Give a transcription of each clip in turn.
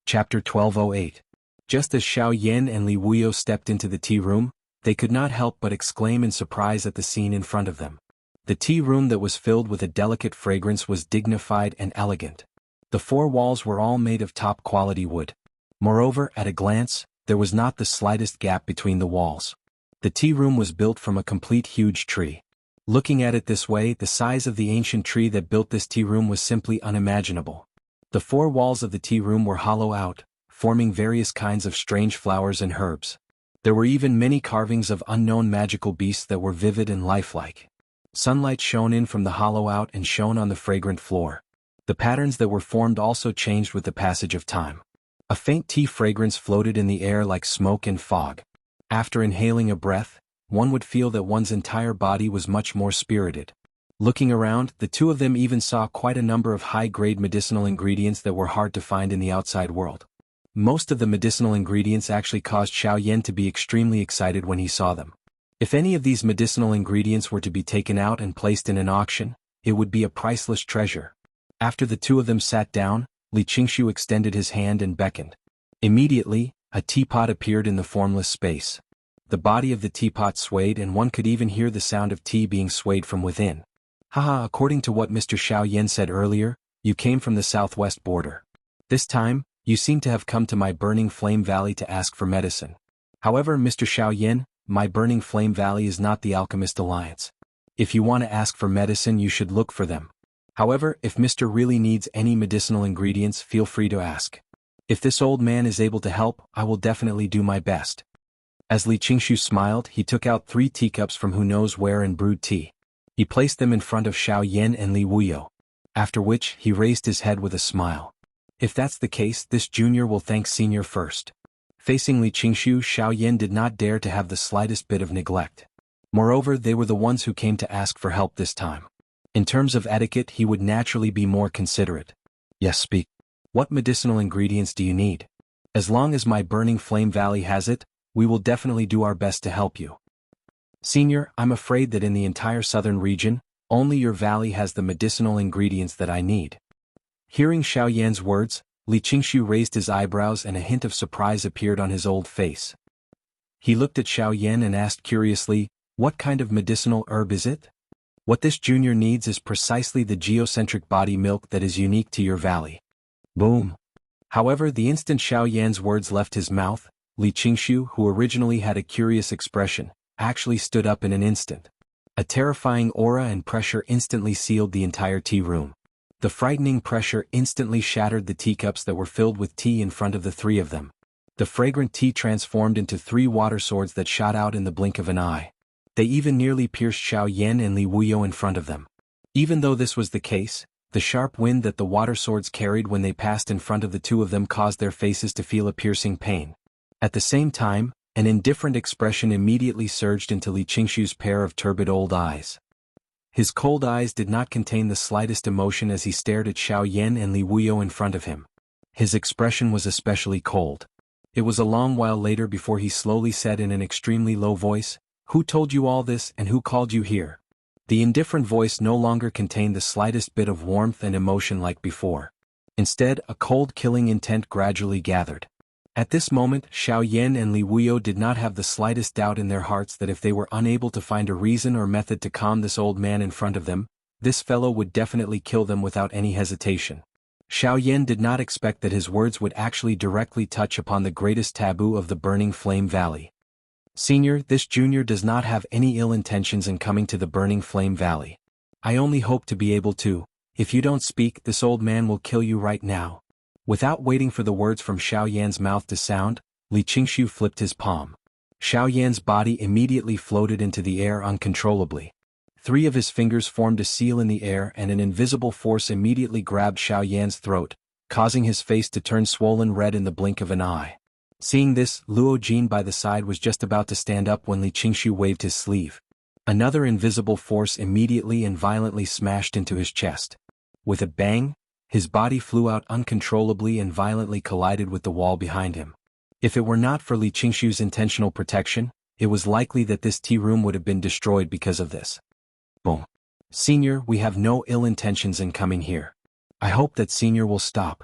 Chapter 1208. Just as Xiao Yan and Li Wuyo stepped into the tea room, they could not help but exclaim in surprise at the scene in front of them. The tea room that was filled with a delicate fragrance was dignified and elegant. The four walls were all made of top-quality wood. Moreover, at a glance, there was not the slightest gap between the walls. The tea room was built from a complete huge tree. Looking at it this way, the size of the ancient tree that built this tea room was simply unimaginable. The four walls of the tea room were hollow out, forming various kinds of strange flowers and herbs. There were even many carvings of unknown magical beasts that were vivid and lifelike. Sunlight shone in from the hollow out and shone on the fragrant floor. The patterns that were formed also changed with the passage of time. A faint tea fragrance floated in the air like smoke and fog. After inhaling a breath, one would feel that one's entire body was much more spirited. Looking around, the two of them even saw quite a number of high-grade medicinal ingredients that were hard to find in the outside world. Most of the medicinal ingredients actually caused Xiao Yan to be extremely excited when he saw them. If any of these medicinal ingredients were to be taken out and placed in an auction, it would be a priceless treasure. After the two of them sat down, Li Qingshu extended his hand and beckoned. Immediately, a teapot appeared in the formless space. The body of the teapot swayed and one could even hear the sound of tea being swayed from within. Haha, according to what Mr. Xiao Yan said earlier, you came from the southwest border. This time, you seem to have come to my Burning Flame Valley to ask for medicine. However, Mr. Xiao Yan, my Burning Flame Valley is not the Alchemist Alliance. If you want to ask for medicine, you should look for them. However, if Mr. really needs any medicinal ingredients, feel free to ask. If this old man is able to help, I will definitely do my best. As Li Qingshu smiled, he took out 3 teacups from who knows where and brewed tea. He placed them in front of Xiao Yan and Li Wuyo. After which, he raised his head with a smile. If that's the case, this junior will thank senior first. Facing Li Qingshu, Xiao Yan did not dare to have the slightest bit of neglect. Moreover, they were the ones who came to ask for help this time. In terms of etiquette, he would naturally be more considerate. Yes, speak. What medicinal ingredients do you need? As long as my Burning Flame Valley has it, we will definitely do our best to help you. Senior, I'm afraid that in the entire southern region, only your valley has the medicinal ingredients that I need. Hearing Xiao Yan's words, Li Qingshu raised his eyebrows and a hint of surprise appeared on his old face. He looked at Xiao Yan and asked curiously, what kind of medicinal herb is it? What this junior needs is precisely the geocentric body milk that is unique to your valley. Boom. However, the instant Xiao Yan's words left his mouth, Li Qingshu, who originally had a curious expression, actually stood up in an instant. A terrifying aura and pressure instantly sealed the entire tea room. The frightening pressure instantly shattered the teacups that were filled with tea in front of the 3 of them. The fragrant tea transformed into 3 water swords that shot out in the blink of an eye. They even nearly pierced Xiao Yan and Li Wuyo in front of them. Even though this was the case, the sharp wind that the water swords carried when they passed in front of the 2 of them caused their faces to feel a piercing pain. At the same time, an indifferent expression immediately surged into Li Qingshu's pair of turbid old eyes. His cold eyes did not contain the slightest emotion as he stared at Xiao Yan and Li Wuyo in front of him. His expression was especially cold. It was a long while later before he slowly said in an extremely low voice, "Who told you all this and who called you here?" The indifferent voice no longer contained the slightest bit of warmth and emotion like before. Instead, a cold killing intent gradually gathered. At this moment, Xiao Yan and Li Wuyo did not have the slightest doubt in their hearts that if they were unable to find a reason or method to calm this old man in front of them, this fellow would definitely kill them without any hesitation. Xiao Yan did not expect that his words would actually directly touch upon the greatest taboo of the Burning Flame Valley. Senior, this junior does not have any ill intentions in coming to the Burning Flame Valley. I only hope to be able to. If you don't speak, this old man will kill you right now. Without waiting for the words from Xiao Yan's mouth to sound, Li Qingshu flipped his palm. Xiao Yan's body immediately floated into the air uncontrollably. 3 of his fingers formed a seal in the air and an invisible force immediately grabbed Xiao Yan's throat, causing his face to turn swollen red in the blink of an eye. Seeing this, Luo Jin by the side was just about to stand up when Li Qingshu waved his sleeve. Another invisible force immediately and violently smashed into his chest. With a bang, his body flew out uncontrollably and violently collided with the wall behind him. If it were not for Li Qingshu's intentional protection, it was likely that this tea room would have been destroyed because of this. Boom. Senior, we have no ill intentions in coming here. I hope that Senior will stop.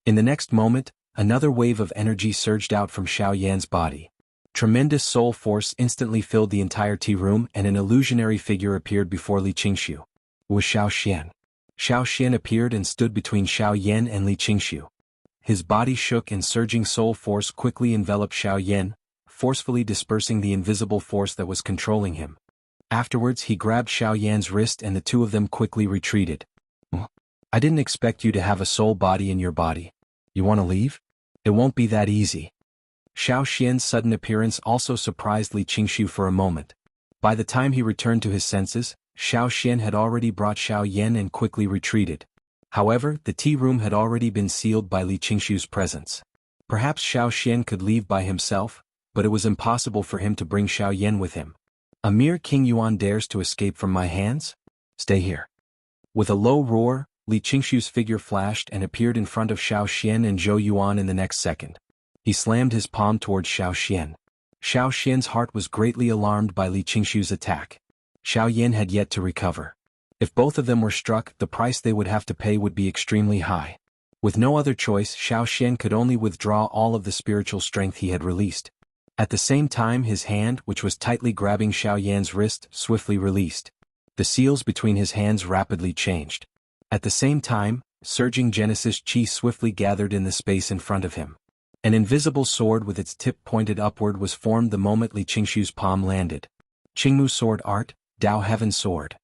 In the next moment, Another wave of energy surged out from Xiao Yan's body. Tremendous soul force instantly filled the entire tea room and an illusionary figure appeared before Li Qingxiu. It was Xiao Xian. Xiao Xian appeared and stood between Xiao Yan and Li Qingxiu. His body shook and surging soul force quickly enveloped Xiao Yan, forcefully dispersing the invisible force that was controlling him. Afterwards he grabbed Xiao Yan's wrist and the two of them quickly retreated. I didn't expect you to have a soul body in your body. You want to leave? It won't be that easy. Xiao Xian's sudden appearance also surprised Li Qingxiu for a moment. By the time he returned to his senses, Xiao Xian had already brought Xiao Yan and quickly retreated. However, the tea room had already been sealed by Li Qingxiu's presence. Perhaps Xiao Xian could leave by himself, but it was impossible for him to bring Xiao Yan with him. A mere King Yuan dares to escape from my hands? Stay here. With a low roar, Li Qingxiu's figure flashed and appeared in front of Xiao Xian and Zhou Yuan in the next second. He slammed his palm towards Xiao Xian. Xiao Xian's heart was greatly alarmed by Li Qingxiu's attack. Xiao Yan had yet to recover. If both of them were struck, the price they would have to pay would be extremely high. With no other choice, Xiao Xian could only withdraw all of the spiritual strength he had released. At the same time, his hand, which was tightly grabbing Xiao Yan's wrist, swiftly released. The seals between his hands rapidly changed. At the same time, surging Genesis Qi swiftly gathered in the space in front of him. An invisible sword with its tip pointed upward was formed the moment Li Qingxiu's palm landed. Qingmu Sword Art, Dao Heaven Sword.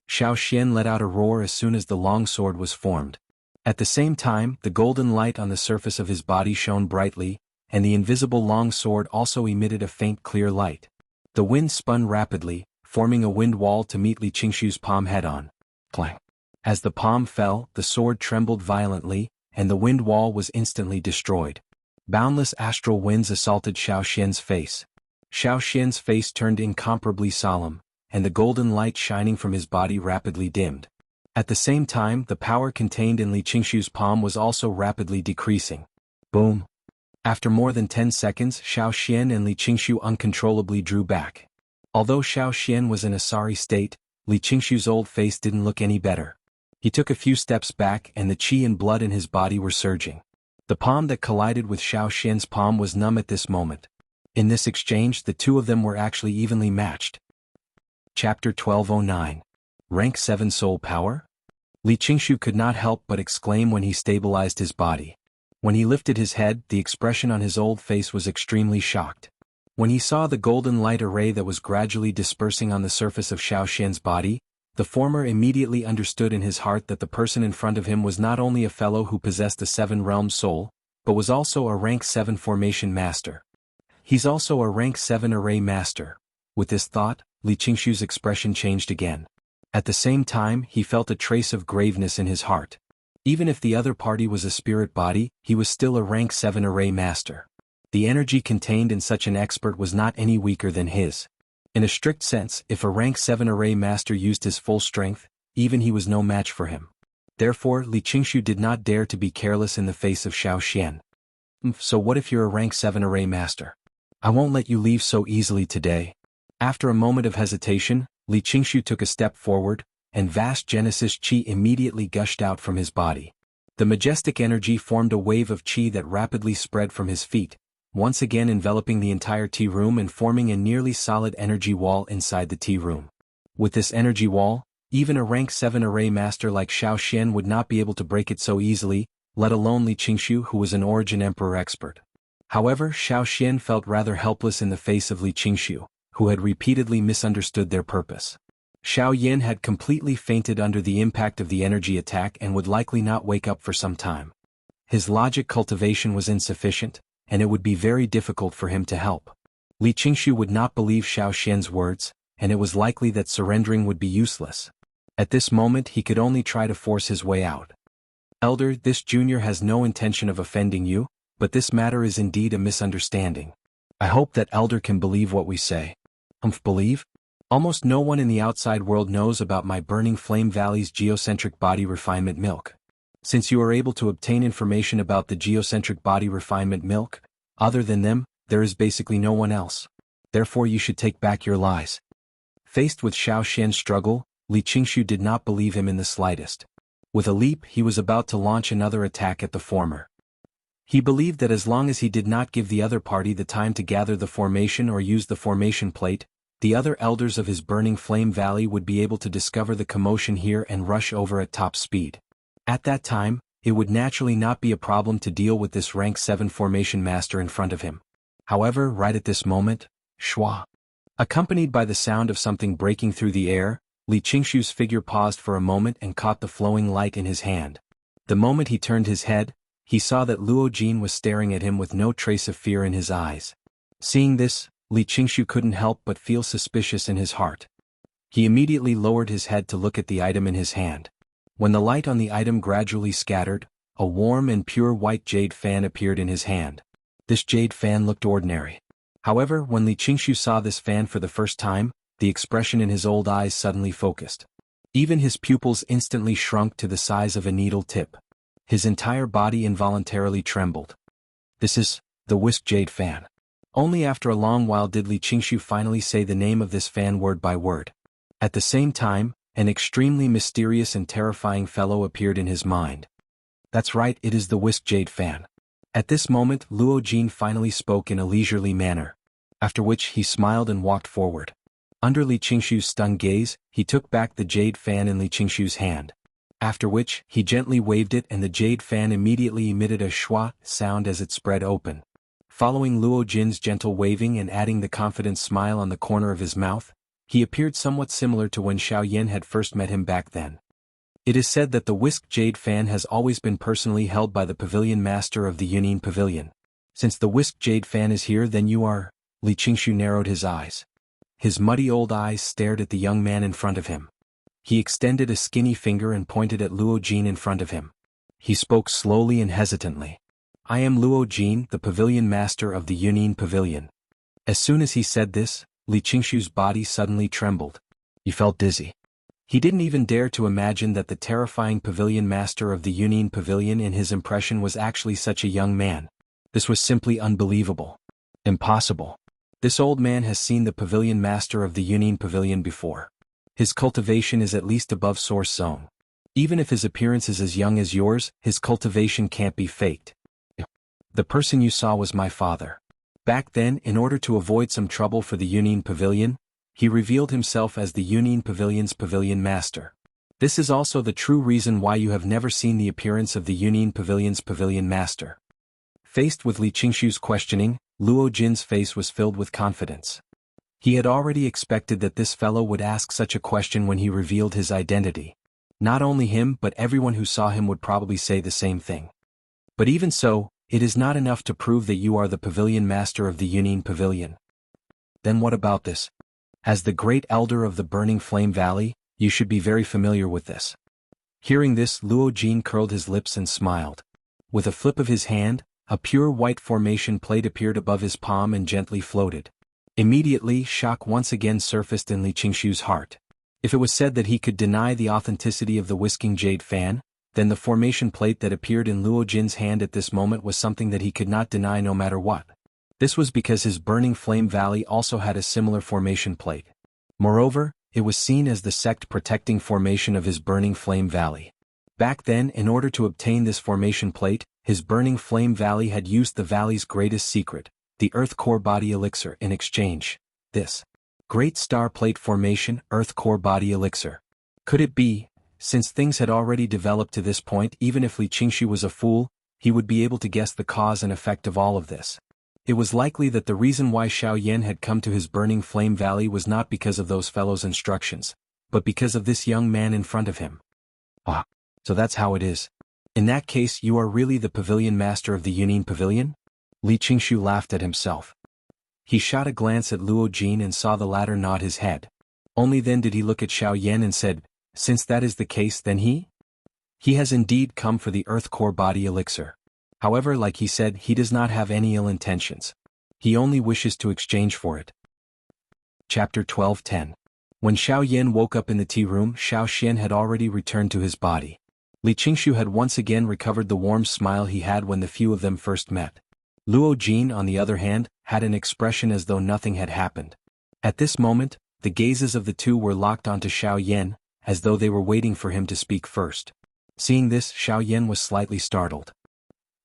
Xiao Xian let out a roar as soon as the long sword was formed. At the same time, the golden light on the surface of his body shone brightly, and the invisible long sword also emitted a faint clear light. The wind spun rapidly, forming a wind wall to meet Li Qingxiu's palm head-on. Clang. As the palm fell, the sword trembled violently, and the wind wall was instantly destroyed. Boundless astral winds assaulted Xiao Xian's face. Xiao Xian's face turned incomparably solemn, and the golden light shining from his body rapidly dimmed. At the same time, the power contained in Li Qingxiu's palm was also rapidly decreasing. Boom! After more than 10 seconds, Xiao Xian and Li Qingxiu uncontrollably drew back. Although Xiao Xian was in a sorry state, Li Qingxiu's old face didn't look any better. He took a few steps back and the qi and blood in his body were surging. The palm that collided with Xiao Xian's palm was numb at this moment. In this exchange, the two of them were actually evenly matched. Chapter 1209. Rank 7 Soul Power? Li Qingxiu could not help but exclaim when he stabilized his body. When he lifted his head, the expression on his old face was extremely shocked. When he saw the golden light array that was gradually dispersing on the surface of Xiao Xian's body, the former immediately understood in his heart that the person in front of him was not only a fellow who possessed a 7-realm soul, but was also a rank 7 formation master. He's also a rank 7 array master. With this thought, Li Qingxiu's expression changed again. At the same time, he felt a trace of graveness in his heart. Even if the other party was a spirit body, he was still a rank 7 array master. The energy contained in such an expert was not any weaker than his. In a strict sense, if a rank 7 array master used his full strength, even he was no match for him. Therefore, Li Qingxiu did not dare to be careless in the face of Xiao Xian. So what if you're a rank 7 array master? I won't let you leave so easily today. After a moment of hesitation, Li Qingxiu took a step forward, and vast Genesis Qi immediately gushed out from his body. The majestic energy formed a wave of Qi that rapidly spread from his feet, once again enveloping the entire tea room and forming a nearly solid energy wall inside the tea room. With this energy wall, even a rank 7 array master like Xiao Xian would not be able to break it so easily, let alone Li Qingxiu who was an Origin Emperor expert. However, Xiao Xian felt rather helpless in the face of Li Qingxiu, who had repeatedly misunderstood their purpose. Xiao Yan had completely fainted under the impact of the energy attack and would likely not wake up for some time. His logic cultivation was insufficient, and it would be very difficult for him to help. Li Qingxiu would not believe Xiao Xian's words, and it was likely that surrendering would be useless. At this moment he could only try to force his way out. Elder, this junior has no intention of offending you, but this matter is indeed a misunderstanding. I hope that Elder can believe what we say. Believe? Almost no one in the outside world knows about my Burning Flame Valley's geocentric body refinement milk. Since you are able to obtain information about the geocentric body refinement milk, other than them, there is basically no one else. Therefore you should take back your lies. Faced with Xiao Xian's struggle, Li Qingxiu did not believe him in the slightest. With a leap he was about to launch another attack at the former. He believed that as long as he did not give the other party the time to gather the formation or use the formation plate, the other elders of his burning flame valley would be able to discover the commotion here and rush over at top speed. At that time, it would naturally not be a problem to deal with this rank 7 formation master in front of him. However, right at this moment, shwa. Accompanied by the sound of something breaking through the air, Li Qingshu's figure paused for a moment and caught the flowing light in his hand. The moment he turned his head, he saw that Luo Jin was staring at him with no trace of fear in his eyes. Seeing this, Li Qingshu couldn't help but feel suspicious in his heart. He immediately lowered his head to look at the item in his hand. When the light on the item gradually scattered, a warm and pure white jade fan appeared in his hand. This jade fan looked ordinary. However, when Li Qingshu saw this fan for the first time, the expression in his old eyes suddenly focused. Even his pupils instantly shrunk to the size of a needle tip. His entire body involuntarily trembled. This is the whisk jade fan. Only after a long while did Li Qingshu finally say the name of this fan word by word. At the same time, an extremely mysterious and terrifying fellow appeared in his mind. That's right, it is the whisk jade fan. At this moment, Luo Jin finally spoke in a leisurely manner. After which he smiled and walked forward. Under Li Qingshu's stunned gaze, he took back the jade fan in Li Qingshu's hand. After which, he gently waved it and the jade fan immediately emitted a shwa sound as it spread open. Following Luo Jin's gentle waving and adding the confident smile on the corner of his mouth, he appeared somewhat similar to when Xiaoyan had first met him back then. It is said that the whisk jade fan has always been personally held by the pavilion master of the Yunin Pavilion. Since the whisk jade fan is here, then you are... Li Qingshu narrowed his eyes. His muddy old eyes stared at the young man in front of him. He extended a skinny finger and pointed at Luo Jin in front of him. He spoke slowly and hesitantly. I am Luo Jin, the pavilion master of the Yunin Pavilion. As soon as he said this, Li Qingshu's body suddenly trembled. He felt dizzy. He didn't even dare to imagine that the terrifying pavilion master of the Yunin Pavilion in his impression was actually such a young man. This was simply unbelievable. Impossible. This old man has seen the pavilion master of the Yunin Pavilion before. His cultivation is at least above source zone. Even if his appearance is as young as yours, his cultivation can't be faked. The person you saw was my father. Back then, in order to avoid some trouble for the Yunin Pavilion, he revealed himself as the Yunin Pavilion's pavilion master. This is also the true reason why you have never seen the appearance of the Yunin Pavilion's pavilion master. Faced with Li Qingshu's questioning, Luo Jin's face was filled with confidence. He had already expected that this fellow would ask such a question when he revealed his identity. Not only him but everyone who saw him would probably say the same thing. But even so, it is not enough to prove that you are the pavilion master of the Yunin Pavilion. Then what about this? As the great elder of the Burning Flame Valley, you should be very familiar with this. Hearing this, Luo Jin curled his lips and smiled. With a flip of his hand, a pure white formation plate appeared above his palm and gently floated. Immediately, shock once again surfaced in Li Qingshu's heart. If it was said that he could deny the authenticity of the whisking jade fan, then the formation plate that appeared in Luo Jin's hand at this moment was something that he could not deny no matter what. This was because his Burning Flame Valley also had a similar formation plate. Moreover, it was seen as the sect protecting formation of his Burning Flame Valley. Back then, in order to obtain this formation plate, his Burning Flame Valley had used the valley's greatest secret, the Earth Core Body Elixir, in exchange. This Great Star Plate Formation Earth Core Body Elixir. Could it be, since things had already developed to this point, even if Li Qingshu was a fool, he would be able to guess the cause and effect of all of this? It was likely that the reason why Xiaoyan had come to his Burning Flame Valley was not because of those fellows' instructions, but because of this young man in front of him. Ah, so that's how it is. In that case, you are really the pavilion master of the Yunin Pavilion? Li Qingshu laughed at himself. He shot a glance at Luo Jin and saw the latter nod his head. Only then did he look at Xiaoyan and said, since that is the case, then he has indeed come for the Earth Core Body Elixir. However, like he said, he does not have any ill intentions. He only wishes to exchange for it. Chapter 12:10. When Xiaoyan woke up in the tea room, Xiaoxian had already returned to his body. Li Qingshu had once again recovered the warm smile he had when the few of them first met. Luo Jin, on the other hand, had an expression as though nothing had happened. At this moment, the gazes of the two were locked onto Xiaoyan, as though they were waiting for him to speak first. Seeing this, Xiaoyan was slightly startled.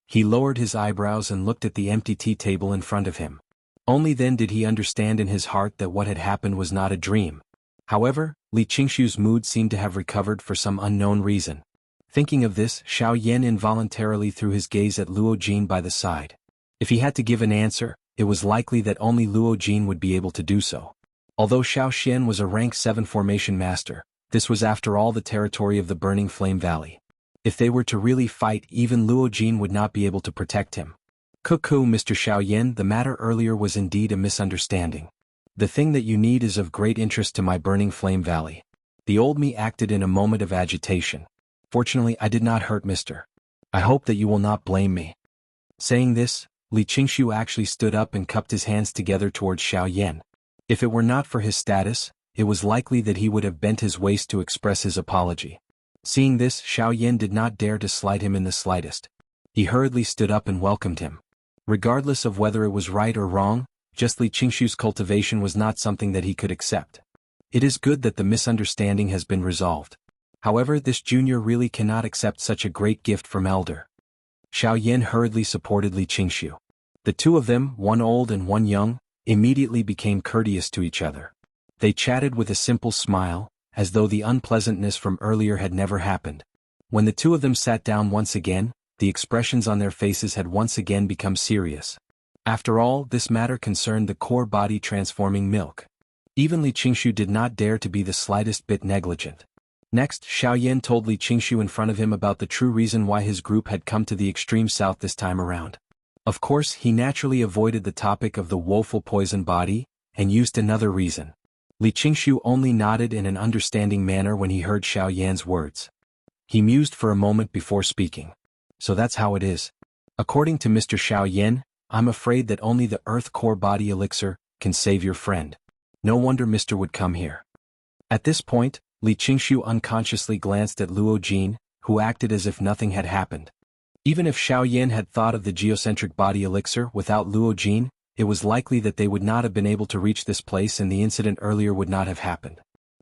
He lowered his eyebrows and looked at the empty tea table in front of him. Only then did he understand in his heart that what had happened was not a dream. However, Li Qingshu's mood seemed to have recovered for some unknown reason. Thinking of this, Xiao Yan involuntarily threw his gaze at Luo Jin by the side. If he had to give an answer, it was likely that only Luo Jin would be able to do so. Although Xiao Xian was a rank 7 formation master, this was after all the territory of the Burning Flame Valley. If they were to really fight, even Luo Jin would not be able to protect him. Cuckoo, Mr. Xiao Yan, the matter earlier was indeed a misunderstanding. The thing that you need is of great interest to my Burning Flame Valley. The old me acted in a moment of agitation. Fortunately, I did not hurt Mr. I hope that you will not blame me. Saying this, Li Qingshu actually stood up and cupped his hands together towards Xiao Yan. If it were not for his status, it was likely that he would have bent his waist to express his apology. Seeing this, Xiao Yan did not dare to slight him in the slightest. He hurriedly stood up and welcomed him. Regardless of whether it was right or wrong, just Li Qingshu's cultivation was not something that he could accept. It is good that the misunderstanding has been resolved. However, this junior really cannot accept such a great gift from elder. Xiao Yan hurriedly supported Li Qingshu. The two of them, one old and one young, immediately became courteous to each other. They chatted with a simple smile, as though the unpleasantness from earlier had never happened. When the two of them sat down once again, the expressions on their faces had once again become serious. After all, this matter concerned the core body transforming milk. Even Li Qingshu did not dare to be the slightest bit negligent. Next, Xiao Yan told Li Qingshu in front of him about the true reason why his group had come to the extreme south this time around. Of course, he naturally avoided the topic of the woeful poison body, and used another reason. Li Qingshu only nodded in an understanding manner when he heard Xiao Yan's words. He mused for a moment before speaking. So that's how it is. According to Mr. Xiao Yan, I'm afraid that only the Earth Core Body Elixir can save your friend. No wonder Mr. would come here. At this point, Li Qingshu unconsciously glanced at Luo Jin, who acted as if nothing had happened. Even if Xiao Yan had thought of the geocentric body elixir without Luo Jin, it was likely that they would not have been able to reach this place and the incident earlier would not have happened.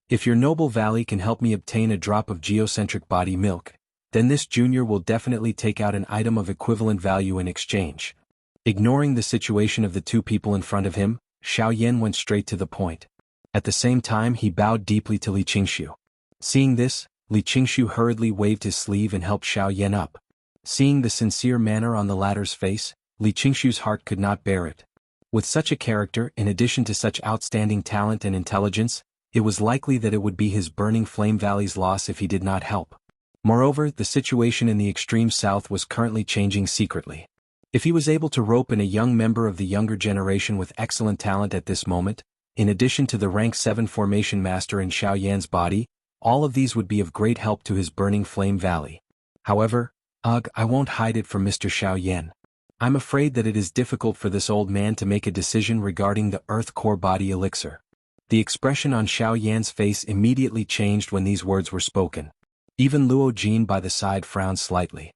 If your noble valley can help me obtain a drop of geocentric body milk, then this junior will definitely take out an item of equivalent value in exchange. Ignoring the situation of the two people in front of him, Xiao Yan went straight to the point. At the same time, he bowed deeply to Li Qingshu. Seeing this, Li Qingshu hurriedly waved his sleeve and helped Xiao Yan up. Seeing the sincere manner on the latter's face, Li Qingshu's heart could not bear it. With such a character, in addition to such outstanding talent and intelligence, it was likely that it would be his Burning Flame Valley's loss if he did not help. Moreover, the situation in the extreme south was currently changing secretly. If he was able to rope in a young member of the younger generation with excellent talent at this moment, in addition to the rank 7 formation master in Xiao Yan's body, all of these would be of great help to his Burning Flame Valley. However, I won't hide it from Mr. Xiao Yan. I'm afraid that it is difficult for this old man to make a decision regarding the Earth Core Body Elixir. The expression on Xiao Yan's face immediately changed when these words were spoken. Even Luo Jin by the side frowned slightly.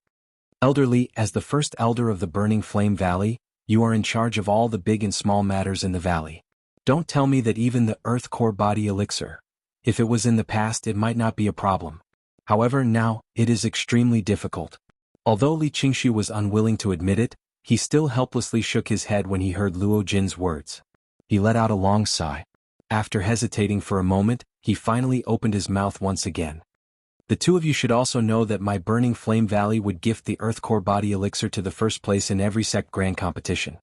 Elderly, as the first elder of the Burning Flame Valley, you are in charge of all the big and small matters in the valley. Don't tell me that even the Earth Core Body Elixir. If it was in the past, it might not be a problem. However, now, it is extremely difficult. Although Li Qingshu was unwilling to admit it, he still helplessly shook his head when he heard Luo Jin's words. He let out a long sigh. After hesitating for a moment, he finally opened his mouth once again. The two of you should also know that my Burning Flame Valley would gift the Earth Core Body Elixir to the first place in every sect grand competition.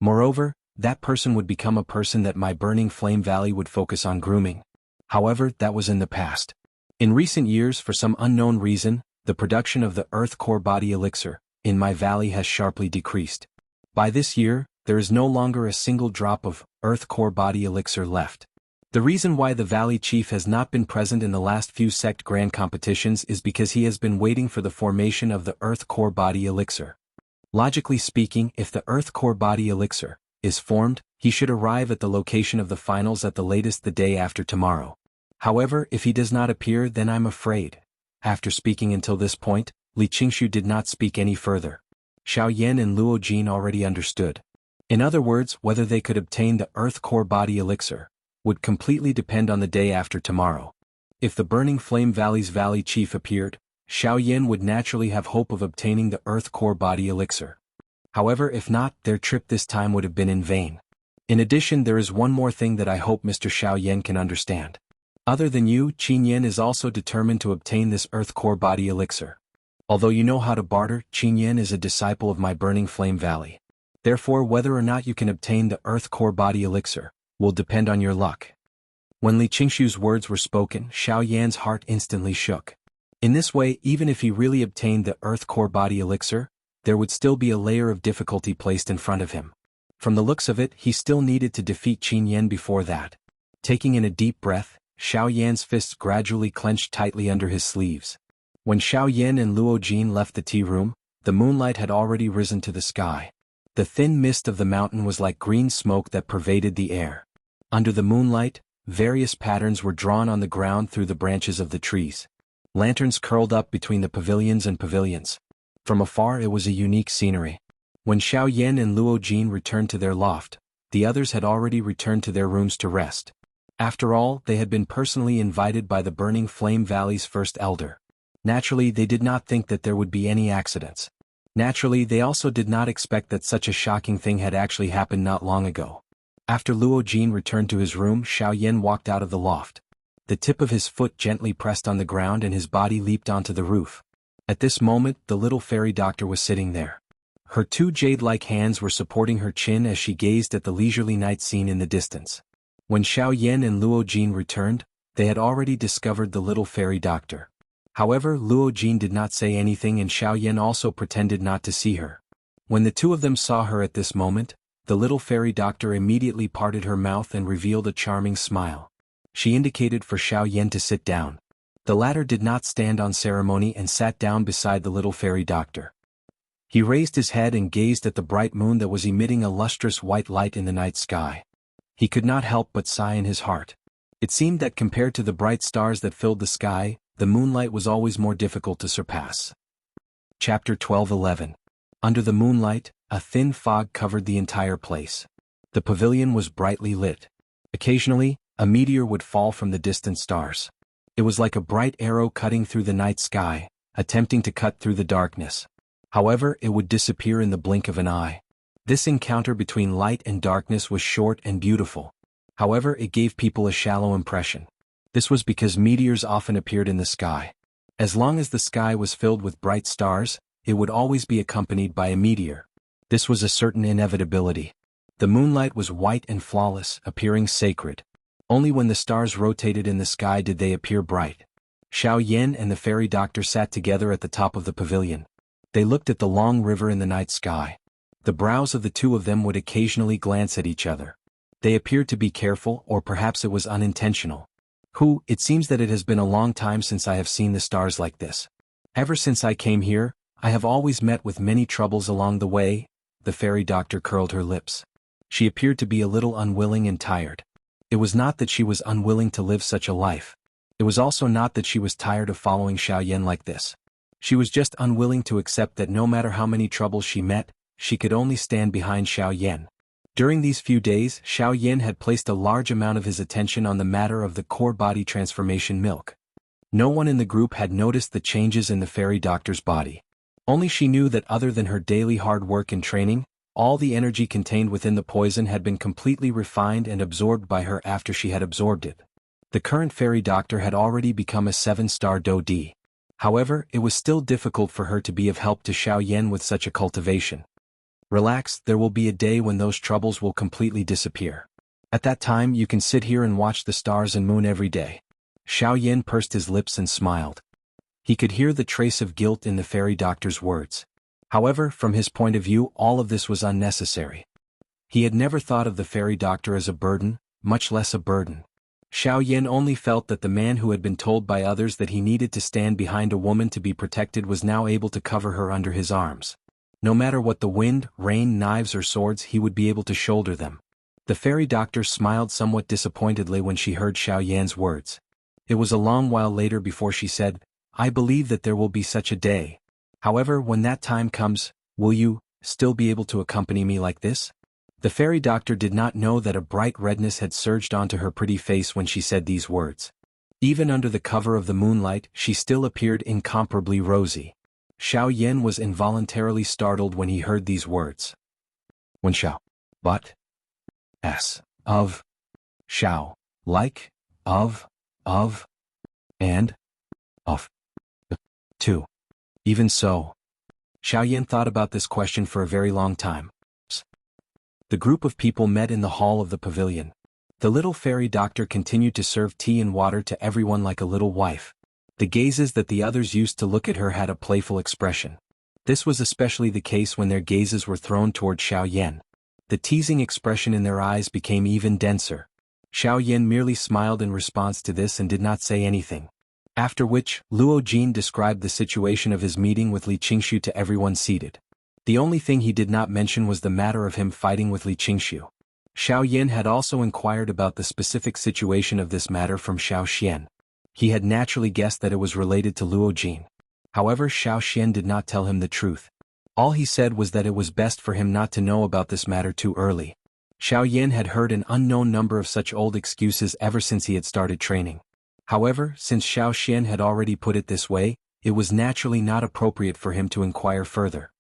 Moreover, that person would become a person that my Burning Flame Valley would focus on grooming. However, that was in the past. In recent years, for some unknown reason, the production of the Earth Core Body Elixir in my valley has sharply decreased. By this year, there is no longer a single drop of Earth Core Body Elixir left. The reason why the Valley Chief has not been present in the last few sect grand competitions is because he has been waiting for the formation of the Earth Core Body Elixir. Logically speaking, if the Earth Core Body Elixir is formed, he should arrive at the location of the finals at the latest the day after tomorrow. However, if he does not appear, then I'm afraid. After speaking until this point, Li Qingshu did not speak any further. Xiao Yan and Luo Jin already understood. In other words, whether they could obtain the Earth Core Body Elixir would completely depend on the day after tomorrow. If the Burning Flame Valley's Valley Chief appeared, Xiao Yan would naturally have hope of obtaining the Earth Core Body Elixir. However, if not, their trip this time would have been in vain. In addition, there is one more thing that I hope Mr. Xiao Yan can understand. Other than you, Qin Yan is also determined to obtain this Earth Core Body Elixir. Although you know how to barter, Qin Yan is a disciple of my Burning Flame Valley. Therefore, whether or not you can obtain the Earth Core Body Elixir will depend on your luck. When Li Qingshu's words were spoken, Xiao Yan's heart instantly shook. In this way, even if he really obtained the Earth Core Body Elixir, there would still be a layer of difficulty placed in front of him. From the looks of it, he still needed to defeat Qin Yan before that. Taking in a deep breath, Xiao Yan's fists gradually clenched tightly under his sleeves. When Xiao Yan and Luo Jin left the tea room, the moonlight had already risen to the sky. The thin mist of the mountain was like green smoke that pervaded the air. Under the moonlight, various patterns were drawn on the ground through the branches of the trees. Lanterns curled up between the pavilions and pavilions. From afar it was a unique scenery. When Xiao Yan and Luo Jin returned to their loft, the others had already returned to their rooms to rest. After all, they had been personally invited by the Burning Flame Valley's first elder. Naturally, they did not think that there would be any accidents. Naturally, they also did not expect that such a shocking thing had actually happened not long ago. After Luo Jin returned to his room, Xiao Yan walked out of the loft. The tip of his foot gently pressed on the ground and his body leaped onto the roof. At this moment, the little fairy doctor was sitting there. Her two jade-like hands were supporting her chin as she gazed at the leisurely night scene in the distance. When Xiao Yan and Luo Jin returned, they had already discovered the little fairy doctor. However, Luo Jin did not say anything and Xiao Yan also pretended not to see her. When the two of them saw her at this moment, the little fairy doctor immediately parted her mouth and revealed a charming smile. She indicated for Xiao Yan to sit down. The latter did not stand on ceremony and sat down beside the little fairy doctor. He raised his head and gazed at the bright moon that was emitting a lustrous white light in the night sky. He could not help but sigh in his heart. It seemed that compared to the bright stars that filled the sky, the moonlight was always more difficult to surpass. Chapter 12:11. Under the moonlight, a thin fog covered the entire place. The pavilion was brightly lit. Occasionally, a meteor would fall from the distant stars. It was like a bright arrow cutting through the night sky, attempting to cut through the darkness. However, it would disappear in the blink of an eye. This encounter between light and darkness was short and beautiful. However, it gave people a shallow impression. This was because meteors often appeared in the sky. As long as the sky was filled with bright stars, it would always be accompanied by a meteor. This was a certain inevitability. The moonlight was white and flawless, appearing sacred. Only when the stars rotated in the sky did they appear bright. Xiao Yan and the fairy doctor sat together at the top of the pavilion. They looked at the long river in the night sky. The brows of the two of them would occasionally glance at each other. They appeared to be careful, or perhaps it was unintentional. It seems that it has been a long time since I have seen the stars like this. Ever since I came here, I have always met with many troubles along the way. The fairy doctor curled her lips. She appeared to be a little unwilling and tired. It was not that she was unwilling to live such a life. It was also not that she was tired of following Xiao Yan like this. She was just unwilling to accept that no matter how many troubles she met, she could only stand behind Xiao Yan. During these few days, Xiao Yan had placed a large amount of his attention on the matter of the core body transformation milk. No one in the group had noticed the changes in the fairy doctor's body. Only she knew that other than her daily hard work and training, all the energy contained within the poison had been completely refined and absorbed by her after she had absorbed it. The current fairy doctor had already become a 7-star Do-D. However, it was still difficult for her to be of help to Xiao Yan with such a cultivation. Relax, there will be a day when those troubles will completely disappear. At that time you can sit here and watch the stars and moon every day. Xiao Yan pursed his lips and smiled. He could hear the trace of guilt in the fairy doctor's words. However, from his point of view, all of this was unnecessary. He had never thought of the fairy doctor as a burden, much less a burden. Xiao Yan only felt that the man who had been told by others that he needed to stand behind a woman to be protected was now able to cover her under his arms. No matter what the wind, rain, knives or swords, he would be able to shoulder them. The fairy doctor smiled somewhat disappointedly when she heard Xiao Yan's words. It was a long while later before she said, "I believe that there will be such a day. However, when that time comes, will you still be able to accompany me like this?" The fairy doctor did not know that a bright redness had surged onto her pretty face when she said these words. Even under the cover of the moonlight, she still appeared incomparably rosy. Xiao Yan was involuntarily startled when he heard these words. When Xiao. But. S. Of. Xiao. Like. Of. And. Of. Too. Even so. Xiao Yan thought about this question for a very long time. The group of people met in the hall of the pavilion. The little fairy doctor continued to serve tea and water to everyone like a little wife. The gazes that the others used to look at her had a playful expression. This was especially the case when their gazes were thrown toward Xiao Yan. The teasing expression in their eyes became even denser. Xiao Yan merely smiled in response to this and did not say anything. After which, Luo Jin described the situation of his meeting with Li Qingshu to everyone seated. The only thing he did not mention was the matter of him fighting with Li Qingshu. Xiao Yan had also inquired about the specific situation of this matter from Xiao Xian. He had naturally guessed that it was related to Luo Jin. However, Xiao Xian did not tell him the truth. All he said was that it was best for him not to know about this matter too early. Xiao Yan had heard an unknown number of such old excuses ever since he had started training. However, since Xiao Xian had already put it this way, it was naturally not appropriate for him to inquire further.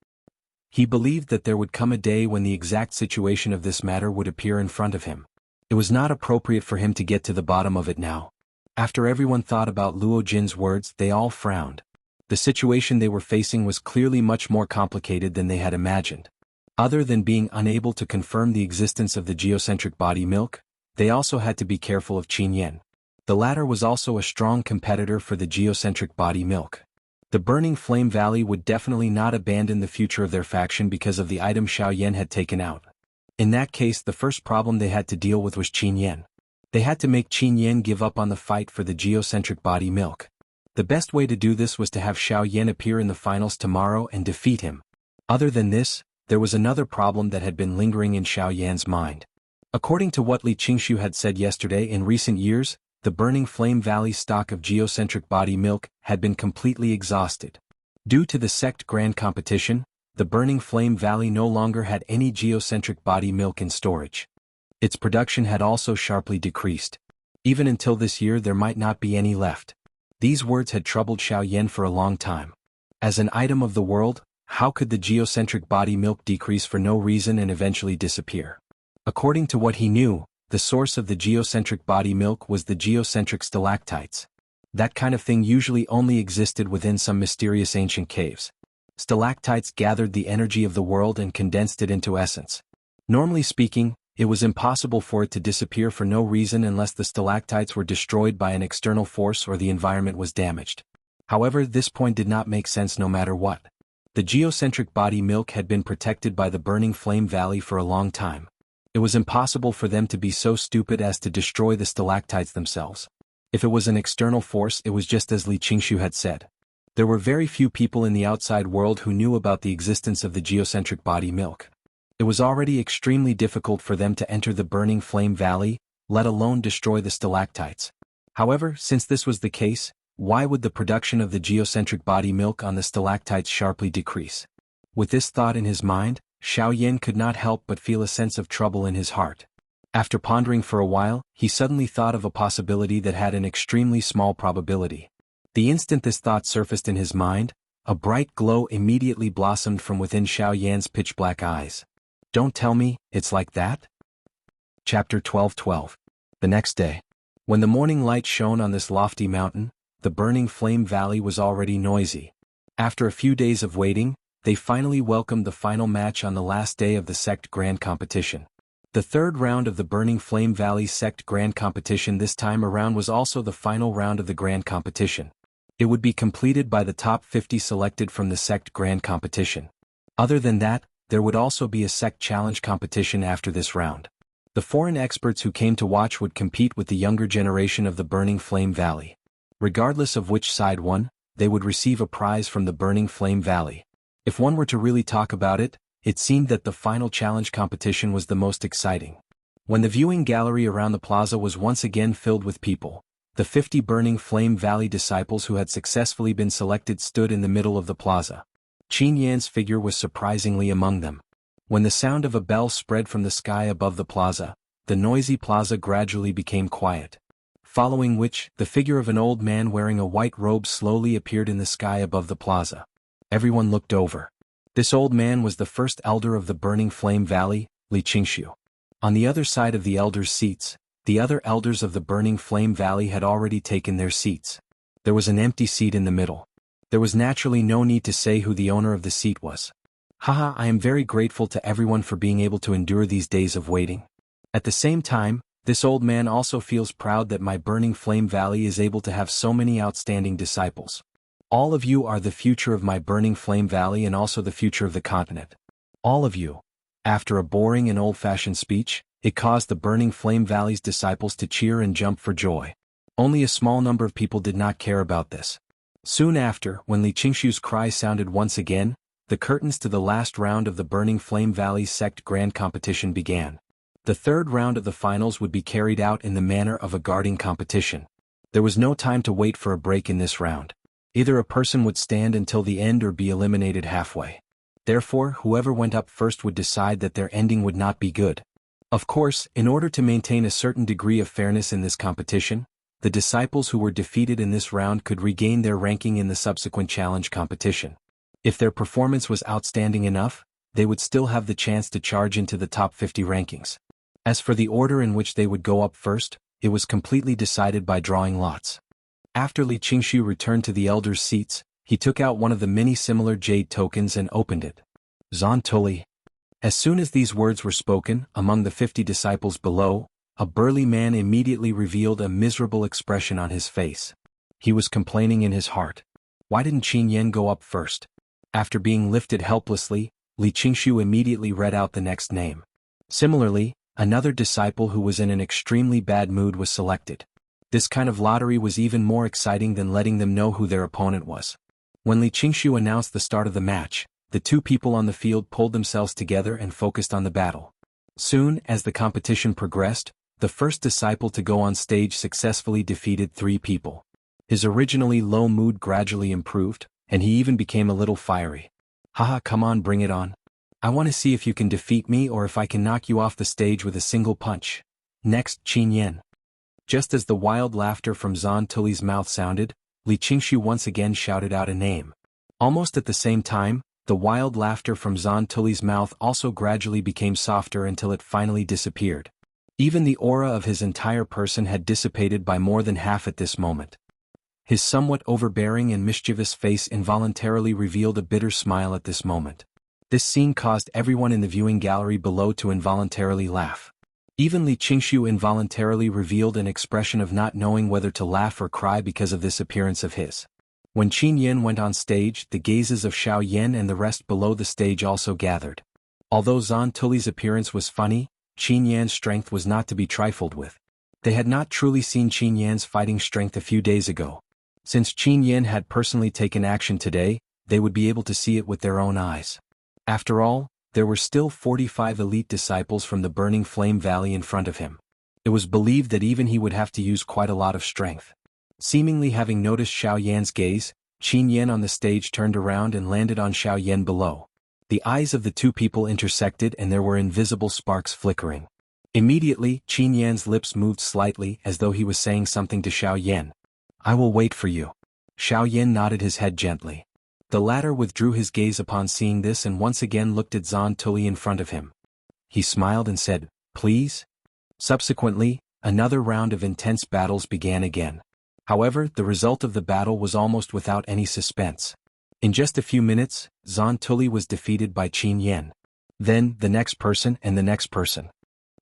He believed that there would come a day when the exact situation of this matter would appear in front of him. It was not appropriate for him to get to the bottom of it now. After everyone thought about Luo Jin's words, they all frowned. The situation they were facing was clearly much more complicated than they had imagined. Other than being unable to confirm the existence of the geocentric body milk, they also had to be careful of Qin Yan. The latter was also a strong competitor for the geocentric body milk. The Burning Flame Valley would definitely not abandon the future of their faction because of the item Xiao Yan had taken out. In that case, the first problem they had to deal with was Qin Yan. They had to make Qin Yan give up on the fight for the geocentric body milk. The best way to do this was to have Xiao Yan appear in the finals tomorrow and defeat him. Other than this, there was another problem that had been lingering in Xiao Yan's mind. According to what Li Qingshu had said yesterday, in recent years, the Burning Flame Valley stock of geocentric body milk had been completely exhausted. Due to the sect grand competition, the Burning Flame Valley no longer had any geocentric body milk in storage. Its production had also sharply decreased. Even until this year there might not be any left. These words had troubled Xiao Yan for a long time. As an item of the world, how could the geocentric body milk decrease for no reason and eventually disappear? According to what he knew, the source of the geocentric body milk was the geocentric stalactites. That kind of thing usually only existed within some mysterious ancient caves. Stalactites gathered the energy of the world and condensed it into essence. Normally speaking, it was impossible for it to disappear for no reason unless the stalactites were destroyed by an external force or the environment was damaged. However, this point did not make sense no matter what. The geocentric body milk had been protected by the Burning Flame Valley for a long time. It was impossible for them to be so stupid as to destroy the stalactites themselves. If it was an external force, it was just as Li Qingshu had said. There were very few people in the outside world who knew about the existence of the geocentric body milk. It was already extremely difficult for them to enter the Burning Flame Valley, let alone destroy the stalactites. However, since this was the case, why would the production of the geocentric body milk on the stalactites sharply decrease? With this thought in his mind, Xiao Yan could not help but feel a sense of trouble in his heart. After pondering for a while, he suddenly thought of a possibility that had an extremely small probability. The instant this thought surfaced in his mind, a bright glow immediately blossomed from within Xiao Yan's pitch-black eyes. Don't tell me, it's like that? Chapter 12:12. The next day. When the morning light shone on this lofty mountain, the Burning Flame Valley was already noisy. After a few days of waiting, they finally welcomed the final match on the last day of the Sect Grand Competition. The third round of the Burning Flame Valley Sect Grand Competition this time around was also the final round of the Grand Competition. It would be completed by the top 50 selected from the Sect Grand Competition. Other than that, there would also be a Sect Challenge competition after this round. The foreign experts who came to watch would compete with the younger generation of the Burning Flame Valley. Regardless of which side won, they would receive a prize from the Burning Flame Valley. If one were to really talk about it, it seemed that the final challenge competition was the most exciting. When the viewing gallery around the plaza was once again filled with people, the 50 Burning Flame Valley disciples who had successfully been selected stood in the middle of the plaza. Qin Yan's figure was surprisingly among them. When the sound of a bell spread from the sky above the plaza, the noisy plaza gradually became quiet. following which, the figure of an old man wearing a white robe slowly appeared in the sky above the plaza. Everyone looked over. This old man was the first elder of the Burning Flame Valley, Xianxia. On the other side of the elders' seats, the other elders of the Burning Flame Valley had already taken their seats. There was an empty seat in the middle. There was naturally no need to say who the owner of the seat was. Haha, I am very grateful to everyone for being able to endure these days of waiting. At the same time, this old man also feels proud that my Burning Flame Valley is able to have so many outstanding disciples. All of you are the future of my Burning Flame Valley and also the future of the continent. All of you. After a boring and old-fashioned speech, it caused the Burning Flame Valley's disciples to cheer and jump for joy. Only a small number of people did not care about this. Soon after, when Xianxia's cry sounded once again, the curtains to the last round of the Burning Flame Valley Sect Grand Competition began. The third round of the finals would be carried out in the manner of a guarding competition. There was no time to wait for a break in this round. Either a person would stand until the end or be eliminated halfway. Therefore, whoever went up first would decide that their ending would not be good. Of course, in order to maintain a certain degree of fairness in this competition, the disciples who were defeated in this round could regain their ranking in the subsequent challenge competition. If their performance was outstanding enough, they would still have the chance to charge into the top 50 rankings. As for the order in which they would go up first, it was completely decided by drawing lots. After Xianxia returned to the elders' seats, he took out one of the many similar jade tokens and opened it. Zontuli. As soon as these words were spoken, among the 50 disciples below, a burly man immediately revealed a miserable expression on his face. He was complaining in his heart. Why didn't Qin Yan go up first? After being lifted helplessly, Xianxia immediately read out the next name. Similarly, another disciple who was in an extremely bad mood was selected. This kind of lottery was even more exciting than letting them know who their opponent was. When Xianxia announced the start of the match, the two people on the field pulled themselves together and focused on the battle. Soon, as the competition progressed, the first disciple to go on stage successfully defeated 3 people. His originally low mood gradually improved, and he even became a little fiery. Haha, come on, bring it on. I want to see if you can defeat me or if I can knock you off the stage with a single punch. Next, Qin Yan. Just as the wild laughter from Zan Tuli's mouth sounded, Xianxia once again shouted out a name. Almost at the same time, the wild laughter from Zan Tuli's mouth also gradually became softer until it finally disappeared. Even the aura of his entire person had dissipated by more than half at this moment. His somewhat overbearing and mischievous face involuntarily revealed a bitter smile at this moment. This scene caused everyone in the viewing gallery below to involuntarily laugh. Even Xianxia involuntarily revealed an expression of not knowing whether to laugh or cry because of this appearance of his. When Qin Yan went on stage, the gazes of Xiao Yan and the rest below the stage also gathered. Although Zan Tuli's appearance was funny, Qin Yan's strength was not to be trifled with. They had not truly seen Qin Yan's fighting strength a few days ago. Since Qin Yan had personally taken action today, they would be able to see it with their own eyes. After all, there were still 45 elite disciples from the Burning Flame Valley in front of him. It was believed that even he would have to use quite a lot of strength. Seemingly having noticed Xiao Yan's gaze, Qin Yan on the stage turned around and landed on Xiao Yan below. The eyes of the two people intersected and there were invisible sparks flickering. Immediately, Qin Yan's lips moved slightly as though he was saying something to Xiao Yan. I will wait for you. Xiao Yan nodded his head gently. The latter withdrew his gaze upon seeing this and once again looked at Zan Tuli in front of him. He smiled and said, "Please?" Subsequently, another round of intense battles began again. However, the result of the battle was almost without any suspense. In just a few minutes, Zan Tuli was defeated by Qin Yan. Then, the next person and the next person.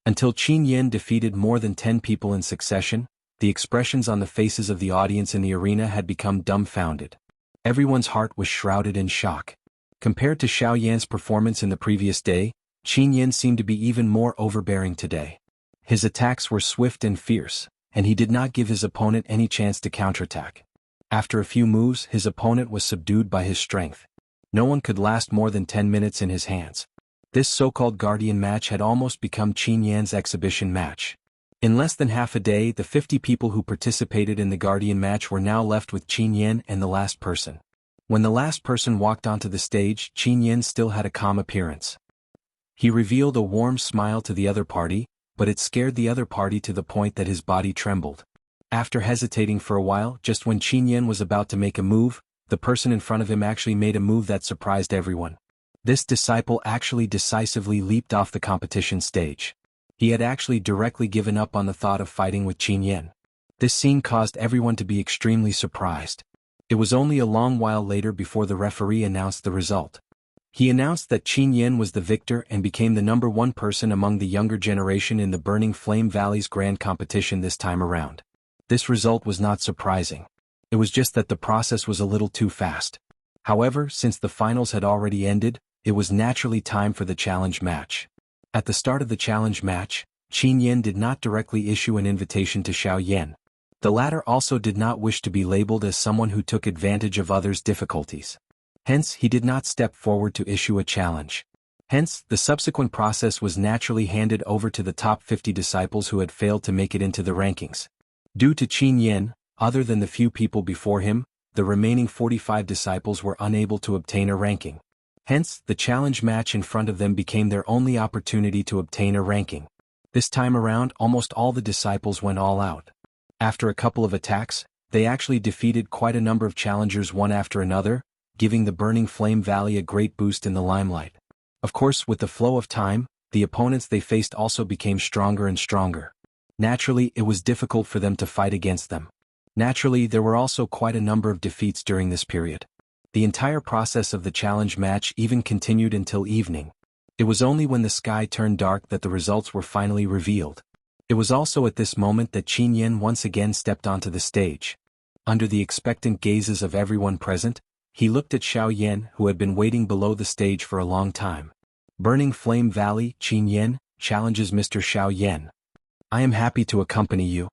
Until Qin Yan defeated more than 10 people in succession, the expressions on the faces of the audience in the arena had become dumbfounded. Everyone's heart was shrouded in shock. Compared to Xiao Yan's performance in the previous day, Qin Yan seemed to be even more overbearing today. His attacks were swift and fierce, and he did not give his opponent any chance to counterattack. After a few moves, his opponent was subdued by his strength. No one could last more than 10 minutes in his hands. This so-called Guardian match had almost become Qin Yan's exhibition match. In less than half a day, the 50 people who participated in the Guardian match were now left with Qin Yan and the last person. When the last person walked onto the stage, Qin Yan still had a calm appearance. He revealed a warm smile to the other party, but it scared the other party to the point that his body trembled. After hesitating for a while, just when Qin Yan was about to make a move, the person in front of him actually made a move that surprised everyone. This disciple actually decisively leaped off the competition stage. He had actually directly given up on the thought of fighting with Qin Yan. This scene caused everyone to be extremely surprised. It was only a long while later before the referee announced the result. He announced that Qin Yan was the victor and became the #1 person among the younger generation in the Burning Flame Valley's grand competition this time around. This result was not surprising. It was just that the process was a little too fast. However, since the finals had already ended, it was naturally time for the challenge match. At the start of the challenge match, Qin Yan did not directly issue an invitation to Xiaoyan. The latter also did not wish to be labeled as someone who took advantage of others' difficulties. Hence, he did not step forward to issue a challenge. Hence, the subsequent process was naturally handed over to the top 50 disciples who had failed to make it into the rankings. Due to Qin Yan, other than the few people before him, the remaining 45 disciples were unable to obtain a ranking. Hence, the challenge match in front of them became their only opportunity to obtain a ranking. This time around, almost all the disciples went all out. After a couple of attacks, they actually defeated quite a number of challengers one after another, giving the Burning Flame Valley a great boost in the limelight. Of course, with the flow of time, the opponents they faced also became stronger and stronger. Naturally, it was difficult for them to fight against them. Naturally, there were also quite a number of defeats during this period. The entire process of the challenge match even continued until evening. It was only when the sky turned dark that the results were finally revealed. It was also at this moment that Qin Yan once again stepped onto the stage. Under the expectant gazes of everyone present, he looked at Xiaoyan, who had been waiting below the stage for a long time. Burning Flame Valley, Qin Yan challenges Mr. Xiaoyan. I am happy to accompany you.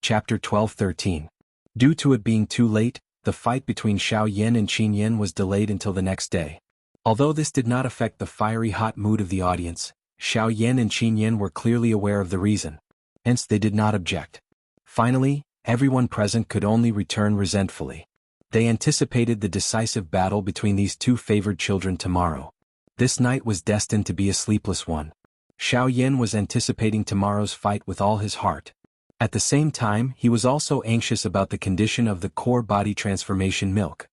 Chapter 12-13. Due to it being too late, the fight between Xiaoyan and Qin Yan was delayed until the next day. Although this did not affect the fiery hot mood of the audience, Xiaoyan and Qin Yan were clearly aware of the reason. Hence they did not object. Finally, everyone present could only return resentfully. They anticipated the decisive battle between these two favored children tomorrow. This night was destined to be a sleepless one. Xiaoyan was anticipating tomorrow's fight with all his heart. At the same time, he was also anxious about the condition of the core body transformation milk.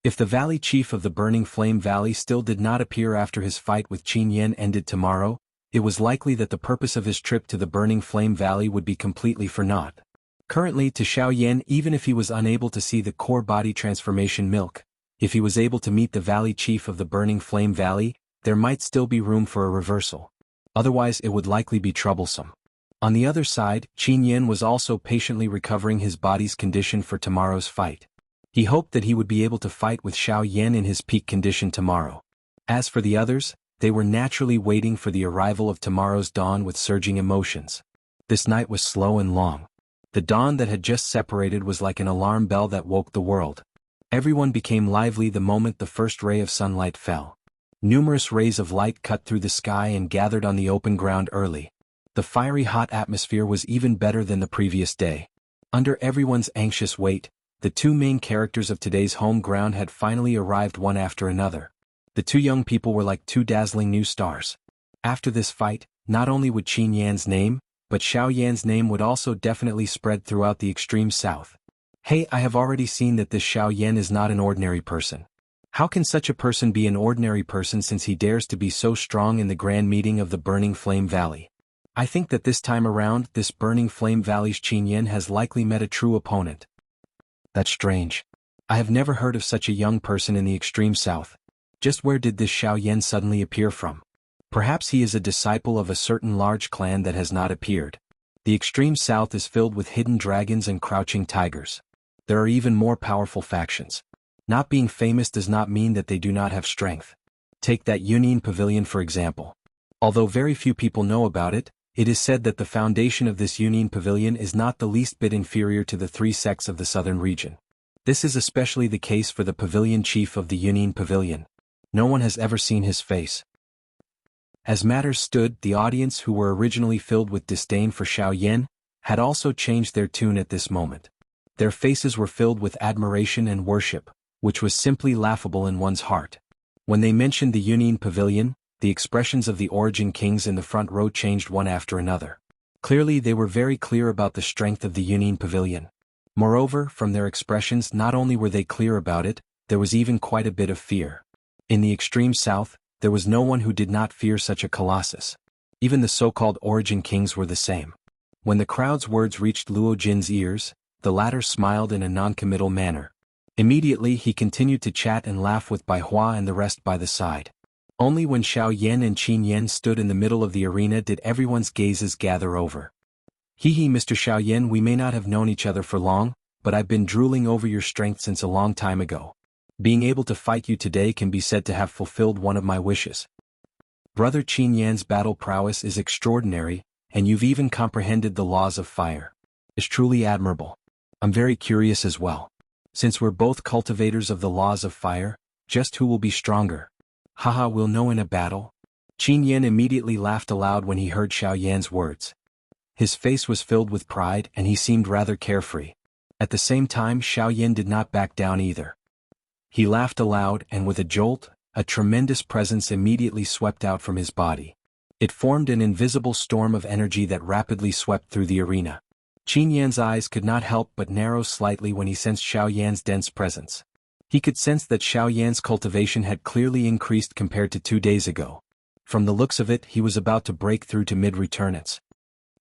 If the valley chief of the Burning Flame Valley still did not appear after his fight with Qin Yan ended tomorrow, it was likely that the purpose of his trip to the Burning Flame Valley would be completely for naught. Currently, to Xiaoyan, even if he was unable to see the core body transformation milk, if he was able to meet the valley chief of the Burning Flame Valley, there might still be room for a reversal. Otherwise, it would likely be troublesome. On the other side, Qin Yan was also patiently recovering his body's condition for tomorrow's fight. He hoped that he would be able to fight with Xiaoyan in his peak condition tomorrow. As for the others, they were naturally waiting for the arrival of tomorrow's dawn with surging emotions. This night was slow and long. The dawn that had just separated was like an alarm bell that woke the world. Everyone became lively the moment the first ray of sunlight fell. Numerous rays of light cut through the sky and gathered on the open ground early. The fiery hot atmosphere was even better than the previous day. Under everyone's anxious wait, the two main characters of today's home ground had finally arrived one after another. The two young people were like two dazzling new stars. After this fight, not only would Qin Yan's name, but Xiaoyan's name would also definitely spread throughout the extreme south. Hey, I have already seen that this Xiaoyan is not an ordinary person. How can such a person be an ordinary person since he dares to be so strong in the grand meeting of the Burning Flame Valley? I think that this time around, this Burning Flame Valley's Qin Yan has likely met a true opponent. That's strange. I have never heard of such a young person in the extreme south. Just where did this Xiaoyan suddenly appear from? Perhaps he is a disciple of a certain large clan that has not appeared. The extreme south is filled with hidden dragons and crouching tigers. There are even more powerful factions. Not being famous does not mean that they do not have strength. Take that Union Pavilion for example. Although very few people know about it, it is said that the foundation of this Union Pavilion is not the least bit inferior to the three sects of the southern region. This is especially the case for the pavilion chief of the Union Pavilion. No one has ever seen his face. As matters stood, the audience, who were originally filled with disdain for Xiaoyan, had also changed their tune at this moment. Their faces were filled with admiration and worship, which was simply laughable in one's heart. When they mentioned the Union Pavilion, the expressions of the Origin Kings in the front row changed one after another. Clearly they were very clear about the strength of the Yunin Pavilion. Moreover, from their expressions not only were they clear about it, there was even quite a bit of fear. In the extreme south, there was no one who did not fear such a colossus. Even the so-called origin kings were the same. When the crowd's words reached Luo Jin's ears, the latter smiled in a non-committal manner. Immediately he continued to chat and laugh with Bai Hua and the rest by the side. Only when Xiao Yan and Qin Yan stood in the middle of the arena did everyone's gazes gather over. Hee Mr. Xiao Yan, we may not have known each other for long, but I've been drooling over your strength since a long time ago. Being able to fight you today can be said to have fulfilled one of my wishes. Brother Qin Yan's battle prowess is extraordinary, and you've even comprehended the laws of fire. It's truly admirable. I'm very curious as well. Since we're both cultivators of the laws of fire, just who will be stronger? Haha, we'll know in a battle. Qin Yan immediately laughed aloud when he heard Xiao Yan's words. His face was filled with pride and he seemed rather carefree. At the same time, Xiao Yan did not back down either. He laughed aloud and with a jolt, a tremendous presence immediately swept out from his body. It formed an invisible storm of energy that rapidly swept through the arena. Qin Yan's eyes could not help but narrow slightly when he sensed Xiao Yan's dense presence. He could sense that Xiao Yan's cultivation had clearly increased compared to 2 days ago. From the looks of it, he was about to break through to mid-returnance.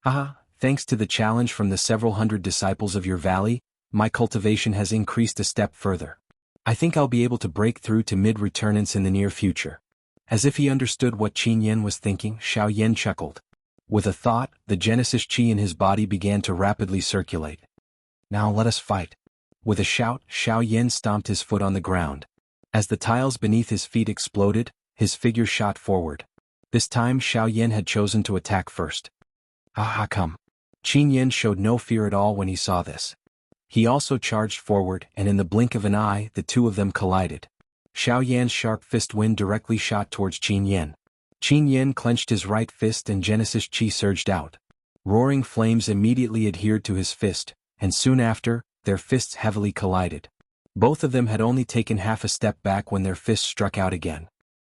Haha, thanks to the challenge from the several hundred disciples of your valley, my cultivation has increased a step further. I think I'll be able to break through to mid-returnance in the near future. As if he understood what Qin Yan was thinking, Xiao Yan chuckled. With a thought, the Genesis Qi in his body began to rapidly circulate. Now let us fight. With a shout, Xiao Yan stomped his foot on the ground. As the tiles beneath his feet exploded, his figure shot forward. This time Xiao Yan had chosen to attack first. Aha, come. Qin Yan showed no fear at all when he saw this. He also charged forward, and in the blink of an eye, the two of them collided. Xiao Yan's sharp fist wind directly shot towards Qin Yan. Qin Yan clenched his right fist and Genesis Qi surged out. Roaring flames immediately adhered to his fist, and soon after, their fists heavily collided. Both of them had only taken half a step back when their fists struck out again.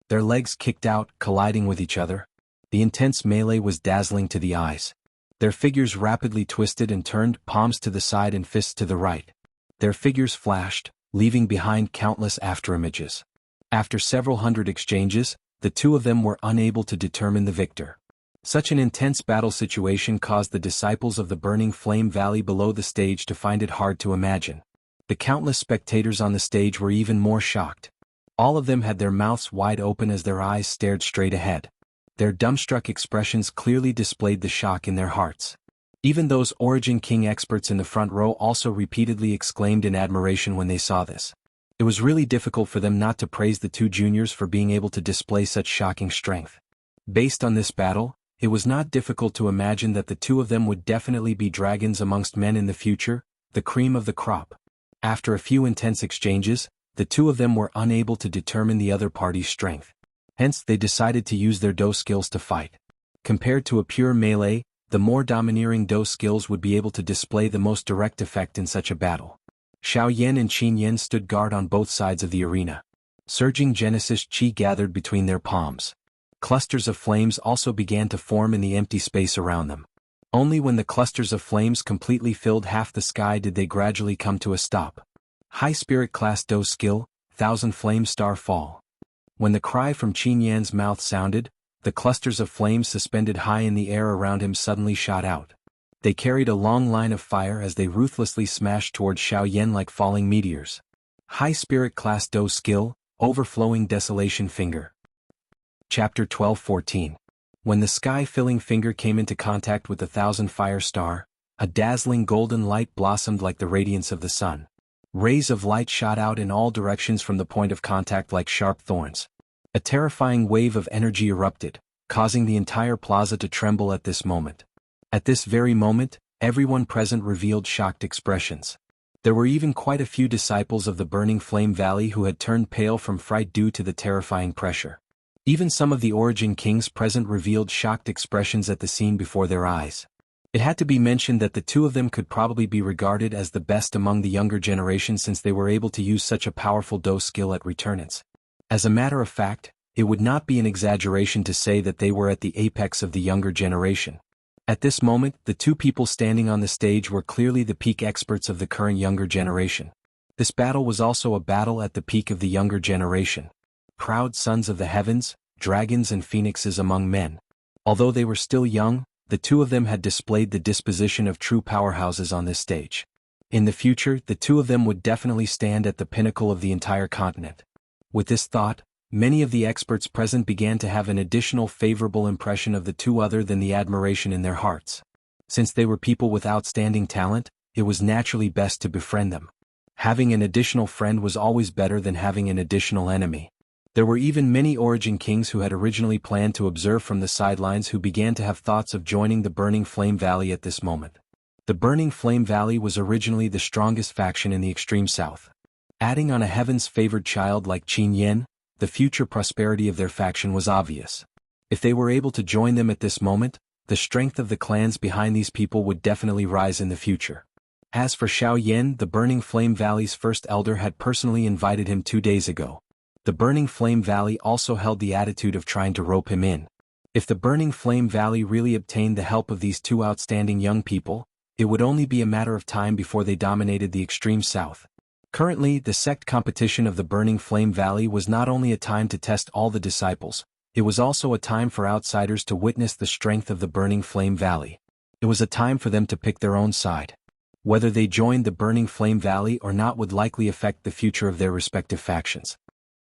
Their legs kicked out, colliding with each other. The intense melee was dazzling to the eyes. Their figures rapidly twisted and turned, palms to the side and fists to the right. Their figures flashed, leaving behind countless afterimages. After several hundred exchanges, the two of them were unable to determine the victor. Such an intense battle situation caused the disciples of the burning flame valley below the stage to find it hard to imagine. The countless spectators on the stage were even more shocked. All of them had their mouths wide open as their eyes stared straight ahead. Their dumbstruck expressions clearly displayed the shock in their hearts. Even those Origin King experts in the front row also repeatedly exclaimed in admiration when they saw this. It was really difficult for them not to praise the two juniors for being able to display such shocking strength. Based on this battle, it was not difficult to imagine that the two of them would definitely be dragons amongst men in the future, the cream of the crop. After a few intense exchanges, the two of them were unable to determine the other party's strength. Hence, they decided to use their Do skills to fight. Compared to a pure melee, the more domineering Do skills would be able to display the most direct effect in such a battle. Xiao Yan and Qin Yan stood guard on both sides of the arena. Surging Genesis Qi gathered between their palms. Clusters of flames also began to form in the empty space around them. Only when the clusters of flames completely filled half the sky did they gradually come to a stop. High Spirit Class Do skill, 1000 Flame Star Fall. When the cry from Qin Yan's mouth sounded, the clusters of flames suspended high in the air around him suddenly shot out. They carried a long line of fire as they ruthlessly smashed towards Xiao Yan like falling meteors. High Spirit Class Do skill, Overflowing Desolation Finger. Chapter 12-14. When the sky-filling finger came into contact with the 1000 Fire Star, a dazzling golden light blossomed like the radiance of the sun. Rays of light shot out in all directions from the point of contact like sharp thorns. A terrifying wave of energy erupted, causing the entire plaza to tremble at this moment. At this very moment, everyone present revealed shocked expressions. There were even quite a few disciples of the Burning Flame Valley who had turned pale from fright due to the terrifying pressure. Even some of the Origin Kings present revealed shocked expressions at the scene before their eyes. It had to be mentioned that the two of them could probably be regarded as the best among the younger generation since they were able to use such a powerful Do skill at returnance. As a matter of fact, it would not be an exaggeration to say that they were at the apex of the younger generation. At this moment, the two people standing on the stage were clearly the peak experts of the current younger generation. This battle was also a battle at the peak of the younger generation. Proud sons of the heavens, dragons and phoenixes among men. Although they were still young, the two of them had displayed the disposition of true powerhouses on this stage. In the future, the two of them would definitely stand at the pinnacle of the entire continent. With this thought, many of the experts present began to have an additional favorable impression of the two other than the admiration in their hearts. Since they were people with outstanding talent, it was naturally best to befriend them. Having an additional friend was always better than having an additional enemy. There were even many origin kings who had originally planned to observe from the sidelines who began to have thoughts of joining the Burning Flame Valley at this moment. The Burning Flame Valley was originally the strongest faction in the extreme south. Adding on a heaven's favored child like Qin Yan, the future prosperity of their faction was obvious. If they were able to join them at this moment, the strength of the clans behind these people would definitely rise in the future. As for Xiao Yan, the Burning Flame Valley's first elder had personally invited him 2 days ago. The Burning Flame Valley also held the attitude of trying to rope him in. If the Burning Flame Valley really obtained the help of these two outstanding young people, it would only be a matter of time before they dominated the extreme south. Currently, the sect competition of the Burning Flame Valley was not only a time to test all the disciples, it was also a time for outsiders to witness the strength of the Burning Flame Valley. It was a time for them to pick their own side. Whether they joined the Burning Flame Valley or not would likely affect the future of their respective factions.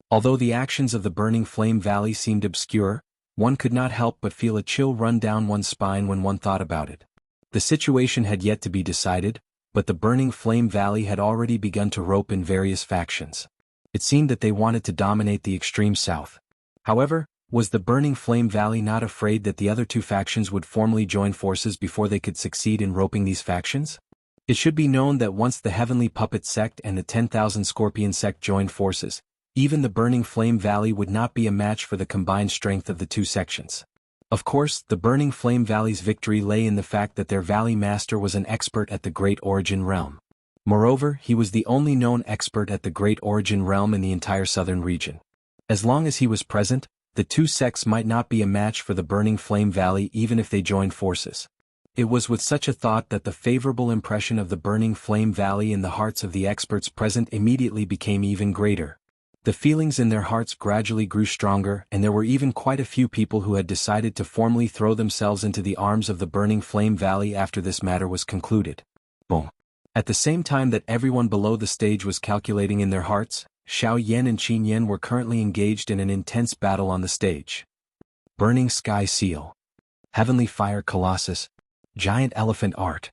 Although the actions of the Burning Flame Valley seemed obscure, one could not help but feel a chill run down one's spine when one thought about it. The situation had yet to be decided, but the Burning Flame Valley had already begun to rope in various factions. It seemed that they wanted to dominate the extreme south. However, was the Burning Flame Valley not afraid that the other two factions would formally join forces before they could succeed in roping these factions? It should be known that once the Heavenly Puppet Sect and the 10,000 Scorpion Sect joined forces, even the Burning Flame Valley would not be a match for the combined strength of the two sections. Of course, the Burning Flame Valley's victory lay in the fact that their Valley Master was an expert at the Great Origin Realm. Moreover, he was the only known expert at the Great Origin Realm in the entire southern region. As long as he was present, the two sects might not be a match for the Burning Flame Valley even if they joined forces. It was with such a thought that the favorable impression of the Burning Flame Valley in the hearts of the experts present immediately became even greater. The feelings in their hearts gradually grew stronger, and there were even quite a few people who had decided to formally throw themselves into the arms of the Burning Flame Valley after this matter was concluded. Boom. At the same time that everyone below the stage was calculating in their hearts, Xiao Yan and Qin Yan were currently engaged in an intense battle on the stage. Burning Sky Seal. Heavenly Fire Colossus. Giant Elephant Art.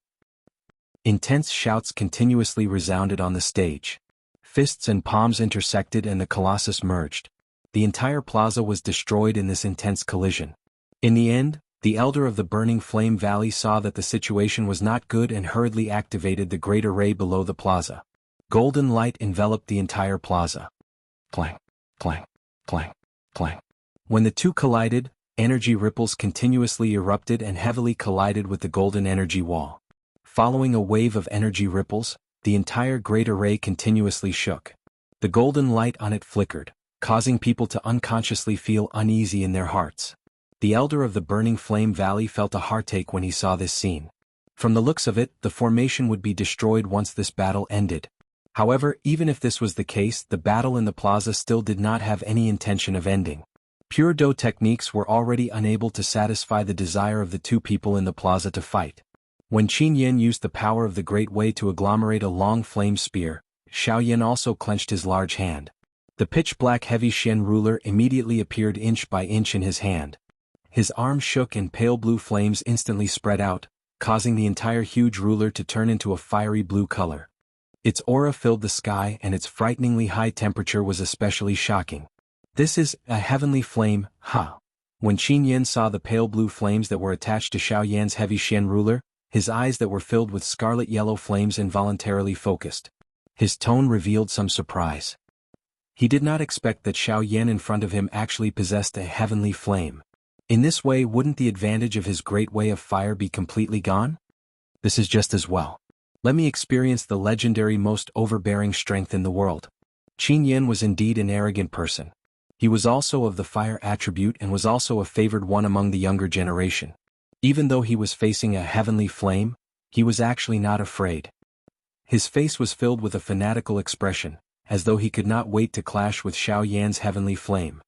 Intense shouts continuously resounded on the stage. Fists and palms intersected and the Colossus merged. The entire plaza was destroyed in this intense collision. In the end, the elder of the Burning Flame Valley saw that the situation was not good and hurriedly activated the great array below the plaza. Golden light enveloped the entire plaza. Clang, clang, clang, clang. When the two collided, energy ripples continuously erupted and heavily collided with the golden energy wall. Following a wave of energy ripples, the entire great array continuously shook. The golden light on it flickered, causing people to unconsciously feel uneasy in their hearts. The elder of the Burning Flame Valley felt a heartache when he saw this scene. From the looks of it, the formation would be destroyed once this battle ended. However, even if this was the case, the battle in the plaza still did not have any intention of ending. Pure Do techniques were already unable to satisfy the desire of the two people in the plaza to fight. When Qin Yan used the power of the Great Way to agglomerate a long flame spear, Xiao Yan also clenched his large hand. The pitch-black heavy Xian ruler immediately appeared inch by inch in his hand. His arm shook and pale blue flames instantly spread out, causing the entire huge ruler to turn into a fiery blue color. Its aura filled the sky and its frighteningly high temperature was especially shocking. This is a heavenly flame, ha! When Qin Yan saw the pale blue flames that were attached to Xiao Yan's heavy Xian ruler, his eyes that were filled with scarlet-yellow flames involuntarily focused. His tone revealed some surprise. He did not expect that Xiao Yan in front of him actually possessed a heavenly flame. In this way, wouldn't the advantage of his great way of fire be completely gone? This is just as well. Let me experience the legendary most overbearing strength in the world. Qin Yan was indeed an arrogant person. He was also of the fire attribute and was also a favored one among the younger generation. Even though he was facing a heavenly flame, he was actually not afraid. His face was filled with a fanatical expression, as though he could not wait to clash with Xiao Yan's heavenly flame.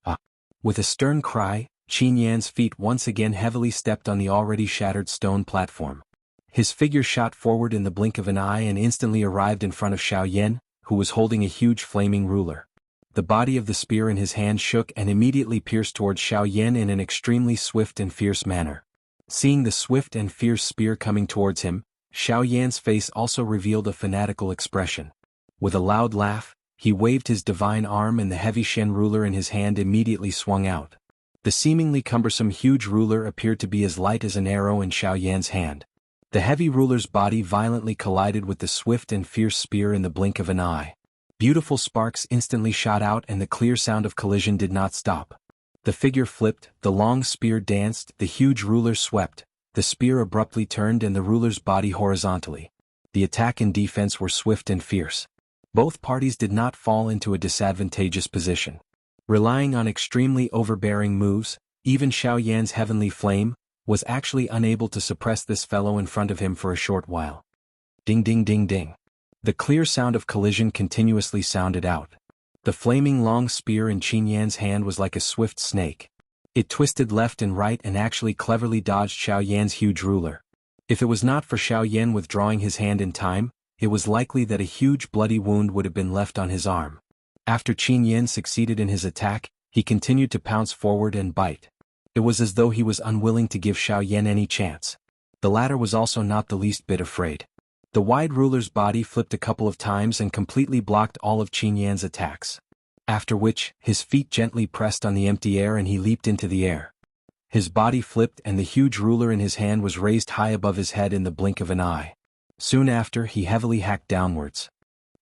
Ah! With a stern cry, Qin Yan's feet once again heavily stepped on the already shattered stone platform. His figure shot forward in the blink of an eye and instantly arrived in front of Xiao Yan, who was holding a huge flaming ruler. The body of the spear in his hand shook and immediately pierced towards Xiao Yan in an extremely swift and fierce manner. Seeing the swift and fierce spear coming towards him, Xiao Yan's face also revealed a fanatical expression. With a loud laugh, he waved his divine arm and the heavy Shen ruler in his hand immediately swung out. The seemingly cumbersome huge ruler appeared to be as light as an arrow in Xiao Yan's hand. The heavy ruler's body violently collided with the swift and fierce spear in the blink of an eye. Beautiful sparks instantly shot out and the clear sound of collision did not stop. The figure flipped, the long spear danced, the huge ruler swept, the spear abruptly turned and the ruler's body horizontally. The attack and defense were swift and fierce. Both parties did not fall into a disadvantageous position. Relying on extremely overbearing moves, even Xiao Yan's heavenly flame was actually unable to suppress this fellow in front of him for a short while. Ding ding ding ding. The clear sound of collision continuously sounded out. The flaming long spear in Qin Yan's hand was like a swift snake. It twisted left and right and actually cleverly dodged Xiao Yan's huge ruler. If it was not for Xiao Yan withdrawing his hand in time, it was likely that a huge bloody wound would have been left on his arm. After Qin Yan succeeded in his attack, he continued to pounce forward and bite. It was as though he was unwilling to give Xiao Yan any chance. The latter was also not the least bit afraid. The wide ruler's body flipped a couple of times and completely blocked all of Qin Yan's attacks. After which, his feet gently pressed on the empty air and he leaped into the air. His body flipped and the huge ruler in his hand was raised high above his head in the blink of an eye. Soon after, he heavily hacked downwards.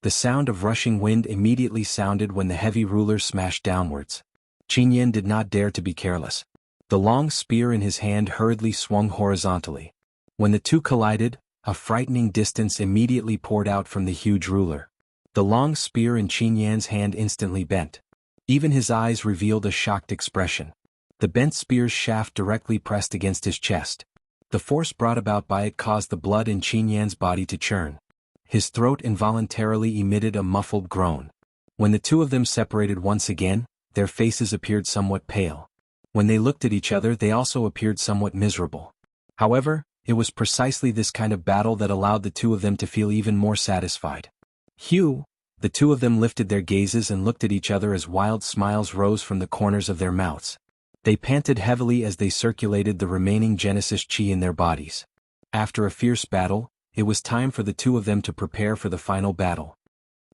The sound of rushing wind immediately sounded when the heavy ruler smashed downwards. Qin Yan did not dare to be careless. The long spear in his hand hurriedly swung horizontally. When the two collided, a frightening distance immediately poured out from the huge ruler. The long spear in Qin Yan's hand instantly bent. Even his eyes revealed a shocked expression. The bent spear's shaft directly pressed against his chest. The force brought about by it caused the blood in Qin Yan's body to churn. His throat involuntarily emitted a muffled groan. When the two of them separated once again, their faces appeared somewhat pale. When they looked at each other, they also appeared somewhat miserable. However, it was precisely this kind of battle that allowed the two of them to feel even more satisfied. "Hugh!" The two of them lifted their gazes and looked at each other as wild smiles rose from the corners of their mouths. They panted heavily as they circulated the remaining Genesis Chi in their bodies. After a fierce battle, it was time for the two of them to prepare for the final battle.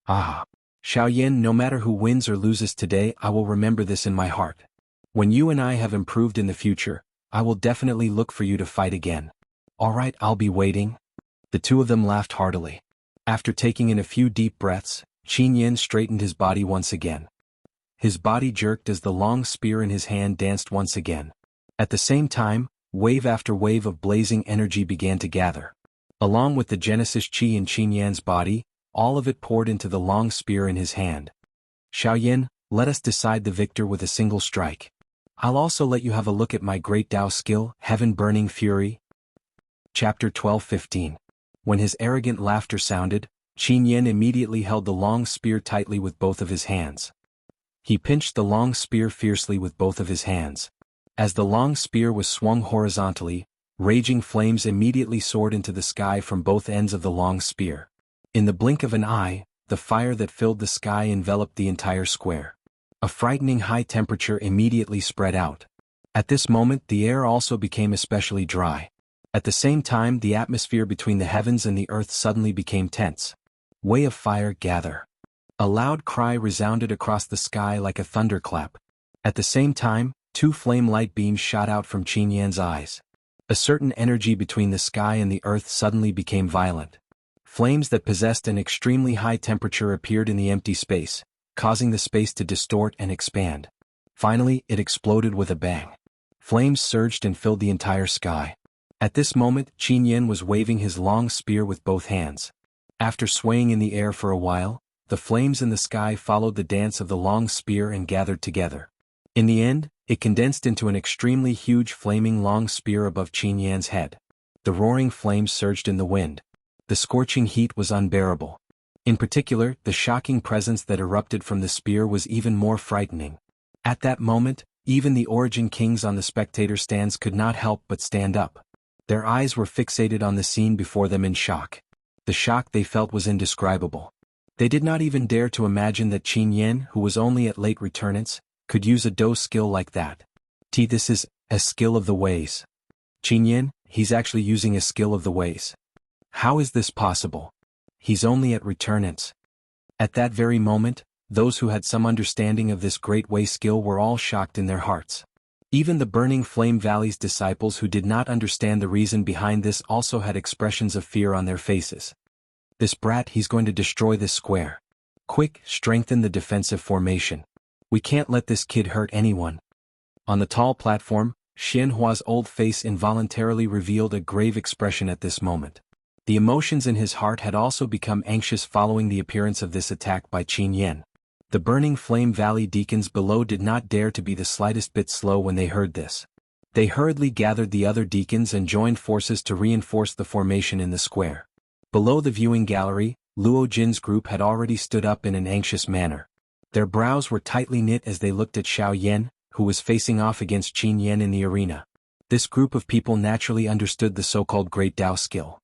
"Ah! Xiao Yan, no matter who wins or loses today, I will remember this in my heart. When you and I have improved in the future, I will definitely look for you to fight again. Alright, I'll be waiting." The two of them laughed heartily. After taking in a few deep breaths, Qin Yan straightened his body once again. His body jerked as the long spear in his hand danced once again. At the same time, wave after wave of blazing energy began to gather. Along with the Genesis Chi in Qin Yan's body, all of it poured into the long spear in his hand. "Xiao Yan, let us decide the victor with a single strike. I'll also let you have a look at my great Dao skill, Heaven-Burning Fury." Chapter 12:15. When his arrogant laughter sounded, Qin Yan immediately held the long spear tightly with both of his hands. He pinched the long spear fiercely with both of his hands. As the long spear was swung horizontally, raging flames immediately soared into the sky from both ends of the long spear. In the blink of an eye, the fire that filled the sky enveloped the entire square. A frightening high temperature immediately spread out. At this moment, the air also became especially dry. At the same time, the atmosphere between the heavens and the earth suddenly became tense. "Way of fire, gather." A loud cry resounded across the sky like a thunderclap. At the same time, two flame light beams shot out from Qin Yan's eyes. A certain energy between the sky and the earth suddenly became violent. Flames that possessed an extremely high temperature appeared in the empty space, causing the space to distort and expand. Finally, it exploded with a bang. Flames surged and filled the entire sky. At this moment, Qin Yan was waving his long spear with both hands. After swaying in the air for a while, the flames in the sky followed the dance of the long spear and gathered together. In the end, It condensed into an extremely huge flaming long spear above Qin Yan's head. The roaring flames surged in the wind. The scorching heat was unbearable. In particular, the shocking presence that erupted from the spear was even more frightening. At that moment, even the Origin Kings on the spectator stands could not help but stand up. Their eyes were fixated on the scene before them in shock. The shock they felt was indescribable. They did not even dare to imagine that Qin Yan, who was only at late returnance, could use a Do skill like that. This is a skill of the ways. Qin Yan, he's actually using a skill of the ways. How is this possible? He's only at returnance. At that very moment, those who had some understanding of this great way skill were all shocked in their hearts. Even the Burning Flame Valley's disciples who did not understand the reason behind this also had expressions of fear on their faces. This brat, he's going to destroy this square. Quick, strengthen the defensive formation. We can't let this kid hurt anyone. On the tall platform, Xianhua's old face involuntarily revealed a grave expression at this moment. The emotions in his heart had also become anxious following the appearance of this attack by Qin Yan. The Burning Flame Valley deacons below did not dare to be the slightest bit slow when they heard this. They hurriedly gathered the other deacons and joined forces to reinforce the formation in the square. Below the viewing gallery, Luo Jin's group had already stood up in an anxious manner. Their brows were tightly knit as they looked at Xiao Yan, who was facing off against Qin Yan in the arena. This group of people naturally understood the so-called Great Dao skill.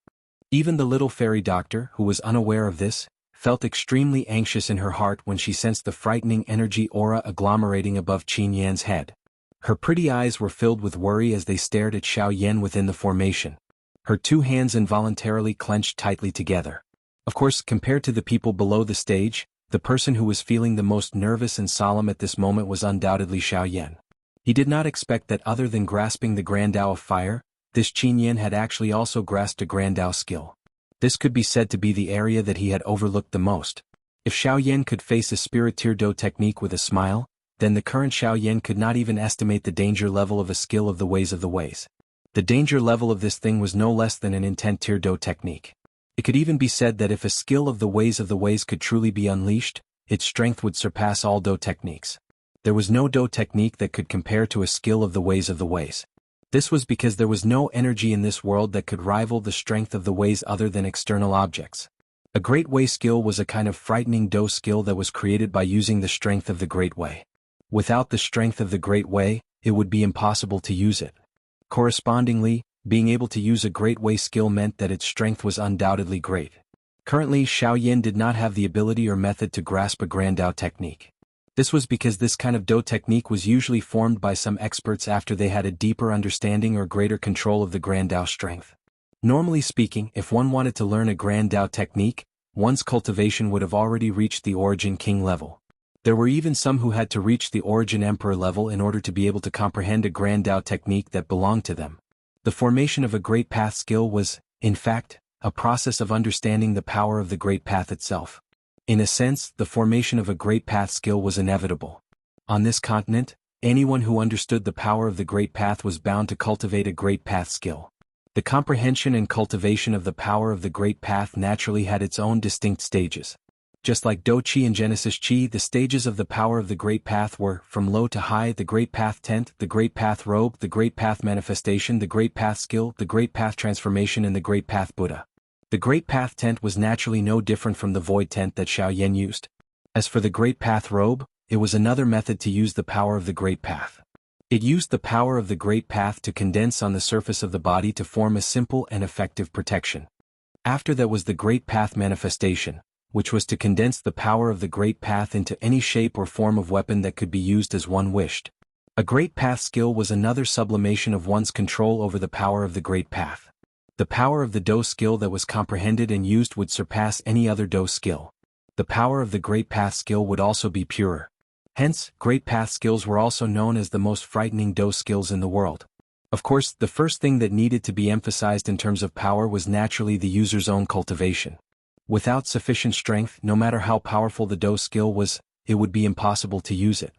Even the little fairy doctor, who was unaware of this, felt extremely anxious in her heart when she sensed the frightening energy aura agglomerating above Qin Yan's head. Her pretty eyes were filled with worry as they stared at Xiao Yan within the formation. Her two hands involuntarily clenched tightly together. Of course, compared to the people below the stage, the person who was feeling the most nervous and solemn at this moment was undoubtedly Xiao Yan. He did not expect that other than grasping the Grand Dao of Fire, this Qin Yan had actually also grasped a Grand Dao skill. This could be said to be the area that he had overlooked the most. If Xiao Yan could face a Spiriteur Do technique with a smile, then the current Xiao Yan could not even estimate the danger level of a skill of the ways of the ways. The danger level of this thing was no less than an intent tier Do technique. It could even be said that if a skill of the ways could truly be unleashed, its strength would surpass all Do techniques. There was no Do technique that could compare to a skill of the ways. This was because there was no energy in this world that could rival the strength of the ways other than external objects. A Great Way skill was a kind of frightening Do skill that was created by using the strength of the Great Way. Without the strength of the Great Way, it would be impossible to use it. Correspondingly, being able to use a Great Way skill meant that its strength was undoubtedly great. Currently, Xiao Yan did not have the ability or method to grasp a Grand Dao technique. This was because this kind of Do technique was usually formed by some experts after they had a deeper understanding or greater control of the Grand Dao strength. Normally speaking, if one wanted to learn a Grand Dao technique, one's cultivation would have already reached the Origin King level. There were even some who had to reach the Origin Emperor level in order to be able to comprehend a Grand Dao technique that belonged to them. The formation of a Great Path skill was, in fact, a process of understanding the power of the Great Path itself. In a sense, the formation of a Great Path skill was inevitable. On this continent, anyone who understood the power of the Great Path was bound to cultivate a Great Path skill. The comprehension and cultivation of the power of the Great Path naturally had its own distinct stages. Just like Do Chi and Genesis Chi, the stages of the power of the Great Path were, from low to high, the Great Path Tent, the Great Path Robe, the Great Path Manifestation, the Great Path Skill, the Great Path Transformation and the Great Path Buddha. The Great Path Tent was naturally no different from the Void Tent that Xiao Yan used. As for the Great Path Robe, it was another method to use the power of the Great Path. It used the power of the Great Path to condense on the surface of the body to form a simple and effective protection. After that was the Great Path Manifestation, which was to condense the power of the Great Path into any shape or form of weapon that could be used as one wished. A Great Path skill was another sublimation of one's control over the power of the Great Path. The power of the Do skill that was comprehended and used would surpass any other Do skill. The power of the Great Path skill would also be purer. Hence, Great Path skills were also known as the most frightening Do skills in the world. Of course, the first thing that needed to be emphasized in terms of power was naturally the user's own cultivation. Without sufficient strength, no matter how powerful the Do skill was, it would be impossible to use it.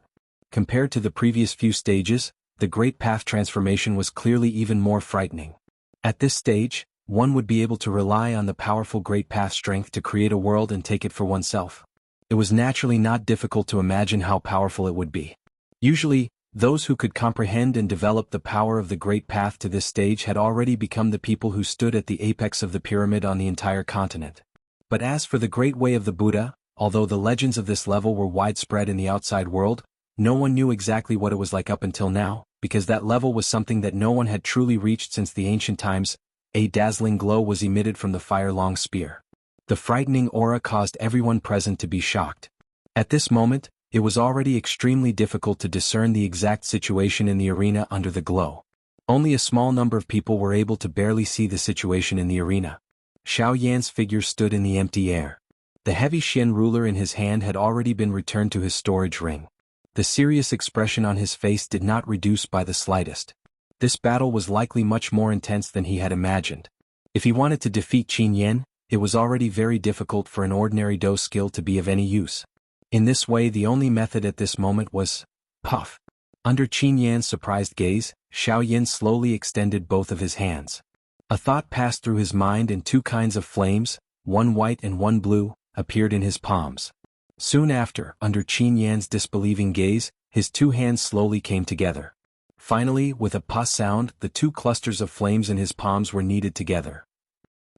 Compared to the previous few stages, the Great Path transformation was clearly even more frightening. At this stage, one would be able to rely on the powerful Great Path strength to create a world and take it for oneself. It was naturally not difficult to imagine how powerful it would be. Usually, Those who could comprehend and develop the power of the great path to this stage had already become the people who stood at the apex of the pyramid on the entire continent. But as for the Great Way of the Buddha, although the legends of this level were widespread in the outside world, no one knew exactly what it was like up until now, because that level was something that no one had truly reached since the ancient times. A dazzling glow was emitted from the fire-long spear. The frightening aura caused everyone present to be shocked. At this moment, it was already extremely difficult to discern the exact situation in the arena under the glow. Only a small number of people were able to barely see the situation in the arena. Xiao Yan's figure stood in the empty air. The heavy Xian ruler in his hand had already been returned to his storage ring. The serious expression on his face did not reduce by the slightest. This battle was likely much more intense than he had imagined. If he wanted to defeat Qin Yan, it was already very difficult for an ordinary Do skill to be of any use. In this way, the only method at this moment was puff. Under Qin Yan's surprised gaze, Xiao Yan slowly extended both of his hands. A thought passed through his mind and two kinds of flames, one white and one blue, appeared in his palms. Soon after, under Qin Yan's disbelieving gaze, his two hands slowly came together. Finally, with a puff sound, the two clusters of flames in his palms were kneaded together.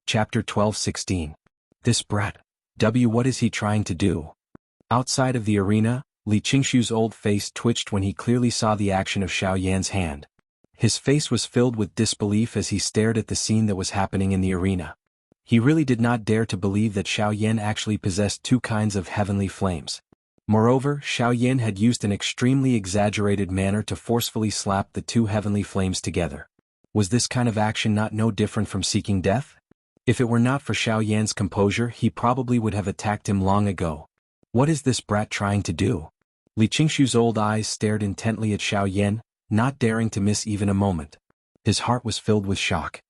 Chapter 12:16. This brat. What is he trying to do? Outside of the arena, Li Qingshu's old face twitched when he clearly saw the action of Xiao Yan's hand. His face was filled with disbelief as he stared at the scene that was happening in the arena. He really did not dare to believe that Xiao Yan actually possessed two kinds of heavenly flames. Moreover, Xiao Yan had used an extremely exaggerated manner to forcefully slap the two heavenly flames together. Was this kind of action not no different from seeking death? If it were not for Xiao Yan's composure, he probably would have attacked him long ago. What is this brat trying to do? Li Qingshu's old eyes stared intently at Xiao Yan, not daring to miss even a moment. His heart was filled with shock.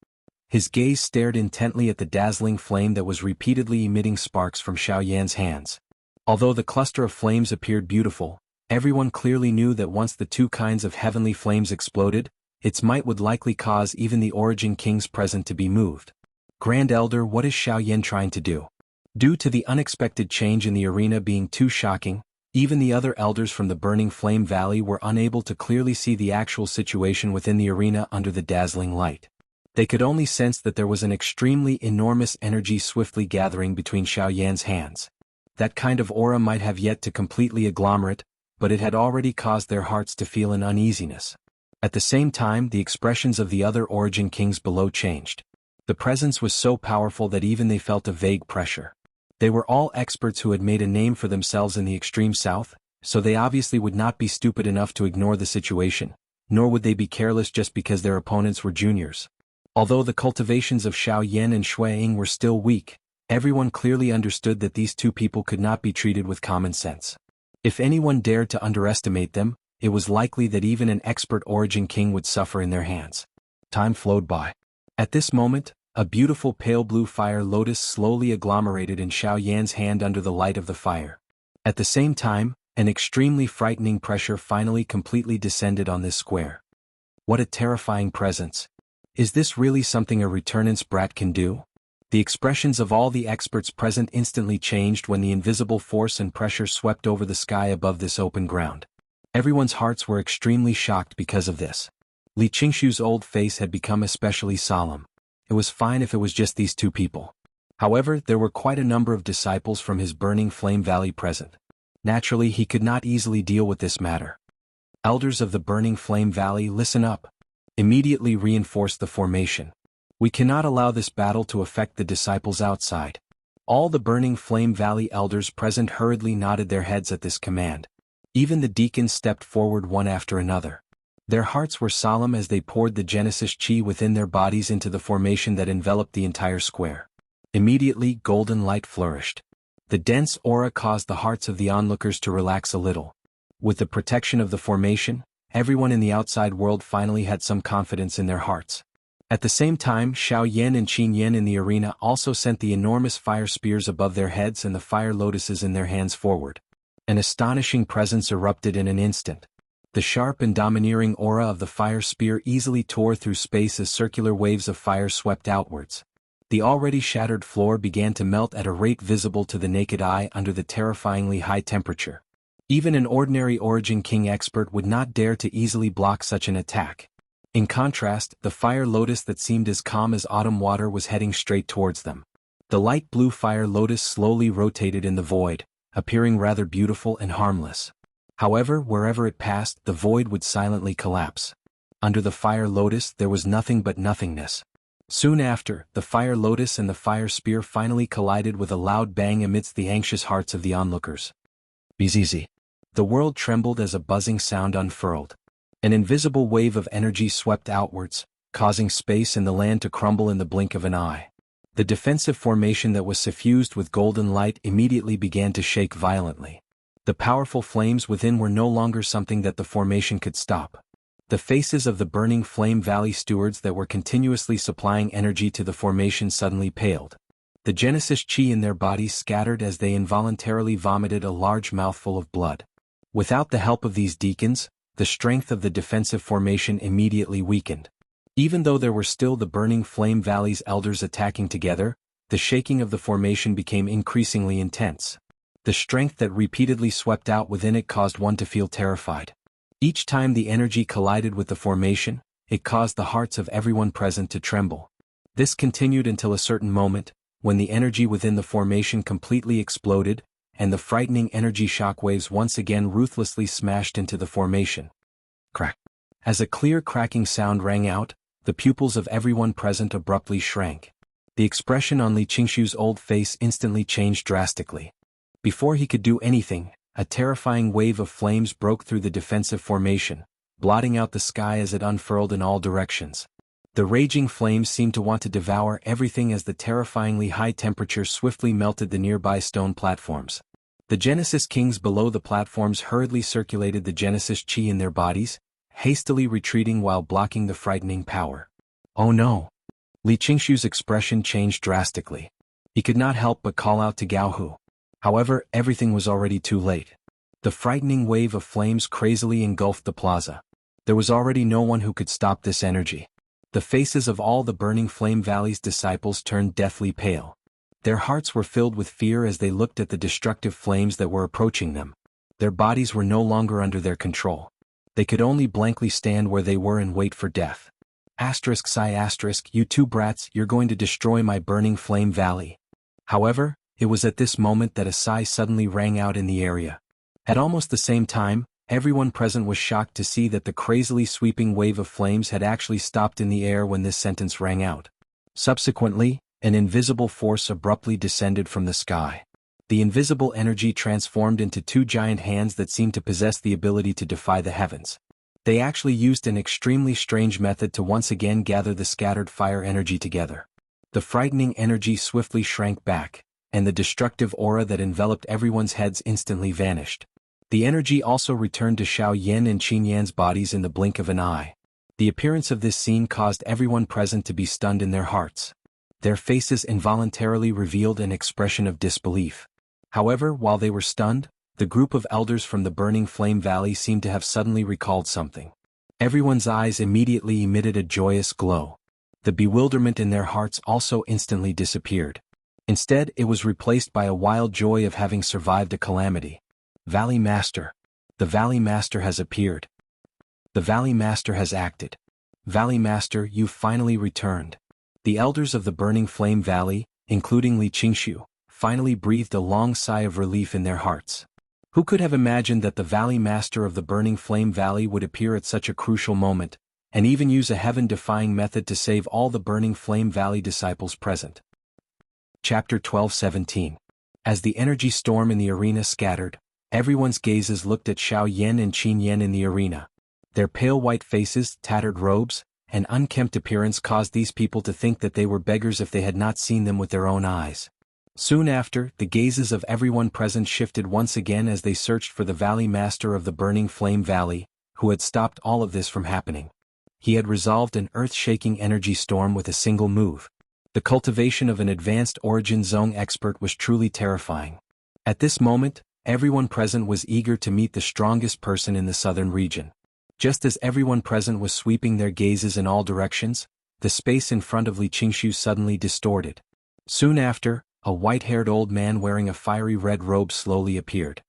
His gaze stared intently at the dazzling flame that was repeatedly emitting sparks from Xiao Yan's hands. Although the cluster of flames appeared beautiful, everyone clearly knew that once the two kinds of heavenly flames exploded, its might would likely cause even the Origin Kings present to be moved. Grand Elder, what is Xiao Yan trying to do? Due to the unexpected change in the arena being too shocking, even the other elders from the Burning Flame Valley were unable to clearly see the actual situation within the arena under the dazzling light. They could only sense that there was an extremely enormous energy swiftly gathering between Xiao Yan's hands. That kind of aura might have yet to completely agglomerate, but it had already caused their hearts to feel an uneasiness. At the same time, the expressions of the other Origin Kings below changed. The presence was so powerful that even they felt a vague pressure. They were all experts who had made a name for themselves in the extreme south, so they obviously would not be stupid enough to ignore the situation, nor would they be careless just because their opponents were juniors. Although the cultivations of Xiao Yan and Shui Ying were still weak, everyone clearly understood that these two people could not be treated with common sense. If anyone dared to underestimate them, it was likely that even an expert Origin King would suffer in their hands. Time flowed by. At this moment, a beautiful pale blue fire lotus slowly agglomerated in Xiao Yan's hand under the light of the fire. At the same time, an extremely frightening pressure finally completely descended on this square. What a terrifying presence. Is this really something a returnance brat can do? The expressions of all the experts present instantly changed when the invisible force and pressure swept over the sky above this open ground. Everyone's hearts were extremely shocked because of this. Li Qingshu's old face had become especially solemn. It was fine if it was just these two people. However, there were quite a number of disciples from his Burning Flame Valley present. Naturally, he could not easily deal with this matter. Elders of the Burning Flame Valley, listen up. Immediately reinforce the formation. We cannot allow this battle to affect the disciples outside. All the Burning Flame Valley elders present hurriedly nodded their heads at this command. Even the deacons stepped forward one after another. Their hearts were solemn as they poured the Genesis Chi within their bodies into the formation that enveloped the entire square. Immediately, golden light flourished. The dense aura caused the hearts of the onlookers to relax a little. With the protection of the formation, everyone in the outside world finally had some confidence in their hearts. At the same time, Xiao Yan and Qin Yan in the arena also sent the enormous fire spears above their heads and the fire lotuses in their hands forward. An astonishing presence erupted in an instant. The sharp and domineering aura of the fire spear easily tore through space as circular waves of fire swept outwards. The already shattered floor began to melt at a rate visible to the naked eye under the terrifyingly high temperature. Even an ordinary Origin King expert would not dare to easily block such an attack. In contrast, the fire lotus that seemed as calm as autumn water was heading straight towards them. The light blue fire lotus slowly rotated in the void, appearing rather beautiful and harmless. However, wherever it passed, the void would silently collapse. Under the fire lotus there was nothing but nothingness. Soon after, the fire lotus and the fire spear finally collided with a loud bang amidst the anxious hearts of the onlookers. Bzzz. The world trembled as a buzzing sound unfurled. An invisible wave of energy swept outwards, causing space and the land to crumble in the blink of an eye. The defensive formation that was suffused with golden light immediately began to shake violently. The powerful flames within were no longer something that the formation could stop. The faces of the burning flame valley stewards that were continuously supplying energy to the formation suddenly paled. The Genesis chi in their bodies scattered as they involuntarily vomited a large mouthful of blood. Without the help of these deacons, the strength of the defensive formation immediately weakened. Even though there were still the burning flame valley's elders attacking together, the shaking of the formation became increasingly intense. The strength that repeatedly swept out within it caused one to feel terrified. Each time the energy collided with the formation, it caused the hearts of everyone present to tremble. This continued until a certain moment, when the energy within the formation completely exploded, and the frightening energy shockwaves once again ruthlessly smashed into the formation. Crack. As a clear cracking sound rang out, the pupils of everyone present abruptly shrank. The expression on Li Qingshu's old face instantly changed drastically. Before he could do anything, a terrifying wave of flames broke through the defensive formation, blotting out the sky as it unfurled in all directions. The raging flames seemed to want to devour everything as the terrifyingly high temperature swiftly melted the nearby stone platforms. The Genesis Kings below the platforms hurriedly circulated the Genesis chi in their bodies, hastily retreating while blocking the frightening power. Oh no! Li Qingshu's expression changed drastically. He could not help but call out to Jianghu. However, everything was already too late. The frightening wave of flames crazily engulfed the plaza. There was already no one who could stop this energy. The faces of all the burning Flame Valley's disciples turned deathly pale. Their hearts were filled with fear as they looked at the destructive flames that were approaching them. Their bodies were no longer under their control. They could only blankly stand where they were and wait for death. You two brats, you're going to destroy my burning Flame Valley. However, it was at this moment that a sigh suddenly rang out in the area. At almost the same time, everyone present was shocked to see that the crazily sweeping wave of flames had actually stopped in the air when this sentence rang out. Subsequently, an invisible force abruptly descended from the sky. The invisible energy transformed into two giant hands that seemed to possess the ability to defy the heavens. They actually used an extremely strange method to once again gather the scattered fire energy together. The frightening energy swiftly shrank back, and the destructive aura that enveloped everyone's heads instantly vanished. The energy also returned to Xiao Yan and Qin Yan's bodies in the blink of an eye. The appearance of this scene caused everyone present to be stunned in their hearts. Their faces involuntarily revealed an expression of disbelief. However, while they were stunned, the group of elders from the burning Flame Valley seemed to have suddenly recalled something. Everyone's eyes immediately emitted a joyous glow. The bewilderment in their hearts also instantly disappeared. Instead, it was replaced by a wild joy of having survived a calamity. Valley Master. The Valley Master has appeared. The Valley Master has acted. Valley Master, you've finally returned. The elders of the burning Flame Valley, including Li Qingshu, finally breathed a long sigh of relief in their hearts. Who could have imagined that the Valley Master of the burning Flame Valley would appear at such a crucial moment, and even use a heaven-defying method to save all the burning Flame Valley disciples present? Chapter 12:17. As the energy storm in the arena scattered, everyone's gazes looked at Xiao Yan and Qin Yan in the arena. Their pale white faces, tattered robes, and unkempt appearance caused these people to think that they were beggars if they had not seen them with their own eyes. Soon after, the gazes of everyone present shifted once again as they searched for the Valley Master of the burning Flame Valley, who had stopped all of this from happening. He had resolved an earth-shaking energy storm with a single move. The cultivation of an advanced Origin Zone expert was truly terrifying. At this moment, everyone present was eager to meet the strongest person in the southern region. Just as everyone present was sweeping their gazes in all directions, the space in front of Li Qingshu suddenly distorted. Soon after, a white-haired old man wearing a fiery red robe slowly appeared.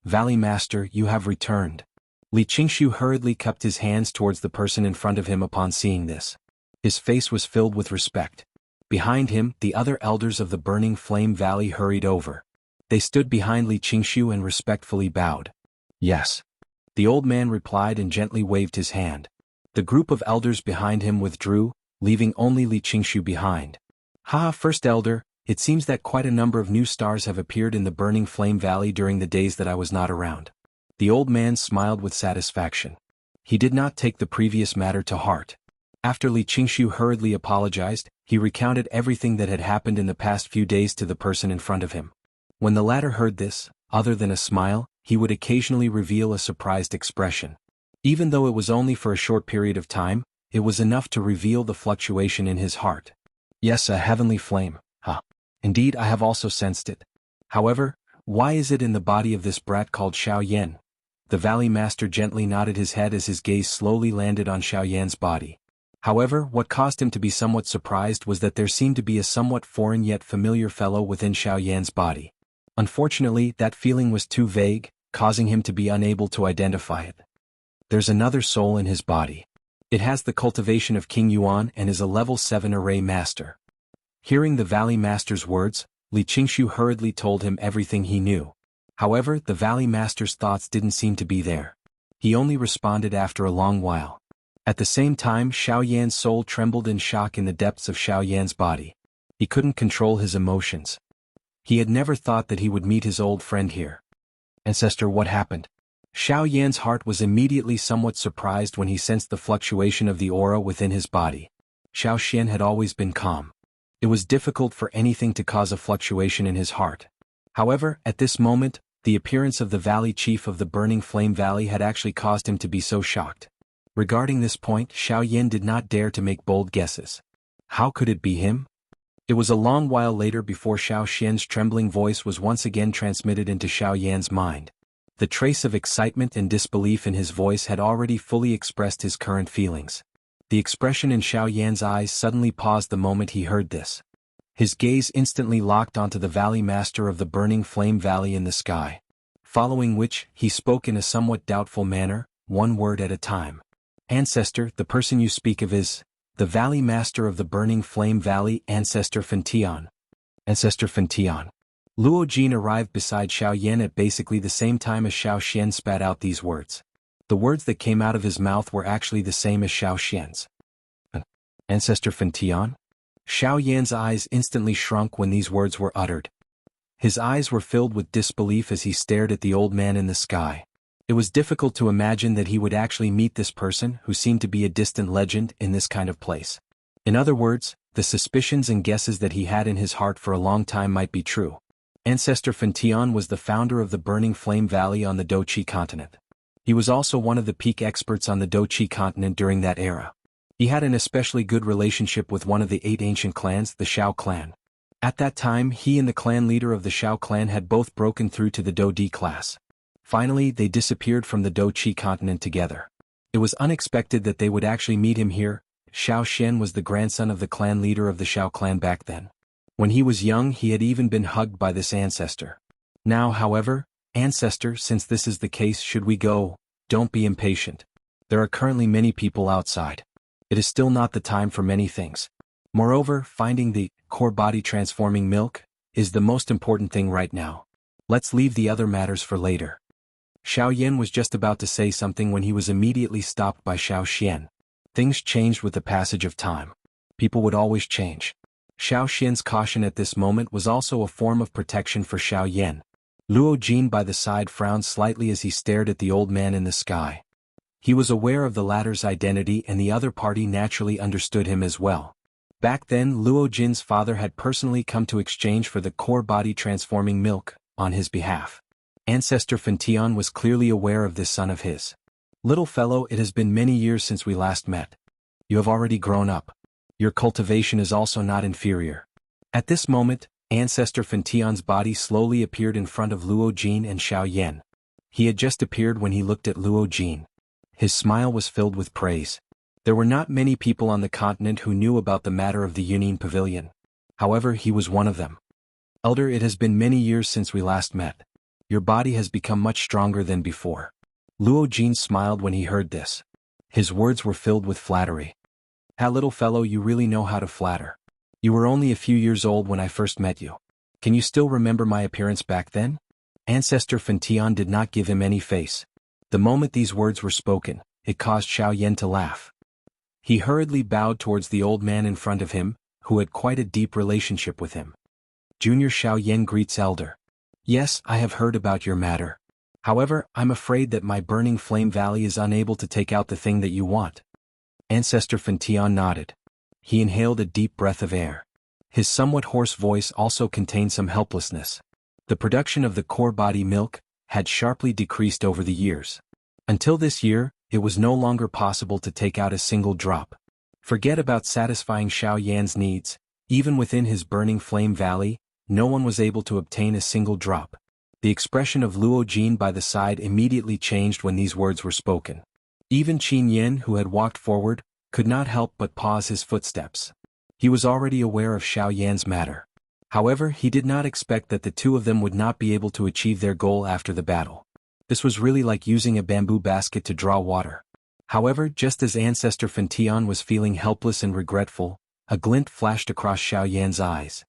Valley Master, you have returned. Li Qingshu hurriedly cupped his hands towards the person in front of him upon seeing this. His face was filled with respect. Behind him, the other elders of the Burning Flame Valley hurried over. They stood behind Li Qingshu and respectfully bowed. Yes. The old man replied and gently waved his hand. The group of elders behind him withdrew, leaving only Li Qingshu behind. Haha, First Elder, it seems that quite a number of new stars have appeared in the Burning Flame Valley during the days that I was not around. The old man smiled with satisfaction. He did not take the previous matter to heart. After Li Qingshu hurriedly apologized, he recounted everything that had happened in the past few days to the person in front of him. When the latter heard this, other than a smile, he would occasionally reveal a surprised expression. Even though it was only for a short period of time, it was enough to reveal the fluctuation in his heart. Yes, a heavenly flame. Indeed, I have also sensed it. However, why is it in the body of this brat called Xiaoyan? The Valley Master gently nodded his head as his gaze slowly landed on Xiaoyan's body. However, what caused him to be somewhat surprised was that there seemed to be a somewhat foreign yet familiar fellow within Xiaoyan's body. Unfortunately, that feeling was too vague, causing him to be unable to identify it. There's another soul in his body. It has the cultivation of King Yuan and is a level 7 array master. Hearing the Valley Master's words, Li Qingshu hurriedly told him everything he knew. However, the Valley Master's thoughts didn't seem to be there. He only responded after a long while. At the same time, Xiaoyan's soul trembled in shock in the depths of Xiaoyan's body. He couldn't control his emotions. He had never thought that he would meet his old friend here. Ancestor, what happened? Xiaoyan's heart was immediately somewhat surprised when he sensed the fluctuation of the aura within his body. Xiaoxian had always been calm. It was difficult for anything to cause a fluctuation in his heart. However, at this moment, the appearance of the Valley Chief of the Burning Flame Valley had actually caused him to be so shocked. Regarding this point, Xiaoyan did not dare to make bold guesses. How could it be him? It was a long while later before Xiaoxian's trembling voice was once again transmitted into Xiaoyan's mind. The trace of excitement and disbelief in his voice had already fully expressed his current feelings. The expression in Xiaoyan's eyes suddenly paused the moment he heard this. His gaze instantly locked onto the Valley Master of the Burning Flame Valley in the sky. Following which, he spoke in a somewhat doubtful manner, one word at a time. Ancestor, the person you speak of is the Valley Master of the Burning Flame Valley, Ancestor Phantian. Ancestor Phantian. Luo Jin arrived beside Xiaoyan at basically the same time as Xiaoxian spat out these words. The words that came out of his mouth were actually the same as Xiaoxian's. Ancestor Phantian? Xiaoyan's eyes instantly shrunk when these words were uttered. His eyes were filled with disbelief as he stared at the old man in the sky. It was difficult to imagine that he would actually meet this person who seemed to be a distant legend in this kind of place. In other words, the suspicions and guesses that he had in his heart for a long time might be true. Ancestor Phantian was the founder of the Burning Flame Valley on the Doqi continent. He was also one of the peak experts on the Doqi continent during that era. He had an especially good relationship with one of the 8 ancient clans, the Shao clan. At that time, he and the clan leader of the Shao clan had both broken through to the Do D class. Finally, they disappeared from the Doqi continent together. It was unexpected that they would actually meet him here. Xiao Xian was the grandson of the clan leader of the Shao clan back then. When he was young, he had even been hugged by this ancestor. Now, however, Ancestor, since this is the case, should we go? Don't be impatient. There are currently many people outside. It is still not the time for many things. Moreover, finding the core body transforming milk is the most important thing right now. Let's leave the other matters for later. Xiaoyan was just about to say something when he was immediately stopped by Xiaoxian. Things changed with the passage of time. People would always change. Xiaoxian's caution at this moment was also a form of protection for Xiaoyan. Luo Jin by the side frowned slightly as he stared at the old man in the sky. He was aware of the latter's identity and the other party naturally understood him as well. Back then, Luo Jin's father had personally come to exchange for the core body transforming milk on his behalf. Ancestor Phantian was clearly aware of this son of his. Little fellow, it has been many years since we last met. You have already grown up. Your cultivation is also not inferior. At this moment, Ancestor Phantian's body slowly appeared in front of Luo Jin and Xiaoyan. He had just appeared when he looked at Luo Jin. His smile was filled with praise. There were not many people on the continent who knew about the matter of the Union Pavilion. However, he was one of them. Elder, it has been many years since we last met. Your body has become much stronger than before. Luo Jin smiled when he heard this. His words were filled with flattery. "Ah, little fellow, you really know how to flatter. You were only a few years old when I first met you. Can you still remember my appearance back then?" Ancestor Fantian did not give him any face. The moment these words were spoken, it caused Xiaoyan to laugh. He hurriedly bowed towards the old man in front of him, who had quite a deep relationship with him. Junior Xiaoyan greets elder. "Yes, I have heard about your matter. However, I'm afraid that my burning flame valley is unable to take out the thing that you want." Ancestor Fantian nodded. He inhaled a deep breath of air. His somewhat hoarse voice also contained some helplessness. The production of the core body milk had sharply decreased over the years. Until this year, it was no longer possible to take out a single drop. Forget about satisfying Xiaoyan's needs. Even within his burning flame valley, no one was able to obtain a single drop. The expression of Luo Jin by the side immediately changed when these words were spoken. Even Qin Yin, who had walked forward, could not help but pause his footsteps. He was already aware of Xiaoyan's matter. However, he did not expect that the two of them would not be able to achieve their goal after the battle. This was really like using a bamboo basket to draw water. However, just as Ancestor Fantian was feeling helpless and regretful, a glint flashed across Xiaoyan's eyes.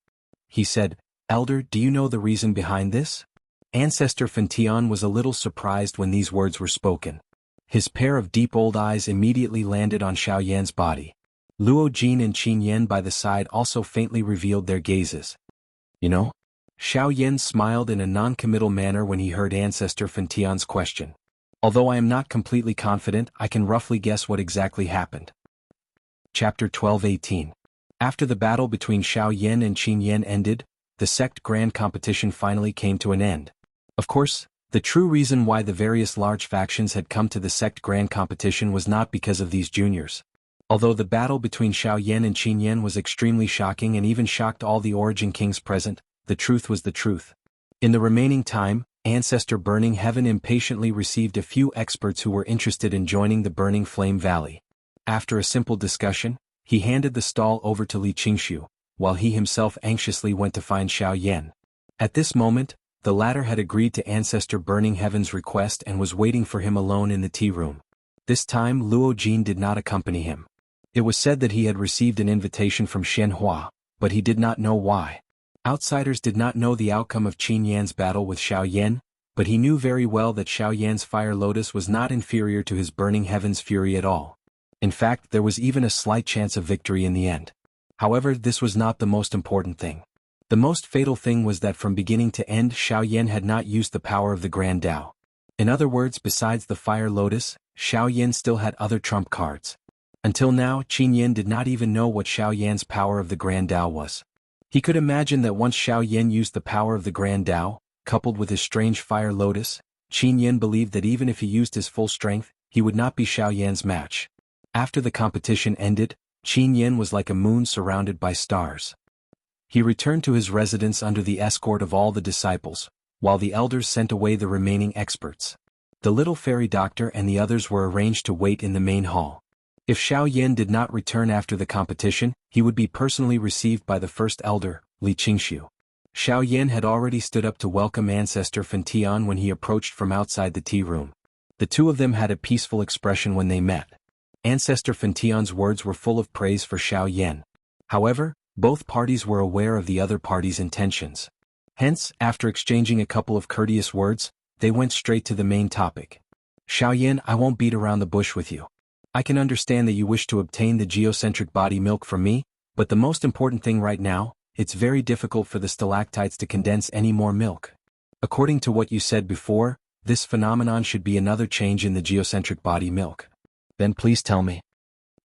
He said, "Elder, do you know the reason behind this?" Ancestor Fantian was a little surprised when these words were spoken. His pair of deep old eyes immediately landed on Xiaoyan's body. Luo Jin and Qin Yen by the side also faintly revealed their gazes. "You know?" Xiaoyan smiled in a non-committal manner when he heard Ancestor Fantian's question. "Although I am not completely confident, I can roughly guess what exactly happened." Chapter 12:18. After the battle between Xiaoyan and Qin Yen ended, the sect grand competition finally came to an end. Of course, the true reason why the various large factions had come to the sect grand competition was not because of these juniors. Although the battle between Xiaoyan and Qin Yen was extremely shocking and even shocked all the Origin Kings present, the truth was the truth. In the remaining time, Ancestor Burning Heaven impatiently received a few experts who were interested in joining the Burning Flame Valley. After a simple discussion, he handed the stall over to Li Qingshu, while he himself anxiously went to find Xiaoyan. At this moment, the latter had agreed to Ancestor Burning Heaven's request and was waiting for him alone in the tea room. This time Luo Jin did not accompany him. It was said that he had received an invitation from Xianxia, but he did not know why. Outsiders did not know the outcome of Qin Yan's battle with Xiaoyan, but he knew very well that Xiaoyan's Fire Lotus was not inferior to his Burning Heaven's fury at all. In fact, there was even a slight chance of victory in the end. However, this was not the most important thing. The most fatal thing was that from beginning to end Xiaoyan had not used the power of the Grand Tao. In other words, besides the Fire Lotus, Xiaoyan still had other trump cards. Until now, Qin Yen did not even know what Xiaoyan's power of the Grand Tao was. He could imagine that once Xiaoyan used the power of the Grand Tao, coupled with his strange Fire Lotus, Qin Yen believed that even if he used his full strength, he would not be Xiaoyan's match. After the competition ended, Qin Yen was like a moon surrounded by stars. He returned to his residence under the escort of all the disciples, while the elders sent away the remaining experts. The little fairy doctor and the others were arranged to wait in the main hall. If Xiaoyan did not return after the competition, he would be personally received by the first elder, Li Qingshu. Xiaoyan had already stood up to welcome Ancestor Fantian when he approached from outside the tea room. The two of them had a peaceful expression when they met. Ancestor Fantian's words were full of praise for Xiaoyan. However, both parties were aware of the other party's intentions. Hence, after exchanging a couple of courteous words, they went straight to the main topic. "Xiaoyan, I won't beat around the bush with you. I can understand that you wish to obtain the geocentric body milk from me, but the most important thing right now, it's very difficult for the stalactites to condense any more milk. According to what you said before, this phenomenon should be another change in the geocentric body milk. Then please tell me."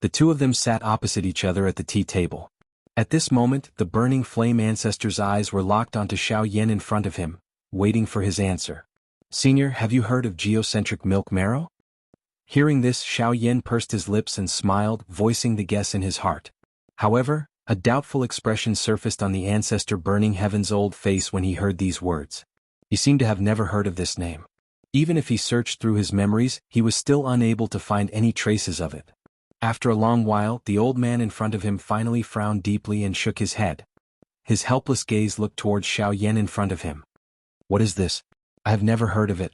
The two of them sat opposite each other at the tea table. At this moment, the burning flame ancestor's eyes were locked onto Xiaoyan in front of him, waiting for his answer. "Senior, have you heard of geocentric milk marrow?" Hearing this, Xiaoyan pursed his lips and smiled, voicing the guess in his heart. However, a doubtful expression surfaced on the Ancestor Burning Heaven's old face when he heard these words. He seemed to have never heard of this name. Even if he searched through his memories, he was still unable to find any traces of it. After a long while, the old man in front of him finally frowned deeply and shook his head. His helpless gaze looked towards Xiaoyan in front of him. "What is this?" I have never heard of it.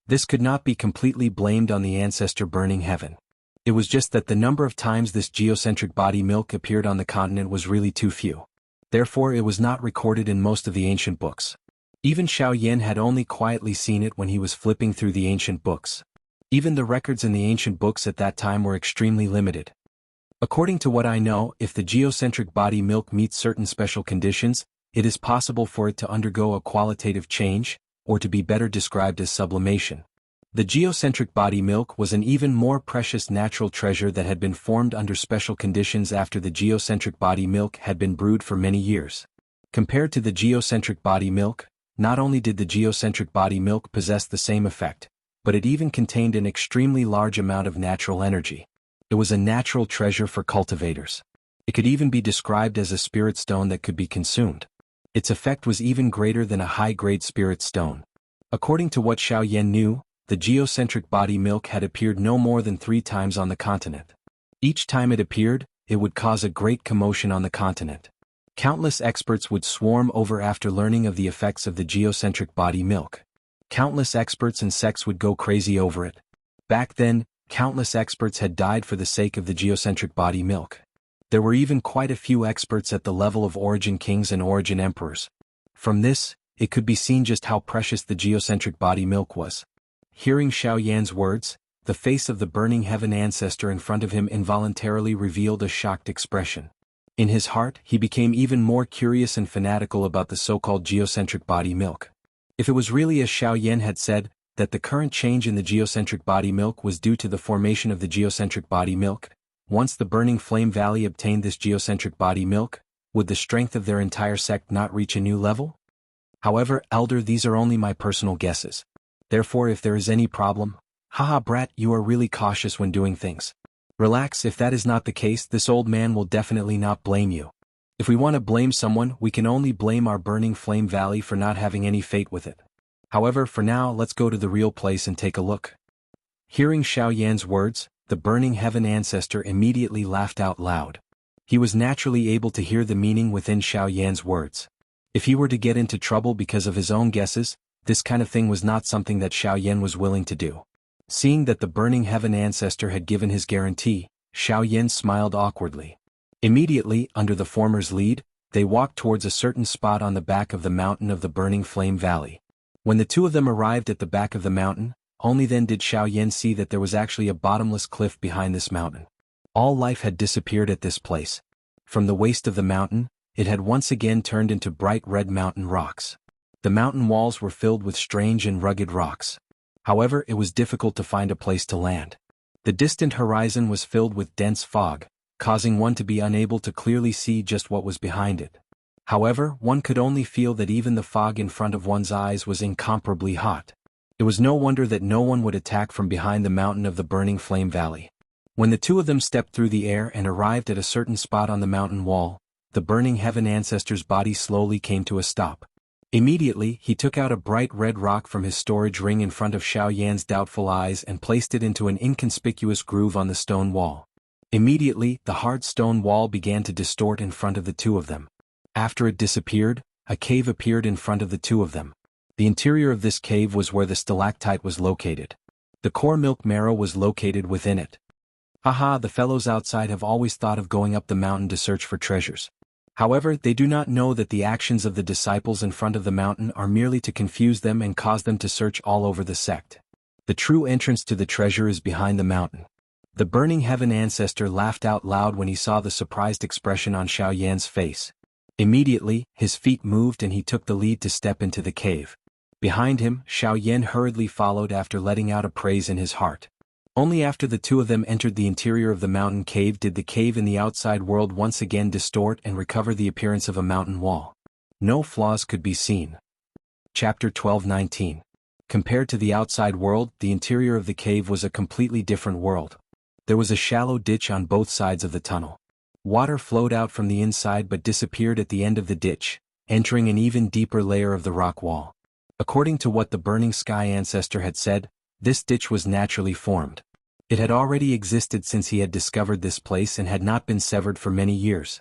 This could not be completely blamed on the ancestor burning heaven. It was just that the number of times this geocentric body milk appeared on the continent was really too few. Therefore it was not recorded in most of the ancient books. Even Xiaoyan had only quietly seen it when he was flipping through the ancient books. Even the records in the ancient books at that time were extremely limited. According to what I know, if the geocentric body milk meets certain special conditions, it is possible for it to undergo a qualitative change, or to be better described as sublimation. The geocentric body milk was an even more precious natural treasure that had been formed under special conditions after the geocentric body milk had been brewed for many years. Compared to the geocentric body milk, not only did the geocentric body milk possess the same effect, but it even contained an extremely large amount of natural energy. It was a natural treasure for cultivators. It could even be described as a spirit stone that could be consumed. Its effect was even greater than a high-grade spirit stone. According to what Xiaoyan knew, the geocentric body milk had appeared no more than 3 times on the continent. Each time it appeared, it would cause a great commotion on the continent. Countless experts would swarm over after learning of the effects of the geocentric body milk. Countless experts and sects would go crazy over it. Back then, countless experts had died for the sake of the geocentric body milk. There were even quite a few experts at the level of origin kings and origin emperors. From this, it could be seen just how precious the geocentric body milk was. Hearing Xiaoyan's words, the face of the burning heaven ancestor in front of him involuntarily revealed a shocked expression. In his heart, he became even more curious and fanatical about the so-called geocentric body milk. If it was really as Xiaoyan had said, that the current change in the geocentric body milk was due to the formation of the geocentric body milk, once the burning flame valley obtained this geocentric body milk, would the strength of their entire sect not reach a new level? However, Elder, these are only my personal guesses. Therefore, if there is any problem, haha brat, you are really cautious when doing things. Relax, if that is not the case, this old man will definitely not blame you. If we want to blame someone, we can only blame our burning flame valley for not having any fate with it. However, for now, let's go to the real place and take a look. Hearing Xiaoyan's words, the burning heaven ancestor immediately laughed out loud. He was naturally able to hear the meaning within Xiaoyan's words. If he were to get into trouble because of his own guesses, this kind of thing was not something that Xiaoyan was willing to do. Seeing that the burning heaven ancestor had given his guarantee, Xiaoyan smiled awkwardly. Immediately, under the former's lead, they walked towards a certain spot on the back of the mountain of the burning flame valley. When the two of them arrived at the back of the mountain, only then did Xiaoyan see that there was actually a bottomless cliff behind this mountain. All life had disappeared at this place. From the waist of the mountain, it had once again turned into bright red mountain rocks. The mountain walls were filled with strange and rugged rocks. However, it was difficult to find a place to land. The distant horizon was filled with dense fog, causing one to be unable to clearly see just what was behind it. However, one could only feel that even the fog in front of one's eyes was incomparably hot. It was no wonder that no one would attack from behind the mountain of the burning flame valley. When the two of them stepped through the air and arrived at a certain spot on the mountain wall, the burning heaven ancestor's body slowly came to a stop. Immediately, he took out a bright red rock from his storage ring in front of Xiaoyan's doubtful eyes and placed it into an inconspicuous groove on the stone wall. Immediately, the hard stone wall began to distort in front of the two of them. After it disappeared, a cave appeared in front of the two of them. The interior of this cave was where the stalactite was located. The core milk marrow was located within it. Haha, the fellows outside have always thought of going up the mountain to search for treasures. However, they do not know that the actions of the disciples in front of the mountain are merely to confuse them and cause them to search all over the sect. The true entrance to the treasure is behind the mountain. The burning heaven ancestor laughed out loud when he saw the surprised expression on Xiaoyan's face. Immediately, his feet moved and he took the lead to step into the cave. Behind him, Xiaoyan hurriedly followed after letting out a praise in his heart. Only after the two of them entered the interior of the mountain cave did the cave in the outside world once again distort and recover the appearance of a mountain wall. No flaws could be seen. Chapter 12:19. Compared to the outside world, the interior of the cave was a completely different world. There was a shallow ditch on both sides of the tunnel. Water flowed out from the inside but disappeared at the end of the ditch, entering an even deeper layer of the rock wall. According to what the burning sky ancestor had said, this ditch was naturally formed. It had already existed since he had discovered this place and had not been severed for many years.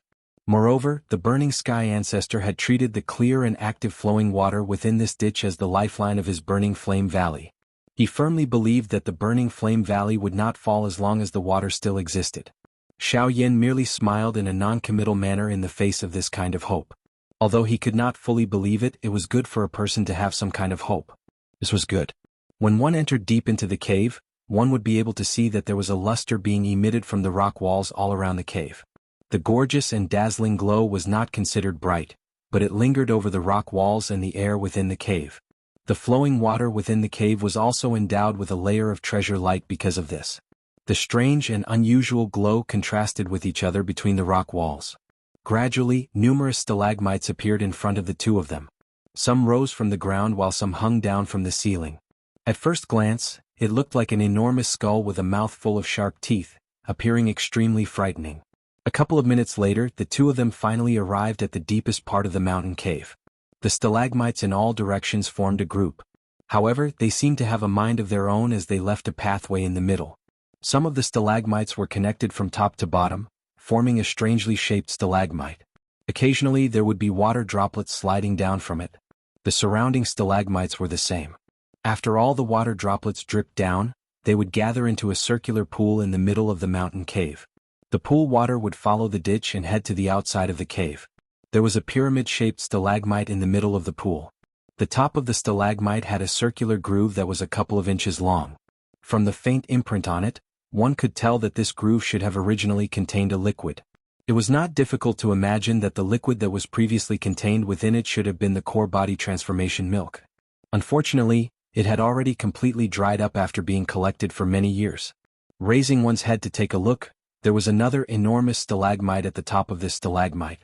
Moreover, the burning sky ancestor had treated the clear and active flowing water within this ditch as the lifeline of his burning flame valley. He firmly believed that the burning flame valley would not fall as long as the water still existed. Xiao Yan merely smiled in a non-committal manner in the face of this kind of hope. Although he could not fully believe it, it was good for a person to have some kind of hope. This was good. When one entered deep into the cave, one would be able to see that there was a luster being emitted from the rock walls all around the cave. The gorgeous and dazzling glow was not considered bright, but it lingered over the rock walls and the air within the cave. The flowing water within the cave was also endowed with a layer of treasure light because of this. The strange and unusual glow contrasted with each other between the rock walls. Gradually, numerous stalagmites appeared in front of the two of them. Some rose from the ground while some hung down from the ceiling. At first glance, it looked like an enormous skull with a mouth full of sharp teeth, appearing extremely frightening. A couple of minutes later, the two of them finally arrived at the deepest part of the mountain cave. The stalagmites in all directions formed a group. However, they seemed to have a mind of their own as they left a pathway in the middle. Some of the stalagmites were connected from top to bottom, forming a strangely shaped stalagmite. Occasionally there would be water droplets sliding down from it. The surrounding stalagmites were the same. After all the water droplets dripped down, they would gather into a circular pool in the middle of the mountain cave. The pool water would follow the ditch and head to the outside of the cave. There was a pyramid-shaped stalagmite in the middle of the pool. The top of the stalagmite had a circular groove that was a couple of inches long. From the faint imprint on it, one could tell that this groove should have originally contained a liquid. It was not difficult to imagine that the liquid that was previously contained within it should have been the core body transformation milk. Unfortunately, it had already completely dried up after being collected for many years. Raising one's head to take a look, there was another enormous stalagmite at the top of this stalagmite.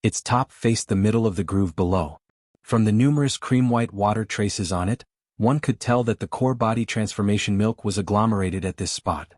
Its top faced the middle of the groove below. From the numerous cream-white water traces on it, one could tell that the core body transformation milk was agglomerated at this spot.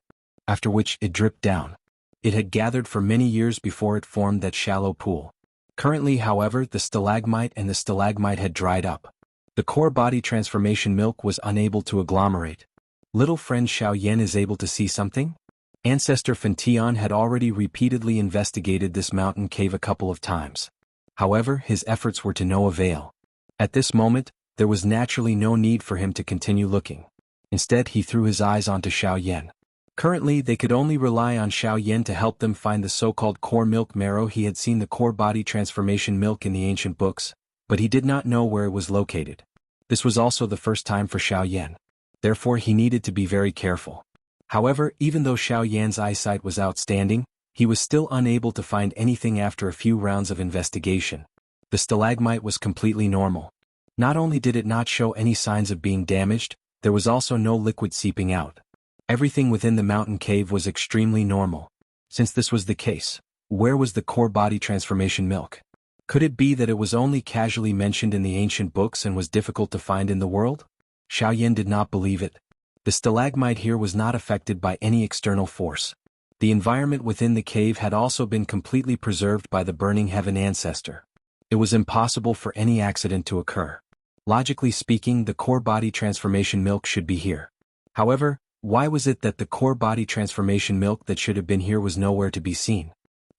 After which it dripped down. It had gathered for many years before it formed that shallow pool. Currently, however, the stalagmite and the stalagmite had dried up. The core body transformation milk was unable to agglomerate. Little friend Xiao Yan is able to see something? Ancestor Fantion had already repeatedly investigated this mountain cave a couple of times. However, his efforts were to no avail. At this moment, there was naturally no need for him to continue looking. Instead, he threw his eyes onto Xiao Yan. Currently, they could only rely on Xiao Yan to help them find the so-called core milk marrow. He had seen the core body transformation milk in the ancient books, but he did not know where it was located. This was also the first time for Xiao Yan. Therefore, he needed to be very careful. However, even though Xiao Yan's eyesight was outstanding, he was still unable to find anything after a few rounds of investigation. The stalagmite was completely normal. Not only did it not show any signs of being damaged, there was also no liquid seeping out. Everything within the mountain cave was extremely normal. Since this was the case, where was the core body transformation milk? Could it be that it was only casually mentioned in the ancient books and was difficult to find in the world? Xiao Yan did not believe it. The stalagmite here was not affected by any external force. The environment within the cave had also been completely preserved by the burning heaven ancestor. It was impossible for any accident to occur. Logically speaking, the core body transformation milk should be here. However, why was it that the core body transformation milk that should have been here was nowhere to be seen?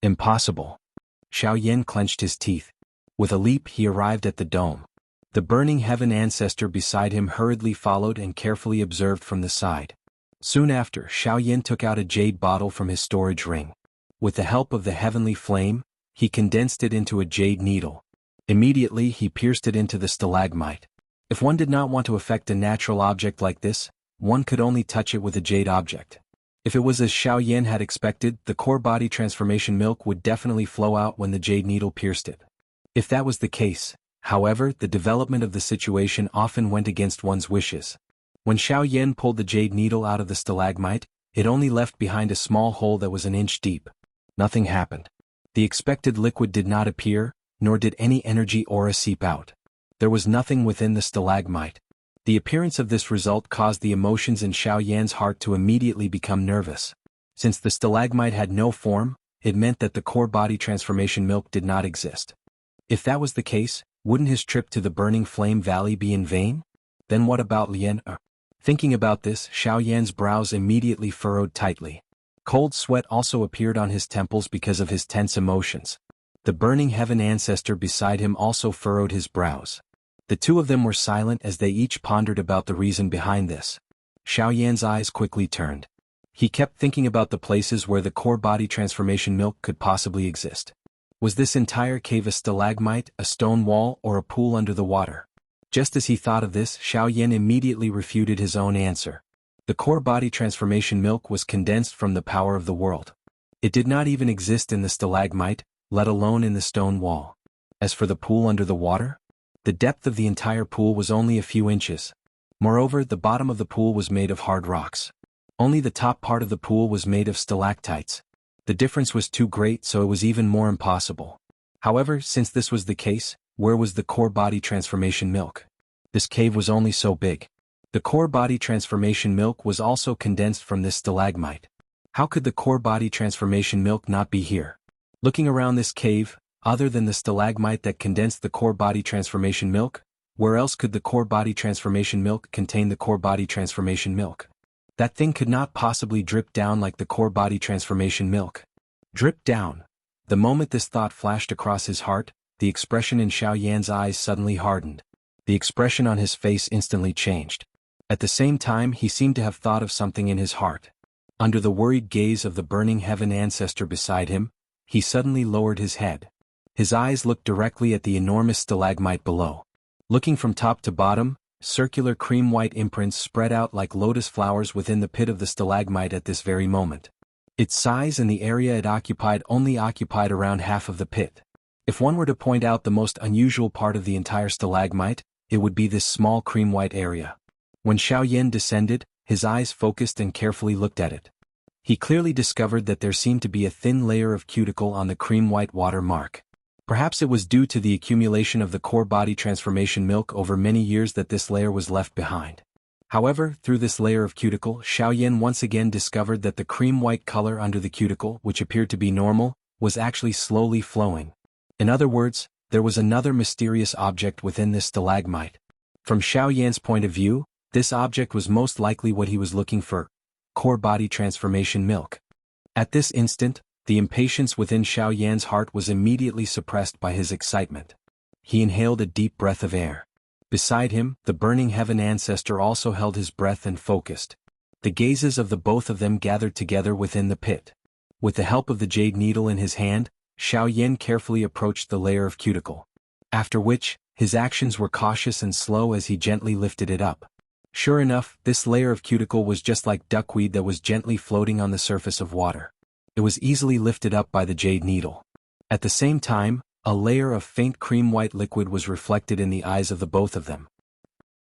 Impossible. Xiao Yan clenched his teeth. With a leap, he arrived at the dome. The burning heaven ancestor beside him hurriedly followed and carefully observed from the side. Soon after, Xiao Yan took out a jade bottle from his storage ring. With the help of the heavenly flame, he condensed it into a jade needle. Immediately, he pierced it into the stalagmite. If one did not want to affect a natural object like this, one could only touch it with a jade object. If it was as Xiao Yan had expected, the core body transformation milk would definitely flow out when the jade needle pierced it. If that was the case, however, the development of the situation often went against one's wishes. When Xiao Yan pulled the jade needle out of the stalagmite, it only left behind a small hole that was an inch deep. Nothing happened. The expected liquid did not appear, nor did any energy aura seep out. There was nothing within the stalagmite. The appearance of this result caused the emotions in Xiao Yan's heart to immediately become nervous. Since the stalagmite had no form, it meant that the core body transformation milk did not exist. If that was the case, wouldn't his trip to the Burning Flame Valley be in vain? Then what about Lian? Thinking about this, Xiao Yan's brows immediately furrowed tightly. Cold sweat also appeared on his temples because of his tense emotions. The burning heaven ancestor beside him also furrowed his brows. The two of them were silent as they each pondered about the reason behind this. Xiaoyan's eyes quickly turned. He kept thinking about the places where the core body transformation milk could possibly exist. Was this entire cave a stalagmite, a stone wall, or a pool under the water? Just as he thought of this, Xiaoyan immediately refuted his own answer. The core body transformation milk was condensed from the power of the world. It did not even exist in the stalagmite, let alone in the stone wall. As for the pool under the water, the depth of the entire pool was only a few inches. Moreover, the bottom of the pool was made of hard rocks. Only the top part of the pool was made of stalactites. The difference was too great, so it was even more impossible. However, since this was the case, where was the core body transformation milk? This cave was only so big. The core body transformation milk was also condensed from this stalagmite. How could the core body transformation milk not be here? Looking around this cave, other than the stalagmite that condensed the core body transformation milk, where else could the core body transformation milk contain the core body transformation milk? That thing could not possibly drip down like the core body transformation milk. Drip down. The moment this thought flashed across his heart, the expression in Xiaoyan's eyes suddenly hardened. The expression on his face instantly changed. At the same time, he seemed to have thought of something in his heart. Under the worried gaze of the burning heaven ancestor beside him, he suddenly lowered his head. His eyes looked directly at the enormous stalagmite below. Looking from top to bottom, circular cream-white imprints spread out like lotus flowers within the pit of the stalagmite at this very moment. Its size and the area it occupied only occupied around half of the pit. If one were to point out the most unusual part of the entire stalagmite, it would be this small cream-white area. When Xiaoyan descended, his eyes focused and carefully looked at it. He clearly discovered that there seemed to be a thin layer of cuticle on the cream-white water mark. Perhaps it was due to the accumulation of the core body transformation milk over many years that this layer was left behind. However, through this layer of cuticle, Xiaoyan once again discovered that the cream-white color under the cuticle, which appeared to be normal, was actually slowly flowing. In other words, there was another mysterious object within this stalagmite. From Xiaoyan's point of view, this object was most likely what he was looking for: core body transformation milk. At this instant, the impatience within Xiaoyan's heart was immediately suppressed by his excitement. He inhaled a deep breath of air. Beside him, the burning heaven ancestor also held his breath and focused. The gazes of the both of them gathered together within the pit. With the help of the jade needle in his hand, Xiaoyan carefully approached the layer of cuticle. After which, his actions were cautious and slow as he gently lifted it up. Sure enough, this layer of cuticle was just like duckweed that was gently floating on the surface of water. It was easily lifted up by the jade needle. At the same time, a layer of faint cream-white liquid was reflected in the eyes of the both of them.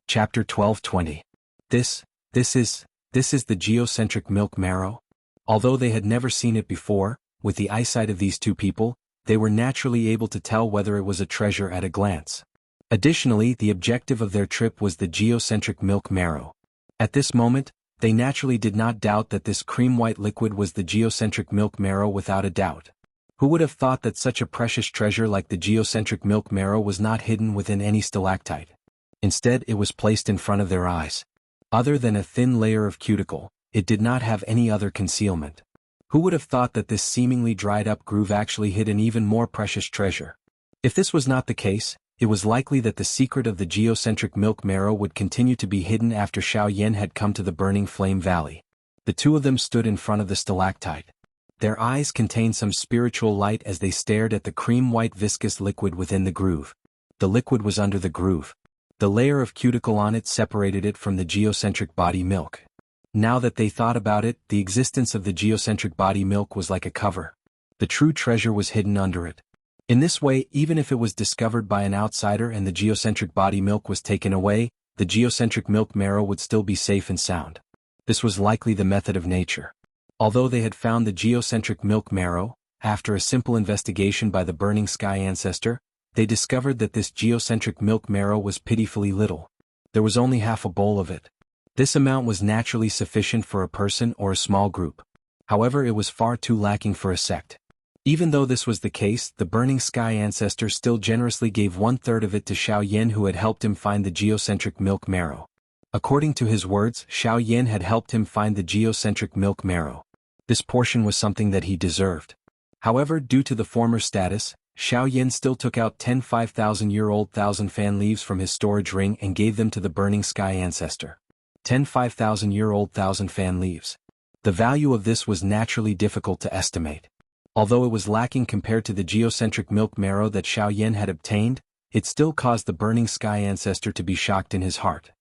Chapter 12:20. This is the geocentric milk marrow? Although they had never seen it before, with the eyesight of these two people, they were naturally able to tell whether it was a treasure at a glance. Additionally, the objective of their trip was the geocentric milk marrow. At this moment, they naturally did not doubt that this cream-white liquid was the geocentric milk marrow without a doubt. Who would have thought that such a precious treasure like the geocentric milk marrow was not hidden within any stalactite? Instead, it was placed in front of their eyes. Other than a thin layer of cuticle, it did not have any other concealment. Who would have thought that this seemingly dried-up groove actually hid an even more precious treasure? If this was not the case, it was likely that the secret of the geocentric milk marrow would continue to be hidden after Xiaoyan had come to the burning flame valley. The two of them stood in front of the stalactite. Their eyes contained some spiritual light as they stared at the cream-white viscous liquid within the groove. The liquid was under the groove. The layer of cuticle on it separated it from the geocentric body milk. Now that they thought about it, the existence of the geocentric body milk was like a cover. The true treasure was hidden under it. In this way, even if it was discovered by an outsider and the geocentric body milk was taken away, the geocentric milk marrow would still be safe and sound. This was likely the method of nature. Although they had found the geocentric milk marrow, after a simple investigation by the burning sky ancestor, they discovered that this geocentric milk marrow was pitifully little. There was only half a bowl of it. This amount was naturally sufficient for a person or a small group. However, it was far too lacking for a sect. Even though this was the case, the burning sky ancestor still generously gave 1/3 of it to Xiaoyan, who had helped him find the geocentric milk marrow. According to his words, Xiaoyan had helped him find the geocentric milk marrow. This portion was something that he deserved. However, due to the former status, Xiao Yan still took out 10 5,000-year-old thousand fan leaves from his storage ring and gave them to the burning sky ancestor. 10 5,000-year-old thousand fan leaves. The value of this was naturally difficult to estimate. Although it was lacking compared to the geocentric milk marrow that Xiao Yan had obtained, it still caused the burning sky ancestor to be shocked in his heart.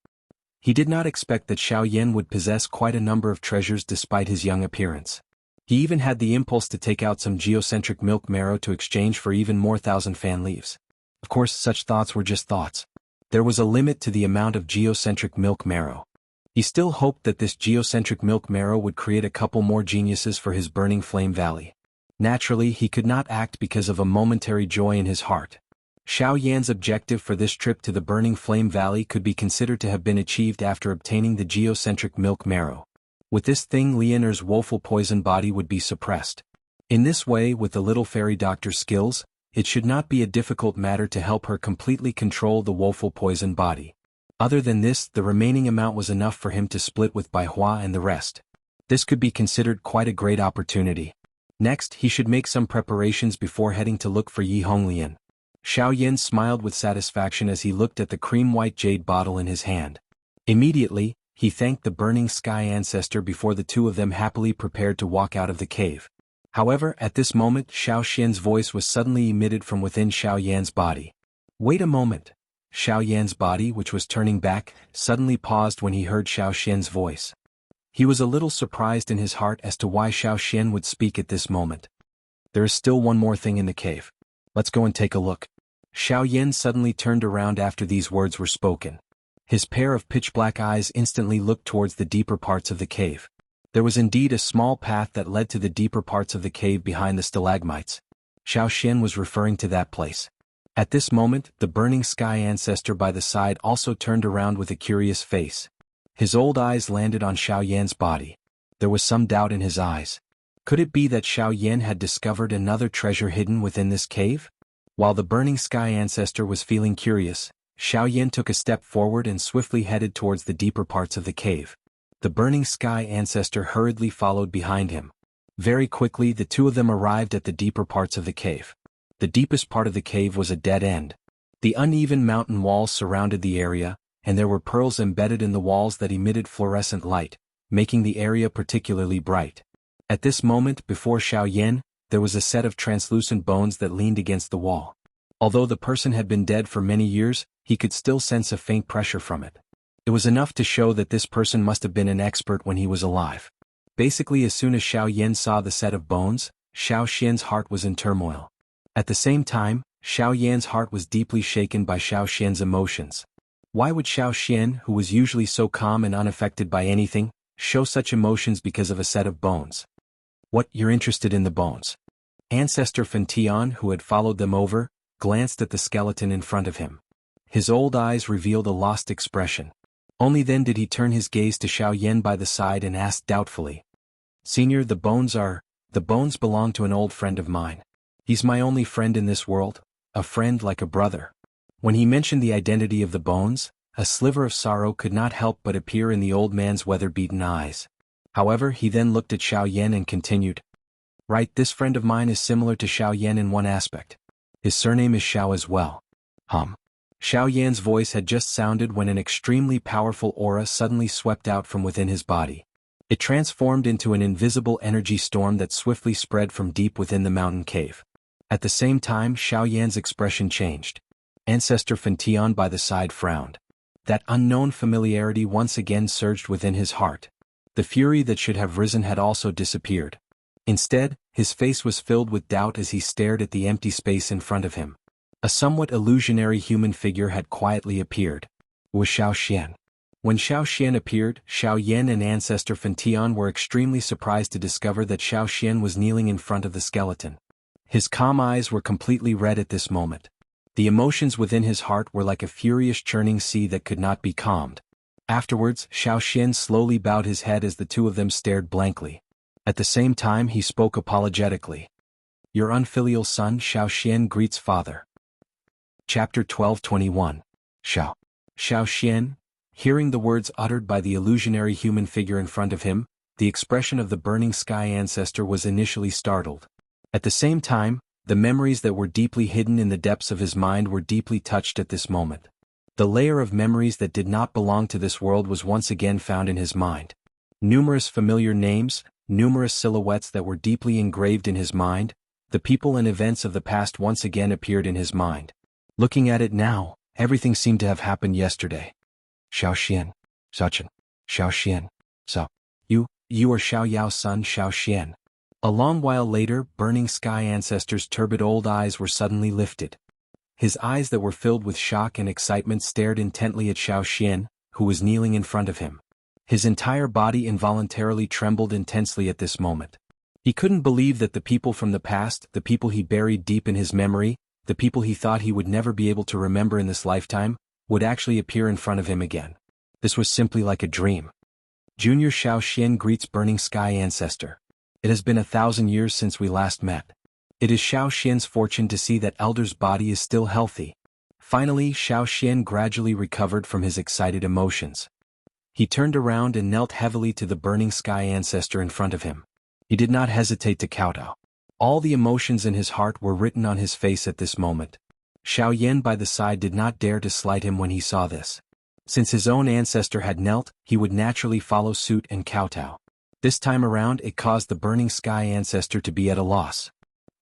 He did not expect that Xiao Yan would possess quite a number of treasures despite his young appearance. He even had the impulse to take out some geocentric milk marrow to exchange for even more thousand fan leaves. Of course, such thoughts were just thoughts. There was a limit to the amount of geocentric milk marrow. He still hoped that this geocentric milk marrow would create a couple more geniuses for his burning flame valley. Naturally, he could not act because of a momentary joy in his heart. Xiao Yan's objective for this trip to the burning flame valley could be considered to have been achieved after obtaining the geocentric milk marrow. With this thing, Leonor's woeful poison body would be suppressed. In this way, with the little fairy doctor's skills, it should not be a difficult matter to help her completely control the woeful poison body. Other than this, the remaining amount was enough for him to split with Bai Hua and the rest. This could be considered quite a great opportunity. Next, he should make some preparations before heading to look for Yi Honglian. Xiao Yan smiled with satisfaction as he looked at the cream-white jade bottle in his hand. Immediately, he thanked the burning sky ancestor before the two of them happily prepared to walk out of the cave. However, at this moment, Xiao Xian's voice was suddenly emitted from within Xiao Yan's body. Wait a moment. Xiao Yan's body, which was turning back, suddenly paused when he heard Xiao Xian's voice. He was a little surprised in his heart as to why Xiao Xian would speak at this moment. There is still one more thing in the cave. Let's go and take a look. Xiao Yan suddenly turned around after these words were spoken. His pair of pitch-black eyes instantly looked towards the deeper parts of the cave. There was indeed a small path that led to the deeper parts of the cave behind the stalagmites. Xiao Xian was referring to that place. At this moment, the burning sky ancestor by the side also turned around with a curious face. His old eyes landed on Xiao Yan's body. There was some doubt in his eyes. Could it be that Xiao Yan had discovered another treasure hidden within this cave? While the burning sky ancestor was feeling curious, Xiao Yan took a step forward and swiftly headed towards the deeper parts of the cave. The burning sky ancestor hurriedly followed behind him. Very quickly, the two of them arrived at the deeper parts of the cave. The deepest part of the cave was a dead end. The uneven mountain walls surrounded the area, and there were pearls embedded in the walls that emitted fluorescent light, making the area particularly bright. At this moment, before Xiao Yan, there was a set of translucent bones that leaned against the wall. Although the person had been dead for many years, he could still sense a faint pressure from it. It was enough to show that this person must have been an expert when he was alive. Basically, as soon as Xiao Yan saw the set of bones, Xiao Xian's heart was in turmoil. At the same time, Xiao Yan's heart was deeply shaken by Xiao Xian's emotions. Why would Xiao Xian, who was usually so calm and unaffected by anything, show such emotions because of a set of bones? What, you're interested in the bones? Ancestor Fantion, who had followed them over, glanced at the skeleton in front of him. His old eyes revealed a lost expression. Only then did he turn his gaze to Xiao Yan by the side and asked doubtfully. Senior, the bones belong to an old friend of mine. He's my only friend in this world, a friend like a brother. When he mentioned the identity of the bones, a sliver of sorrow could not help but appear in the old man's weather-beaten eyes. However, he then looked at Xiao Yan and continued. Right, this friend of mine is similar to Xiao Yan in one aspect. His surname is Xiao as well. Xiao Yan's voice had just sounded when an extremely powerful aura suddenly swept out from within his body. It transformed into an invisible energy storm that swiftly spread from deep within the mountain cave. At the same time, Xiao Yan's expression changed. Ancestor Fantion by the side frowned. That unknown familiarity once again surged within his heart. The fury that should have risen had also disappeared. Instead, his face was filled with doubt as he stared at the empty space in front of him. A somewhat illusionary human figure had quietly appeared. It was Xiao Xian. When Xiao Xian appeared, Xiao Yan and Ancestor Fantion were extremely surprised to discover that Xiao Xian was kneeling in front of the skeleton. His calm eyes were completely red at this moment. The emotions within his heart were like a furious churning sea that could not be calmed. Afterwards, Xiao Xian slowly bowed his head as the two of them stared blankly. At the same time, he spoke apologetically. Your unfilial son Xiao Xian greets father. Chapter 12:21. Xiao Xian, hearing the words uttered by the illusionary human figure in front of him, the expression of the burning sky ancestor was initially startled. At the same time, The memories that were deeply hidden in the depths of his mind were deeply touched at this moment. The layer of memories that did not belong to this world was once again found in his mind. Numerous familiar names, numerous silhouettes that were deeply engraved in his mind, the people and events of the past once again appeared in his mind. Looking at it now, everything seemed to have happened yesterday. Xiaoxian, Xiaochen, Xiaoxian, so, you are Xiao Yao's son Xiaoxian. A long while later, Burning Sky Ancestor's turbid old eyes were suddenly lifted. His eyes that were filled with shock and excitement stared intently at Xiaoxian, who was kneeling in front of him. His entire body involuntarily trembled intensely at this moment. He couldn't believe that the people from the past, the people he buried deep in his memory, the people he thought he would never be able to remember in this lifetime, would actually appear in front of him again. This was simply like a dream. Junior Xiaoxian greets Burning Sky Ancestor. It has been 1,000 years since we last met. It is Xiaoxian's fortune to see that Elder's body is still healthy. Finally, Xiaoxian gradually recovered from his excited emotions. He turned around and knelt heavily to the Burning Sky Ancestor in front of him. He did not hesitate to kowtow. All the emotions in his heart were written on his face at this moment. Xiaoyan by the side did not dare to slight him when he saw this. Since his own ancestor had knelt, he would naturally follow suit and kowtow. This time around it caused the Burning Sky Ancestor to be at a loss.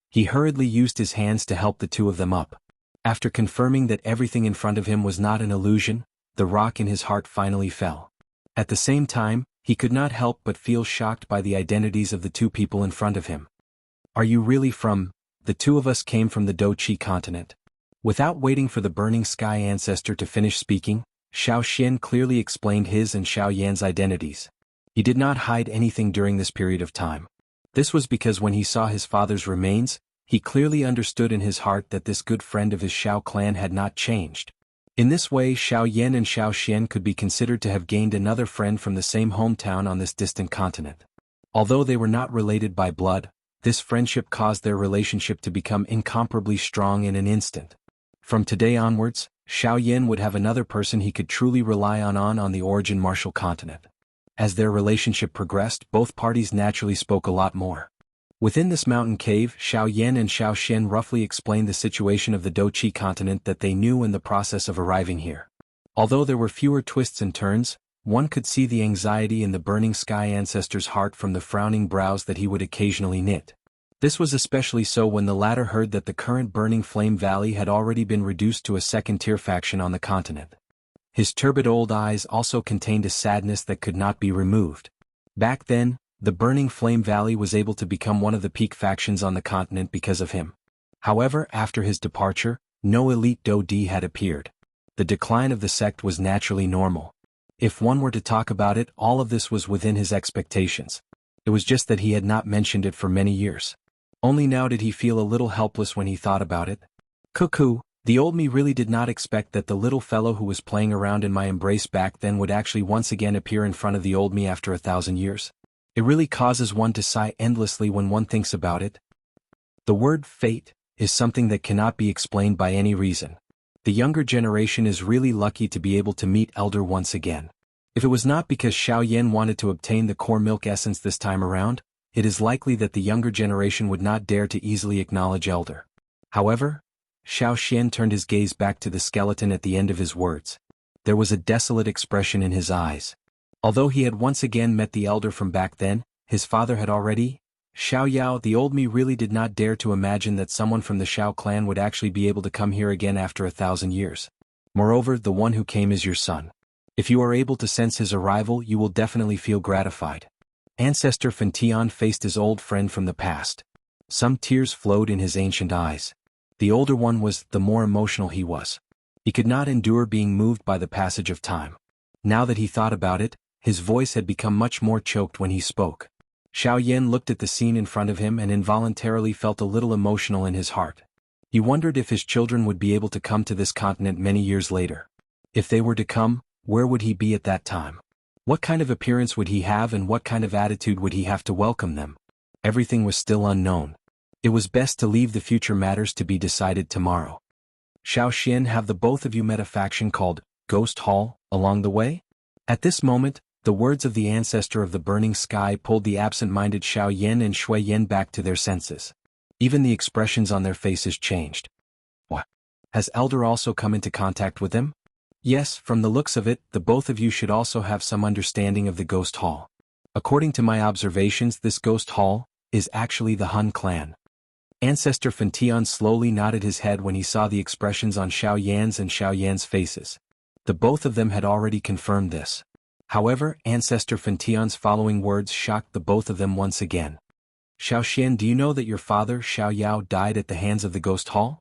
He hurriedly used his hands to help the two of them up. After confirming that everything in front of him was not an illusion, the rock in his heart finally fell. At the same time, he could not help but feel shocked by the identities of the two people in front of him. Are you really from? The two of us came from the Doqi continent. Without waiting for the Burning Sky Ancestor to finish speaking, Xiaoxian clearly explained his and Xiaoyan's identities. He did not hide anything during this period of time. This was because when he saw his father's remains, he clearly understood in his heart that this good friend of his Xiao clan had not changed. In this way, Xiaoyan and Xiaoxian could be considered to have gained another friend from the same hometown on this distant continent. Although they were not related by blood, this friendship caused their relationship to become incomparably strong in an instant. From today onwards, Xiaoyan would have another person he could truly rely on the Origin Martial continent. As their relationship progressed, both parties naturally spoke a lot more. Within this mountain cave, Xiaoyan and Xiaoxian roughly explained the situation of the Doqi continent that they knew in the process of arriving here. Although there were fewer twists and turns, one could see the anxiety in the Burning Sky Ancestor's heart from the frowning brows that he would occasionally knit. This was especially so when the latter heard that the current Burning Flame Valley had already been reduced to a second-tier faction on the continent. His turbid old eyes also contained a sadness that could not be removed. Back then, the Burning Flame Valley was able to become one of the peak factions on the continent because of him. However, after his departure, no elite Do-Di had appeared. The decline of the sect was naturally normal. If one were to talk about it, all of this was within his expectations. It was just that he had not mentioned it for many years. Only now did he feel a little helpless when he thought about it. Cuckoo, the old me really did not expect that the little fellow who was playing around in my embrace back then would actually once again appear in front of the old me after 1,000 years. It really causes one to sigh endlessly when one thinks about it. The word fate is something that cannot be explained by any reason. The younger generation is really lucky to be able to meet Elder once again. If it was not because Xiaoyan wanted to obtain the core milk essence this time around, it is likely that the younger generation would not dare to easily acknowledge Elder. However, Xiaoxian turned his gaze back to the skeleton at the end of his words. There was a desolate expression in his eyes. Although he had once again met the Elder from back then, his father had already. Xiao Yao, the old me really did not dare to imagine that someone from the Xiao clan would actually be able to come here again after 1,000 years. Moreover, the one who came is your son. If you are able to sense his arrival, you will definitely feel gratified. Ancestor Fantion faced his old friend from the past. Some tears flowed in his ancient eyes. The older one was, the more emotional he was. He could not endure being moved by the passage of time. Now that he thought about it, his voice had become much more choked when he spoke. Xiaoyan looked at the scene in front of him and involuntarily felt a little emotional in his heart. He wondered if his children would be able to come to this continent many years later. If they were to come, where would he be at that time? What kind of appearance would he have and what kind of attitude would he have to welcome them? Everything was still unknown. It was best to leave the future matters to be decided tomorrow. Xiaoxian, have the both of you met a faction called Ghost Hall along the way? At this moment, the words of the ancestor of the burning sky pulled the absent-minded Xiaoyan and Shui Yan back to their senses. Even the expressions on their faces changed. What? Has Elder also come into contact with them? Yes, from the looks of it, the both of you should also have some understanding of the Ghost Hall. According to my observations, this Ghost Hall is actually the Hun clan. Ancestor Fantian slowly nodded his head when he saw the expressions on Xiao Yan's and Xiao Yan's faces. The both of them had already confirmed this. However, Ancestor Fantian's following words shocked the both of them once again. Xiao Xian, do you know that your father, Xiao Yao, died at the hands of the Ghost Hall?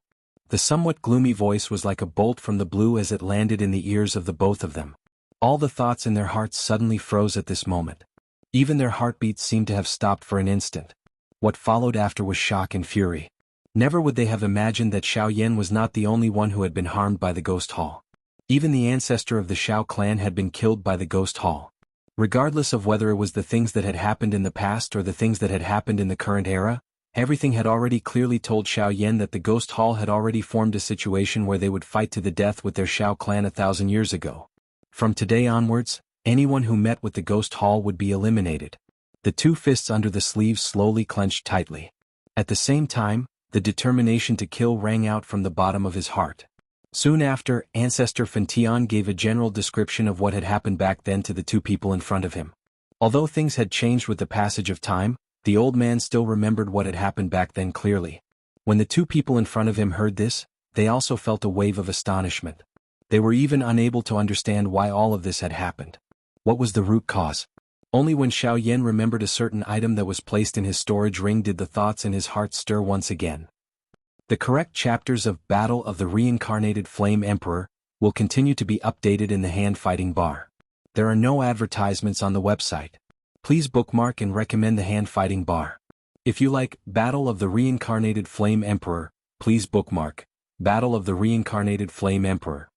The somewhat gloomy voice was like a bolt from the blue as it landed in the ears of the both of them. All the thoughts in their hearts suddenly froze at this moment. Even their heartbeats seemed to have stopped for an instant. What followed after was shock and fury. Never would they have imagined that Xiao Yan was not the only one who had been harmed by the Ghost Hall. Even the ancestor of the Xiao clan had been killed by the Ghost Hall. Regardless of whether it was the things that had happened in the past or the things that had happened in the current era, everything had already clearly told Xiao Yan that the Ghost Hall had already formed a situation where they would fight to the death with their Xiao clan 1,000 years ago. From today onwards, anyone who met with the Ghost Hall would be eliminated. The two fists under the sleeves slowly clenched tightly. At the same time, the determination to kill rang out from the bottom of his heart. Soon after, Ancestor Fantian gave a general description of what had happened back then to the two people in front of him. Although things had changed with the passage of time, the old man still remembered what had happened back then clearly. When the two people in front of him heard this, they also felt a wave of astonishment. They were even unable to understand why all of this had happened. What was the root cause? Only when Xiao Yan remembered a certain item that was placed in his storage ring did the thoughts in his heart stir once again. The correct chapters of Battle of the Reincarnated Flame Emperor will continue to be updated in the hand-fighting bar. There are no advertisements on the website. Please bookmark and recommend the hand-fighting bar. If you like Battle of the Reincarnated Flame Emperor, please bookmark Battle of the Reincarnated Flame Emperor.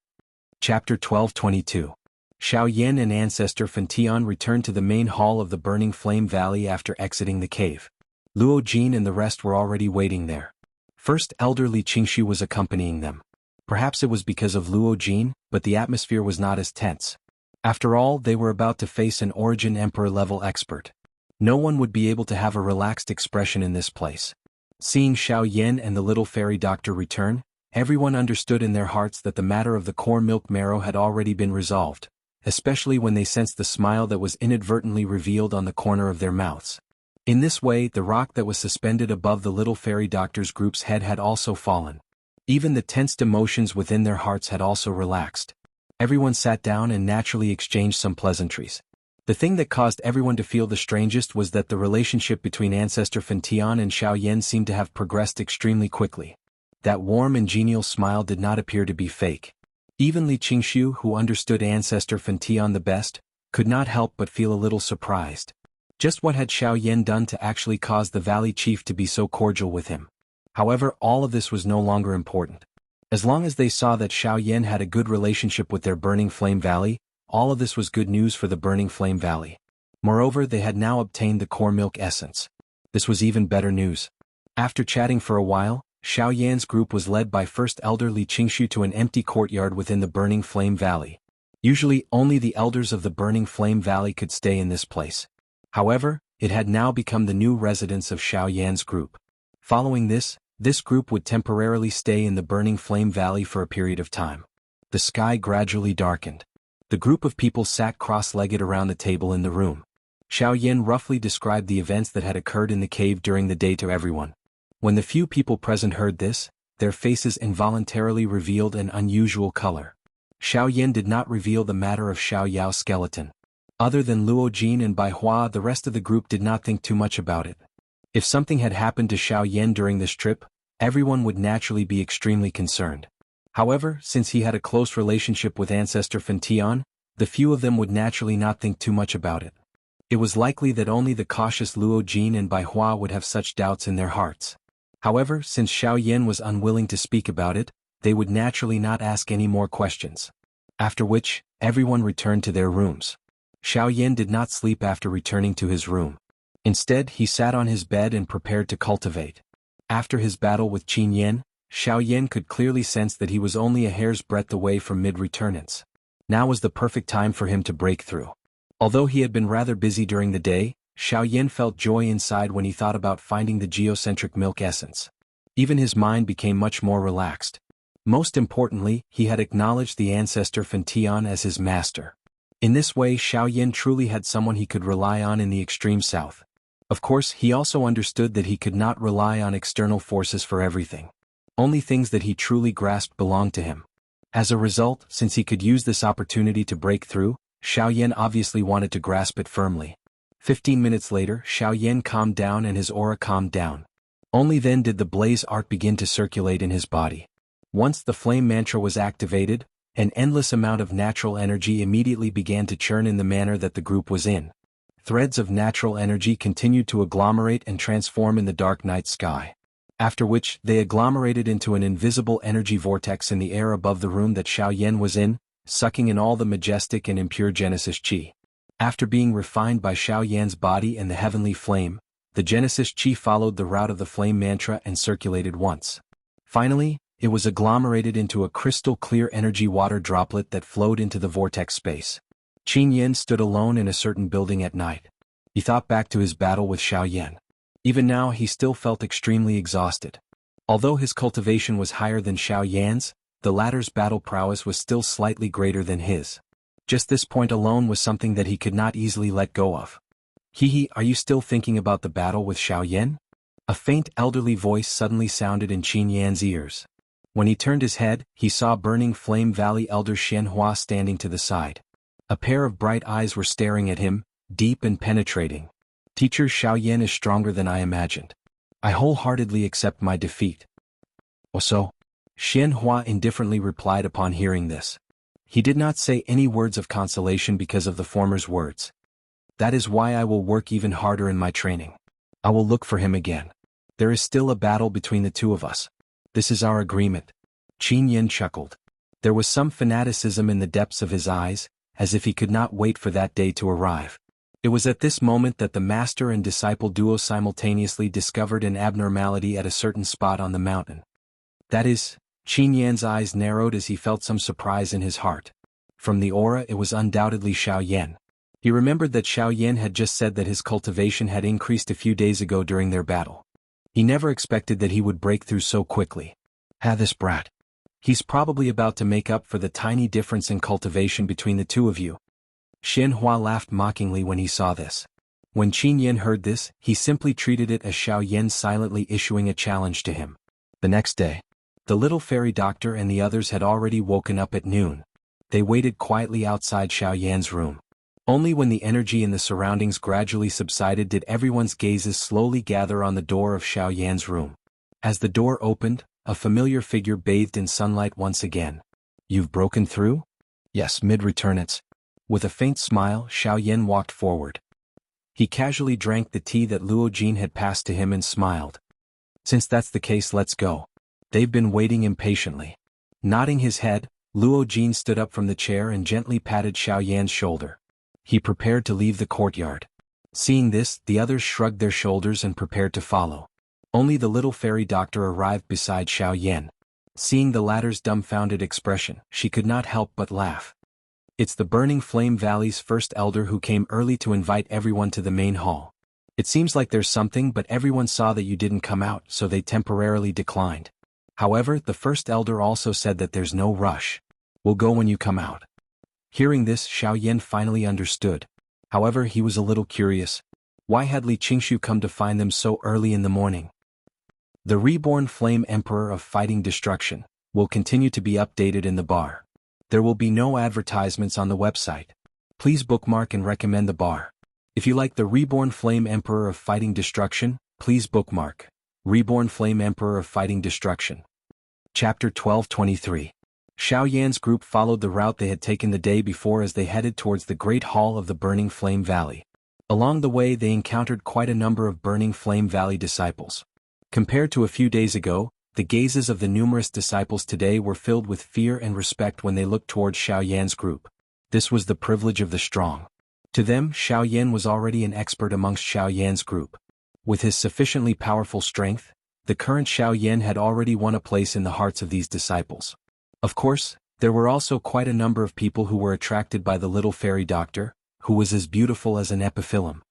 Chapter 1222. Xiao Yan and Ancestor Fantian returned to the main hall of the Burning Flame Valley after exiting the cave. Luo Jin and the rest were already waiting there. First Elder Li Qingxu was accompanying them. Perhaps it was because of Luo Jin, but the atmosphere was not as tense. After all, they were about to face an Origin Emperor-level expert. No one would be able to have a relaxed expression in this place. Seeing Xiao Yan and the little fairy doctor return, everyone understood in their hearts that the matter of the core milk marrow had already been resolved, especially when they sensed the smile that was inadvertently revealed on the corner of their mouths. In this way, the rock that was suspended above the little fairy doctor's group's head had also fallen. Even the tensed emotions within their hearts had also relaxed. Everyone sat down and naturally exchanged some pleasantries. The thing that caused everyone to feel the strangest was that the relationship between Ancestor Fantian and Xiao Yan seemed to have progressed extremely quickly. That warm and genial smile did not appear to be fake. Even Li Qingxu, who understood Ancestor Fantian the best, could not help but feel a little surprised. Just what had Xiao Yan done to actually cause the valley chief to be so cordial with him? However, all of this was no longer important. As long as they saw that Xiao Yan had a good relationship with their Burning Flame Valley, all of this was good news for the Burning Flame Valley. Moreover, they had now obtained the core milk essence. This was even better news. After chatting for a while, Xiao Yan's group was led by First Elder Li Qingxu to an empty courtyard within the Burning Flame Valley. Usually, only the elders of the Burning Flame Valley could stay in this place. However, it had now become the new residence of Xiao Yan's group. Following this group would temporarily stay in the Burning Flame Valley for a period of time. The sky gradually darkened. The group of people sat cross-legged around the table in the room. Xiao Yan roughly described the events that had occurred in the cave during the day to everyone. When the few people present heard this, their faces involuntarily revealed an unusual color. Xiao Yan did not reveal the matter of Xiao Yao's skeleton. Other than Luo Jin and Bai Hua, the rest of the group did not think too much about it. If something had happened to Xiao Yan during this trip, everyone would naturally be extremely concerned. However, since he had a close relationship with Ancestor Fantian, the few of them would naturally not think too much about it. It was likely that only the cautious Luo Jin and Bai Hua would have such doubts in their hearts. However, since Xiao Yan was unwilling to speak about it, they would naturally not ask any more questions. After which, everyone returned to their rooms. Xiao Yan did not sleep after returning to his room. Instead, he sat on his bed and prepared to cultivate. After his battle with Qin Yan, Xiao Yan could clearly sense that he was only a hair's breadth away from mid-returnance. Now was the perfect time for him to break through. Although he had been rather busy during the day, Xiaoyan felt joy inside when he thought about finding the geocentric milk essence. Even his mind became much more relaxed. Most importantly, he had acknowledged the ancestor Fantian as his master. In this way, Xiaoyan truly had someone he could rely on in the extreme south. Of course, he also understood that he could not rely on external forces for everything. Only things that he truly grasped belonged to him. As a result, since he could use this opportunity to break through, Xiaoyan obviously wanted to grasp it firmly. 15 minutes later, Xiaoyan calmed down and his aura calmed down. Only then did the blaze art begin to circulate in his body. Once the flame mantra was activated, an endless amount of natural energy immediately began to churn in the manner that the group was in. Threads of natural energy continued to agglomerate and transform in the dark night sky. After which, they agglomerated into an invisible energy vortex in the air above the room that Xiaoyan was in, sucking in all the majestic and impure Genesis Qi. After being refined by Xiaoyan's body and the heavenly flame, the Genesis Qi followed the route of the flame mantra and circulated once. Finally, it was agglomerated into a crystal-clear energy water droplet that flowed into the vortex space. Qin Yin stood alone in a certain building at night. He thought back to his battle with Xiaoyan. Even now he still felt extremely exhausted. Although his cultivation was higher than Xiaoyan's, the latter's battle prowess was still slightly greater than his. Just this point alone was something that he could not easily let go of. "Hehe, are you still thinking about the battle with Xiaoyan?" A faint elderly voice suddenly sounded in Qin Yan's ears. When he turned his head, he saw Burning Flame Valley Elder Xianxia standing to the side. A pair of bright eyes were staring at him, deep and penetrating. "Teacher, Xiaoyan is stronger than I imagined. I wholeheartedly accept my defeat." "So?" Xianxia indifferently replied upon hearing this. He did not say any words of consolation because of the former's words. "That is why I will work even harder in my training. I will look for him again. There is still a battle between the two of us. This is our agreement." Qin Yin chuckled. There was some fanaticism in the depths of his eyes, as if he could not wait for that day to arrive. It was at this moment that the master and disciple duo simultaneously discovered an abnormality at a certain spot on the mountain. That is, Qin Yan's eyes narrowed as he felt some surprise in his heart. From the aura, it was undoubtedly Xiaoyan. He remembered that Xiaoyan had just said that his cultivation had increased a few days ago during their battle. He never expected that he would break through so quickly. This brat. He's probably about to make up for the tiny difference in cultivation between the two of you." Xianxia laughed mockingly when he saw this. When Qin Yin heard this, he simply treated it as Xiaoyan silently issuing a challenge to him. The next day, the little fairy doctor and the others had already woken up at noon. They waited quietly outside Xiaoyan's room. Only when the energy in the surroundings gradually subsided did everyone's gazes slowly gather on the door of Xiaoyan's room. As the door opened, a familiar figure bathed in sunlight once again. "You've broken through?" "Yes, mid-returnance." With a faint smile, Xiaoyan walked forward. He casually drank the tea that Luo Jin had passed to him and smiled. "Since that's the case, let's go. They've been waiting impatiently." Nodding his head, Luo Jin stood up from the chair and gently patted Xiaoyan's shoulder. He prepared to leave the courtyard. Seeing this, the others shrugged their shoulders and prepared to follow. Only the little fairy doctor arrived beside Xiaoyan. Seeing the latter's dumbfounded expression, she could not help but laugh. "It's the Burning Flame Valley's first elder who came early to invite everyone to the main hall. It seems like there's something, but everyone saw that you didn't come out, so they temporarily declined. However, the first elder also said that there's no rush. We'll go when you come out." Hearing this, Xiaoyan finally understood. However, he was a little curious. Why had Li Qingshu come to find them so early in the morning? The Reborn Flame Emperor of Fighting Destruction will continue to be updated in the bar. There will be no advertisements on the website. Please bookmark and recommend the bar. If you like the Reborn Flame Emperor of Fighting Destruction, please bookmark Reborn Flame Emperor of Fighting Destruction. Chapter 1223. Xiaoyan's group followed the route they had taken the day before as they headed towards the Great Hall of the Burning Flame Valley. Along the way they encountered quite a number of Burning Flame Valley disciples. Compared to a few days ago, the gazes of the numerous disciples today were filled with fear and respect when they looked towards Xiaoyan's group. This was the privilege of the strong. To them, Xiaoyan was already an expert amongst Xiaoyan's group. With his sufficiently powerful strength, the current Xiaoyan had already won a place in the hearts of these disciples. Of course, there were also quite a number of people who were attracted by the little fairy doctor, who was as beautiful as an epiphyllum.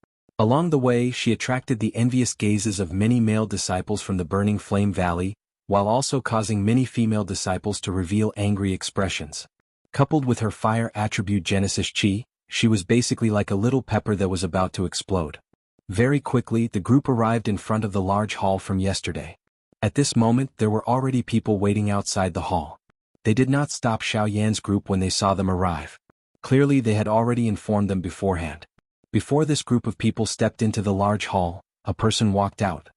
Along the way she attracted the envious gazes of many male disciples from the Burning Flame Valley, while also causing many female disciples to reveal angry expressions. Coupled with her fire attribute Genesis Chi, she was basically like a little pepper that was about to explode. Very quickly the group arrived in front of the large hall from yesterday. At this moment there were already people waiting outside the hall. They did not stop Xiaoyan's group when they saw them arrive. Clearly they had already informed them beforehand. Before this group of people stepped into the large hall, a person walked out.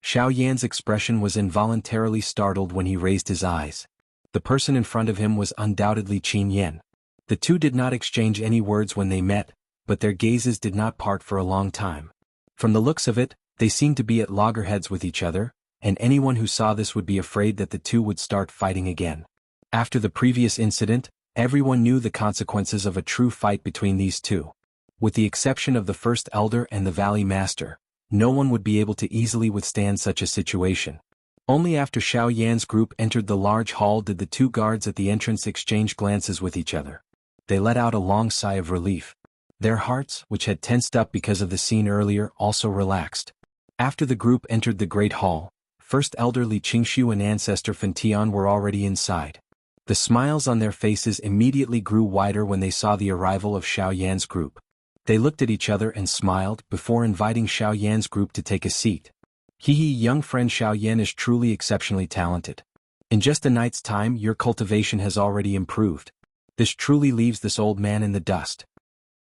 Xiaoyan's expression was involuntarily startled when he raised his eyes. The person in front of him was undoubtedly Qin Yan. The two did not exchange any words when they met, but their gazes did not part for a long time. From the looks of it, they seemed to be at loggerheads with each other, and anyone who saw this would be afraid that the two would start fighting again. After the previous incident, everyone knew the consequences of a true fight between these two. With the exception of the First Elder and the Valley Master, no one would be able to easily withstand such a situation. Only after Xiaoyan's group entered the large hall did the two guards at the entrance exchange glances with each other. They let out a long sigh of relief. Their hearts, which had tensed up because of the scene earlier, also relaxed. After the group entered the Great Hall, First Elder Li Qingshu and Ancestor Fantian were already inside. The smiles on their faces immediately grew wider when they saw the arrival of Xiaoyan's group. They looked at each other and smiled before inviting Xiaoyan's group to take a seat. Young friend Xiaoyan is truly exceptionally talented. In just a night's time your cultivation has already improved. This truly leaves this old man in the dust.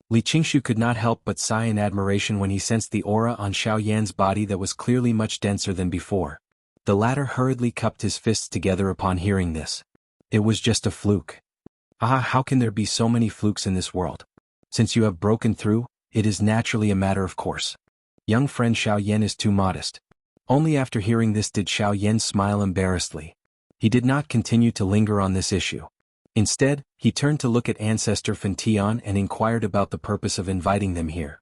Li Qingshu could not help but sigh in admiration when he sensed the aura on Xiaoyan's body that was clearly much denser than before. The latter hurriedly cupped his fists together upon hearing this. It was just a fluke. Ah, how can there be so many flukes in this world? Since you have broken through, it is naturally a matter of course. Young friend Xiaoyan is too modest. Only after hearing this did Xiaoyan smile embarrassedly. He did not continue to linger on this issue. Instead, he turned to look at Ancestor Fantian and inquired about the purpose of inviting them here.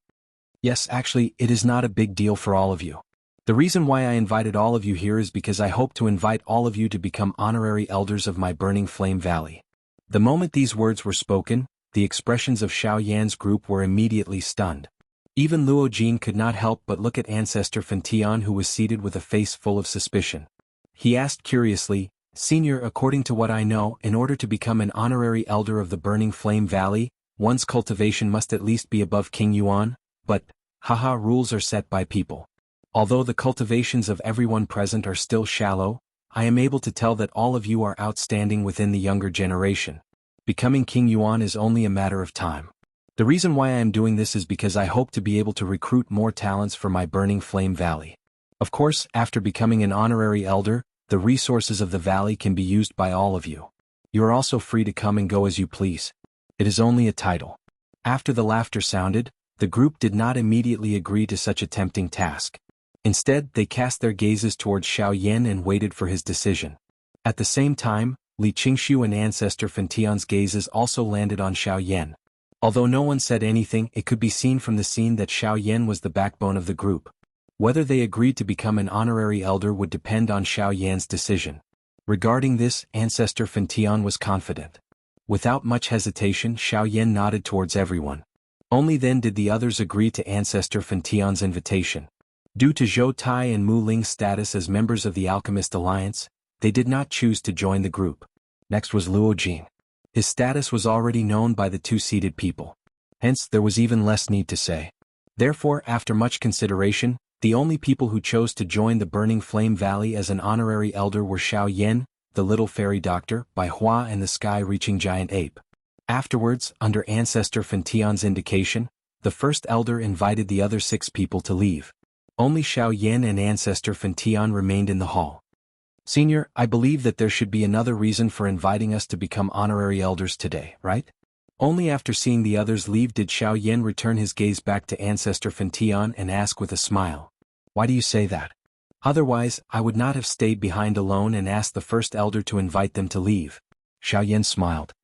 Yes, actually, it is not a big deal for all of you. The reason why I invited all of you here is because I hope to invite all of you to become honorary elders of my Burning Flame Valley. The moment these words were spoken, the expressions of Xiaoyan's group were immediately stunned. Even Luo Jin could not help but look at Ancestor Fantian, who was seated with a face full of suspicion. He asked curiously, "Senior, according to what I know, in order to become an honorary elder of the Burning Flame Valley, one's cultivation must at least be above King Yuan, but, haha, rules are set by people. Although the cultivations of everyone present are still shallow, I am able to tell that all of you are outstanding within the younger generation. Becoming King Yuan is only a matter of time. The reason why I am doing this is because I hope to be able to recruit more talents for my Burning Flame Valley. Of course, after becoming an honorary elder, the resources of the valley can be used by all of you. You are also free to come and go as you please. It is only a title." After the laughter sounded, the group did not immediately agree to such a tempting task. Instead, they cast their gazes towards Xiaoyan and waited for his decision. At the same time, Li Qingshu and Ancestor Fantian's gazes also landed on Xiaoyan. Although no one said anything, it could be seen from the scene that Xiaoyan was the backbone of the group. Whether they agreed to become an honorary elder would depend on Xiaoyan's decision. Regarding this, Ancestor Fantian was confident. Without much hesitation, Xiaoyan nodded towards everyone. Only then did the others agree to Ancestor Fantian's invitation. Due to Zhou Tai and Mu Ling's status as members of the Alchemist Alliance, they did not choose to join the group. Next was Luo Jin. His status was already known by the two-seated people. Hence, there was even less need to say. Therefore, after much consideration, the only people who chose to join the Burning Flame Valley as an honorary elder were Xiaoyan, the Little Fairy Doctor, Bai Hua and the Sky-Reaching Giant Ape. Afterwards, under Ancestor Fantian's indication, the first elder invited the other 6 people to leave. Only Xiaoyan and Ancestor Fantian remained in the hall. "Senior, I believe that there should be another reason for inviting us to become honorary elders today, right?" Only after seeing the others leave did Xiaoyan return his gaze back to Ancestor Fantian and ask with a smile, "Why do you say that? Otherwise, I would not have stayed behind alone and asked the first elder to invite them to leave." Xiaoyan smiled.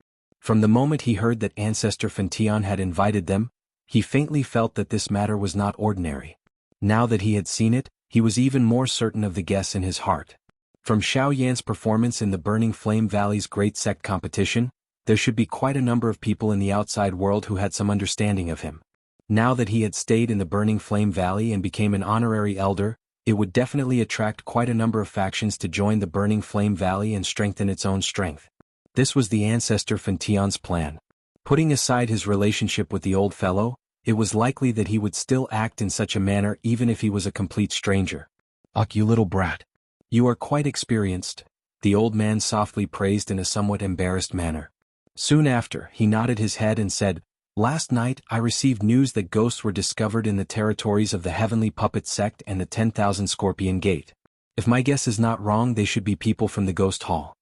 From the moment he heard that Ancestor Fantian had invited them, he faintly felt that this matter was not ordinary. Now that he had seen it, he was even more certain of the guess in his heart. From Xiaoyan's performance in the Burning Flame Valley's Great Sect competition, there should be quite a number of people in the outside world who had some understanding of him. Now that he had stayed in the Burning Flame Valley and became an honorary elder, it would definitely attract quite a number of factions to join the Burning Flame Valley and strengthen its own strength. This was the ancestor Phantom's plan. Putting aside his relationship with the old fellow, it was likely that he would still act in such a manner even if he was a complete stranger. "Ugh, you little brat. You are quite experienced," the old man softly praised in a somewhat embarrassed manner. Soon after, he nodded his head and said, "Last night I received news that ghosts were discovered in the territories of the Heavenly Puppet Sect and the 10,000 Scorpion Gate. If my guess is not wrong, they should be people from the Ghost Hall."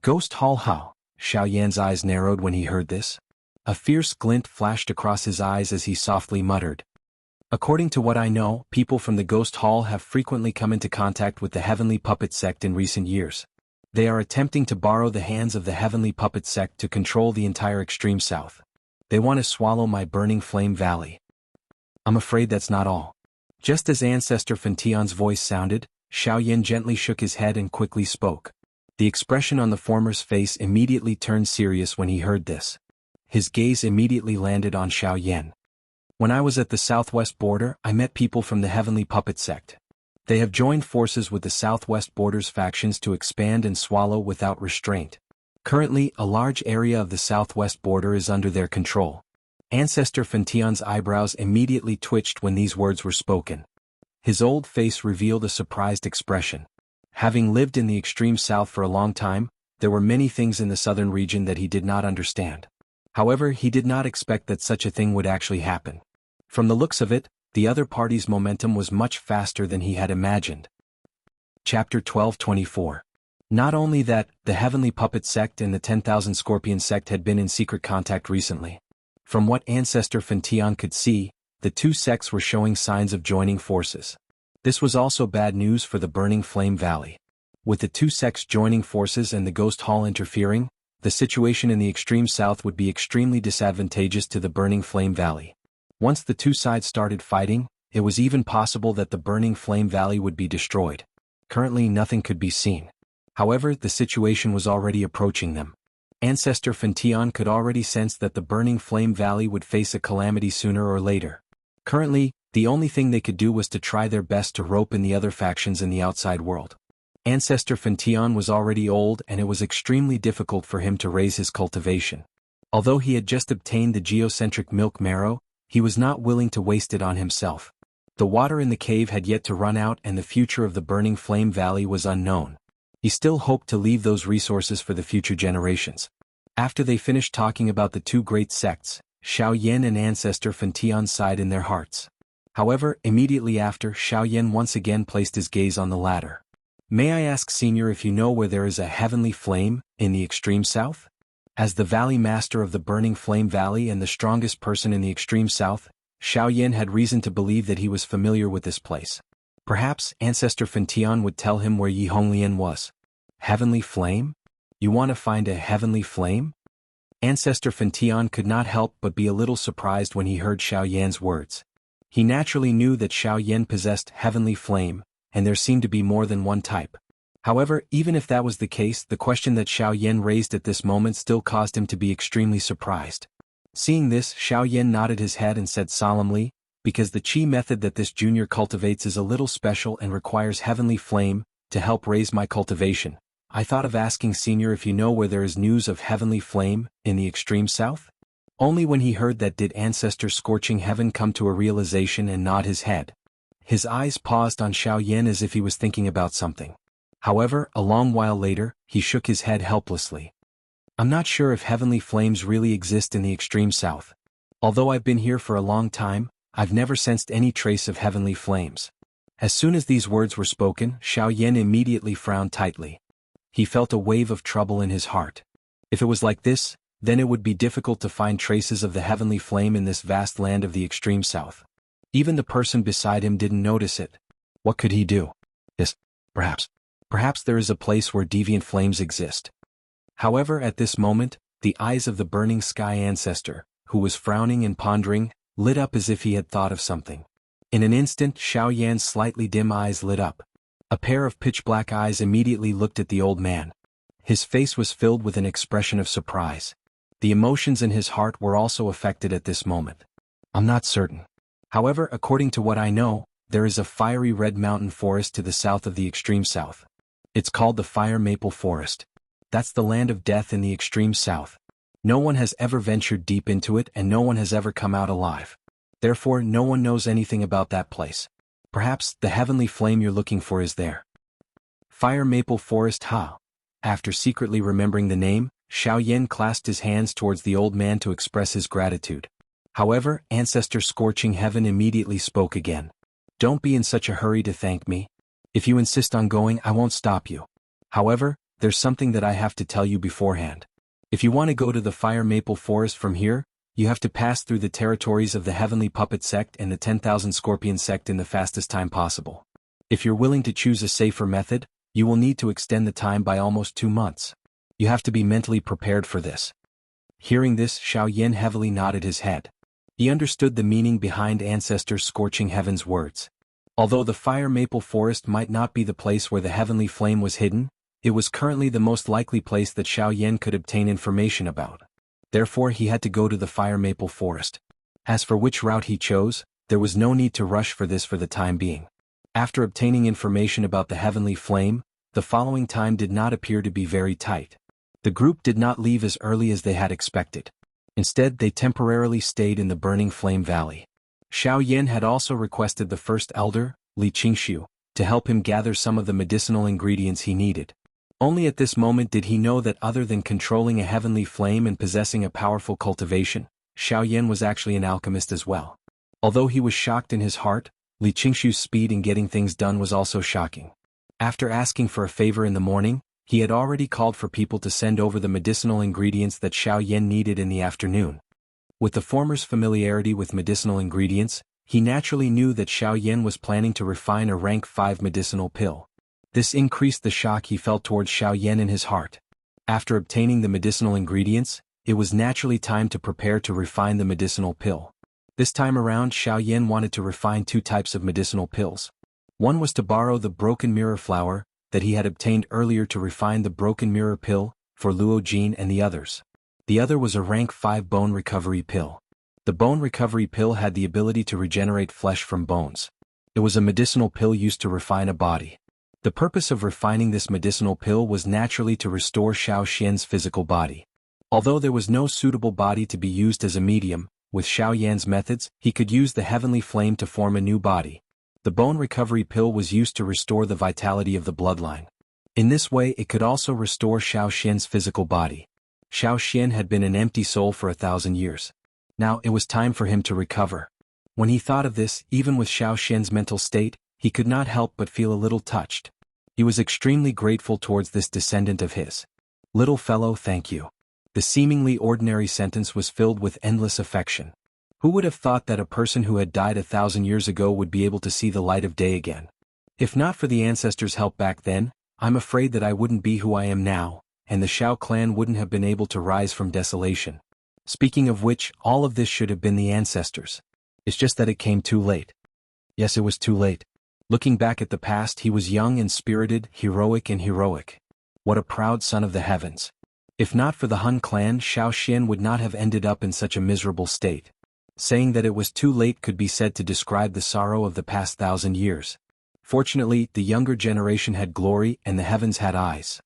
"Ghost Hall how?" Xiaoyan's eyes narrowed when he heard this. A fierce glint flashed across his eyes as he softly muttered, "According to what I know, people from the Ghost Hall have frequently come into contact with the Heavenly Puppet Sect in recent years. They are attempting to borrow the hands of the Heavenly Puppet Sect to control the entire extreme south. They want to swallow my Burning Flame Valley." "I'm afraid that's not all." Just as Ancestor Phantom's voice sounded, Xiaoyan gently shook his head and quickly spoke. The expression on the former's face immediately turned serious when he heard this. His gaze immediately landed on Xiaoyan. "When I was at the southwest border, I met people from the Heavenly Puppet Sect. They have joined forces with the southwest border's factions to expand and swallow without restraint. Currently, a large area of the southwest border is under their control." Ancestor Phantom's eyebrows immediately twitched when these words were spoken. His old face revealed a surprised expression. Having lived in the extreme south for a long time, there were many things in the southern region that he did not understand. However, he did not expect that such a thing would actually happen. From the looks of it, the other party's momentum was much faster than he had imagined. Chapter 12:24. Not only that, the Heavenly Puppet Sect and the 10,000 Scorpion Sect had been in secret contact recently. From what Ancestor Phantom could see, the two sects were showing signs of joining forces. This was also bad news for the Burning Flame Valley. With the two sects joining forces and the Ghost Hall interfering, the situation in the extreme south would be extremely disadvantageous to the Burning Flame Valley. Once the two sides started fighting, it was even possible that the Burning Flame Valley would be destroyed. Currently nothing could be seen. However, the situation was already approaching them. Ancestor Phantom could already sense that the Burning Flame Valley would face a calamity sooner or later. Currently, the only thing they could do was to try their best to rope in the other factions in the outside world. Ancestor Phantom was already old and it was extremely difficult for him to raise his cultivation. Although he had just obtained the geocentric milk marrow, he was not willing to waste it on himself. The water in the cave had yet to run out and the future of the Burning Flame Valley was unknown. He still hoped to leave those resources for the future generations. After they finished talking about the two great sects, Xiaoyan and Ancestor Phantom sighed in their hearts. However, immediately after, Xiaoyan once again placed his gaze on the latter. "May I ask, Senior, if you know where there is a heavenly flame in the extreme south?" As the Valley Master of the Burning Flame Valley and the strongest person in the extreme south, Xiaoyan had reason to believe that he was familiar with this place. Perhaps Ancestor Phantom would tell him where Yi Honglian was. Heavenly flame? You want to find a heavenly flame? Ancestor Phantom could not help but be a little surprised when he heard Xiaoyan's words. He naturally knew that Xiaoyan possessed heavenly flame, and there seemed to be more than one type. However, even if that was the case, the question that Xiaoyan raised at this moment still caused him to be extremely surprised. Seeing this, Xiaoyan nodded his head and said solemnly, "Because the chi method that this junior cultivates is a little special and requires heavenly flame to help raise my cultivation, I thought of asking Senior if you know where there is news of heavenly flame in the extreme south?" Only when he heard that did Ancestor Scorching Heaven come to a realization and nod his head. His eyes paused on Xiaoyan as if he was thinking about something. However, a long while later, he shook his head helplessly. "I'm not sure if heavenly flames really exist in the extreme south. Although I've been here for a long time, I've never sensed any trace of heavenly flames." As soon as these words were spoken, Xiaoyan immediately frowned tightly. He felt a wave of trouble in his heart. If it was like this, then it would be difficult to find traces of the heavenly flame in this vast land of the extreme south. Even the person beside him didn't notice it. What could he do? Yes, perhaps there is a place where deviant flames exist. However, at this moment, the eyes of the burning sky ancestor, who was frowning and pondering, lit up as if he had thought of something. In an instant, Xiaoyan's slightly dim eyes lit up. A pair of pitch-black eyes immediately looked at the old man. His face was filled with an expression of surprise. The emotions in his heart were also affected at this moment. "I'm not certain. However, according to what I know, there is a fiery red mountain forest to the south of the extreme south. It's called the Fire Maple Forest. That's the land of death in the extreme south. No one has ever ventured deep into it and no one has ever come out alive. Therefore, no one knows anything about that place. Perhaps the heavenly flame you're looking for is there. Fire Maple Forest, ha! After secretly remembering the name, Xiaoyan clasped his hands towards the old man to express his gratitude. However, Ancestor Scorching Heaven immediately spoke again. Don't be in such a hurry to thank me. If you insist on going, I won't stop you. However, there's something that I have to tell you beforehand. If you want to go to the Fire Maple Forest from here, you have to pass through the territories of the Heavenly Puppet Sect and the 10,000 Scorpion Sect in the fastest time possible. If you're willing to choose a safer method, you will need to extend the time by almost 2 months. You have to be mentally prepared for this. Hearing this, Xiaoyan heavily nodded his head. He understood the meaning behind Ancestor Scorching Heaven's words. Although the Fire Maple Forest might not be the place where the heavenly flame was hidden, it was currently the most likely place that Xiaoyan could obtain information about. Therefore he had to go to the Fire Maple Forest. As for which route he chose, there was no need to rush for this for the time being. After obtaining information about the heavenly flame, the following time did not appear to be very tight. The group did not leave as early as they had expected. Instead, they temporarily stayed in the Burning Flame Valley. Xiaoyan had also requested the first elder, Xianxia, to help him gather some of the medicinal ingredients he needed. Only at this moment did he know that other than controlling a heavenly flame and possessing a powerful cultivation, Xiaoyan was actually an alchemist as well. Although he was shocked in his heart, Xianxia's speed in getting things done was also shocking. After asking for a favor in the morning, he had already called for people to send over the medicinal ingredients that Xiaoyan needed in the afternoon. With the former's familiarity with medicinal ingredients, he naturally knew that Xiaoyan was planning to refine a rank 5 medicinal pill. This increased the shock he felt towards Xiaoyan in his heart. After obtaining the medicinal ingredients, it was naturally time to prepare to refine the medicinal pill. This time around, Xiaoyan wanted to refine 2 types of medicinal pills. One was to borrow the broken mirror flower that he had obtained earlier to refine the broken mirror pill for Luo Jin and the others. The other was a rank 5 bone recovery pill. The bone recovery pill had the ability to regenerate flesh from bones. It was a medicinal pill used to refine a body. The purpose of refining this medicinal pill was naturally to restore Xiao Xian's physical body. Although there was no suitable body to be used as a medium, with Xiaoyan's methods, he could use the heavenly flame to form a new body. The bone recovery pill was used to restore the vitality of the bloodline. In this way it could also restore Xiao Xian's physical body. Xiao Xian had been an empty soul for 1,000 years. Now it was time for him to recover. When he thought of this, even with Xiao Xian's mental state, he could not help but feel a little touched. He was extremely grateful towards this descendant of his. Little fellow, thank you. The seemingly ordinary sentence was filled with endless affection. Who would have thought that a person who had died 1,000 years ago would be able to see the light of day again? If not for the ancestors' help back then, I'm afraid that I wouldn't be who I am now, and the Xiao clan wouldn't have been able to rise from desolation. Speaking of which, all of this should have been the ancestors. It's just that it came too late. Yes, it was too late. Looking back at the past, he was young and spirited, heroic and heroic. What a proud son of the heavens. If not for the Hun clan, Xiao Xian would not have ended up in such a miserable state. Saying that it was too late could be said to describe the sorrow of the past 1,000 years. Fortunately, the younger generation had glory and the heavens had eyes.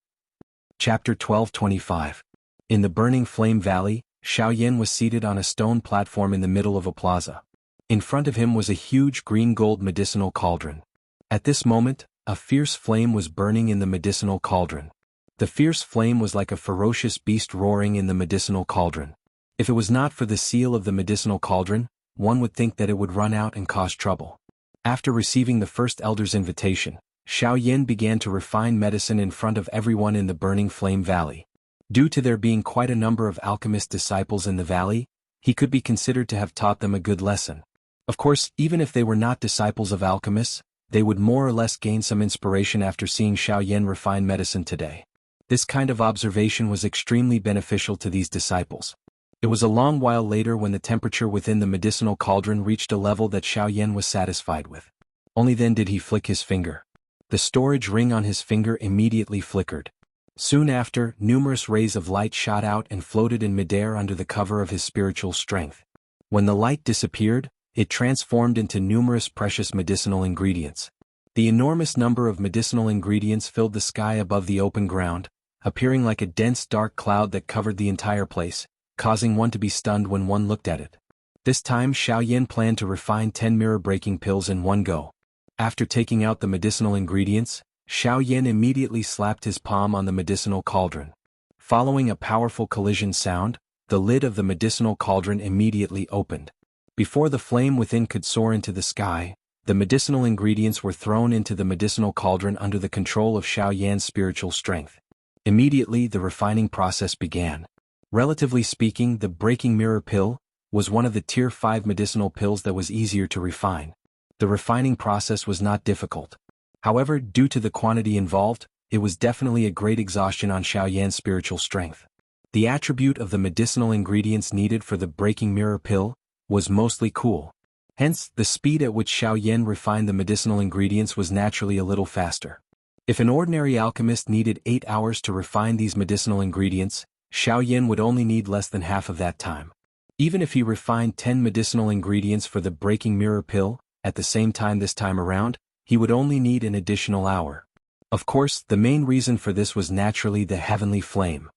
Chapter 12:25. In the Burning Flame Valley, Xiaoyan was seated on a stone platform in the middle of a plaza. In front of him was a huge green-gold medicinal cauldron. At this moment, a fierce flame was burning in the medicinal cauldron. The fierce flame was like a ferocious beast roaring in the medicinal cauldron. If it was not for the seal of the medicinal cauldron, one would think that it would run out and cause trouble. After receiving the first elder's invitation, Xiaoyan began to refine medicine in front of everyone in the Burning Flame Valley. Due to there being quite a number of alchemist disciples in the valley, he could be considered to have taught them a good lesson. Of course, even if they were not disciples of alchemists, they would more or less gain some inspiration after seeing Xiaoyan refine medicine today. This kind of observation was extremely beneficial to these disciples. It was a long while later when the temperature within the medicinal cauldron reached a level that Xiaoyan was satisfied with. Only then did he flick his finger. The storage ring on his finger immediately flickered. Soon after, numerous rays of light shot out and floated in midair under the cover of his spiritual strength. When the light disappeared, it transformed into numerous precious medicinal ingredients. The enormous number of medicinal ingredients filled the sky above the open ground, appearing like a dense dark cloud that covered the entire place, causing one to be stunned when one looked at it. This time Xiaoyan planned to refine 10 mirror-breaking pills in one go. After taking out the medicinal ingredients, Xiaoyan immediately slapped his palm on the medicinal cauldron. Following a powerful collision sound, the lid of the medicinal cauldron immediately opened. Before the flame within could soar into the sky, the medicinal ingredients were thrown into the medicinal cauldron under the control of Xiaoyan's spiritual strength. Immediately the refining process began. Relatively speaking, the breaking mirror pill was one of the tier 5 medicinal pills that was easier to refine. The refining process was not difficult. However, due to the quantity involved, it was definitely a great exhaustion on Xiaoyan's spiritual strength. The attribute of the medicinal ingredients needed for the breaking mirror pill was mostly cool. Hence, the speed at which Xiaoyan refined the medicinal ingredients was naturally a little faster. If an ordinary alchemist needed 8 hours to refine these medicinal ingredients, Xiaoyan would only need less than half of that time. Even if he refined 10 medicinal ingredients for the breaking mirror pill, at the same time this time around, he would only need an additional hour. Of course, the main reason for this was naturally the heavenly flame.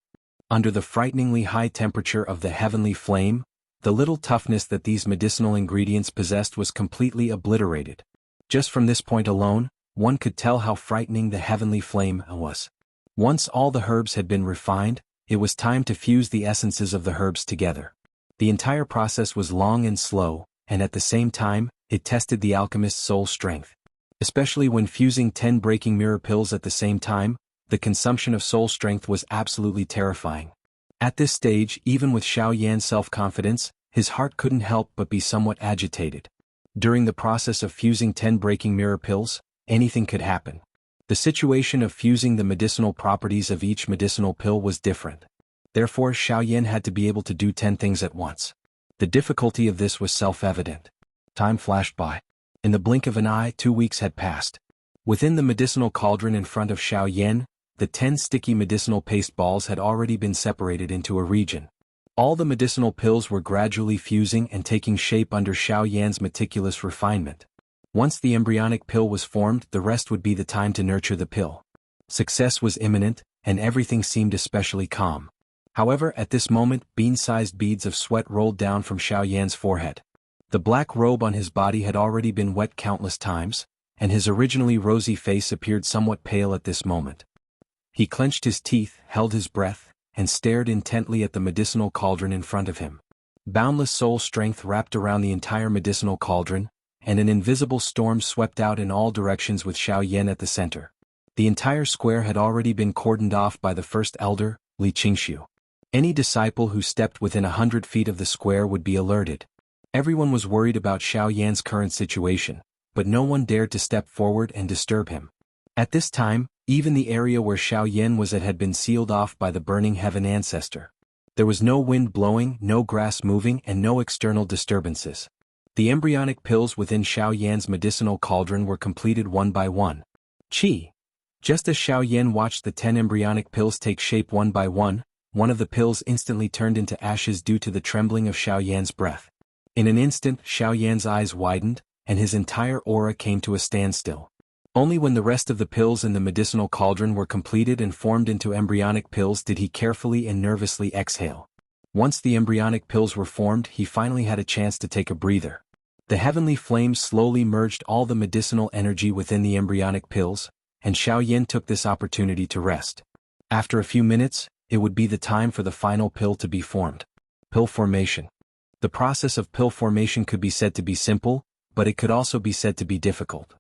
Under the frighteningly high temperature of the heavenly flame, the little toughness that these medicinal ingredients possessed was completely obliterated. Just from this point alone, one could tell how frightening the heavenly flame was. Once all the herbs had been refined, it was time to fuse the essences of the herbs together. The entire process was long and slow, and at the same time, it tested the alchemist's soul strength. Especially when fusing 10 breaking mirror pills at the same time, the consumption of soul strength was absolutely terrifying. At this stage, even with Xiaoyan's self-confidence, his heart couldn't help but be somewhat agitated. During the process of fusing 10 breaking mirror pills, anything could happen. The situation of fusing the medicinal properties of each medicinal pill was different. Therefore, Xiaoyan had to be able to do 10 things at once. The difficulty of this was self-evident. Time flashed by. In the blink of an eye, 2 weeks had passed. Within the medicinal cauldron in front of Xiaoyan, the 10 sticky medicinal paste balls had already been separated into a region. All the medicinal pills were gradually fusing and taking shape under Xiaoyan's meticulous refinement. Once the embryonic pill was formed, the rest would be the time to nurture the pill. Success was imminent, and everything seemed especially calm. However, at this moment, bean-sized beads of sweat rolled down from Xiaoyan's forehead. The black robe on his body had already been wet countless times, and his originally rosy face appeared somewhat pale at this moment. He clenched his teeth, held his breath, and stared intently at the medicinal cauldron in front of him. Boundless soul strength wrapped around the entire medicinal cauldron, and an invisible storm swept out in all directions with Xiaoyan at the center. The entire square had already been cordoned off by the first elder, Xianxia. Any disciple who stepped within 100 feet of the square would be alerted. Everyone was worried about Xiaoyan's current situation, but no one dared to step forward and disturb him. At this time, even the area where Xiaoyan was at had been sealed off by the burning heaven ancestor. There was no wind blowing, no grass moving, and no external disturbances. The embryonic pills within Xiaoyan's medicinal cauldron were completed one by one. Qi. Just as Xiaoyan watched the 10 embryonic pills take shape one by one of the pills instantly turned into ashes due to the trembling of Xiaoyan's breath. In an instant, Xiaoyan's eyes widened, and his entire aura came to a standstill. Only when the rest of the pills in the medicinal cauldron were completed and formed into embryonic pills did he carefully and nervously exhale. Once the embryonic pills were formed, he finally had a chance to take a breather. The heavenly flame slowly merged all the medicinal energy within the embryonic pills, and Xiaoyan took this opportunity to rest. After a few minutes, it would be the time for the final pill to be formed. Pill formation. The process of pill formation could be said to be simple, but it could also be said to be difficult.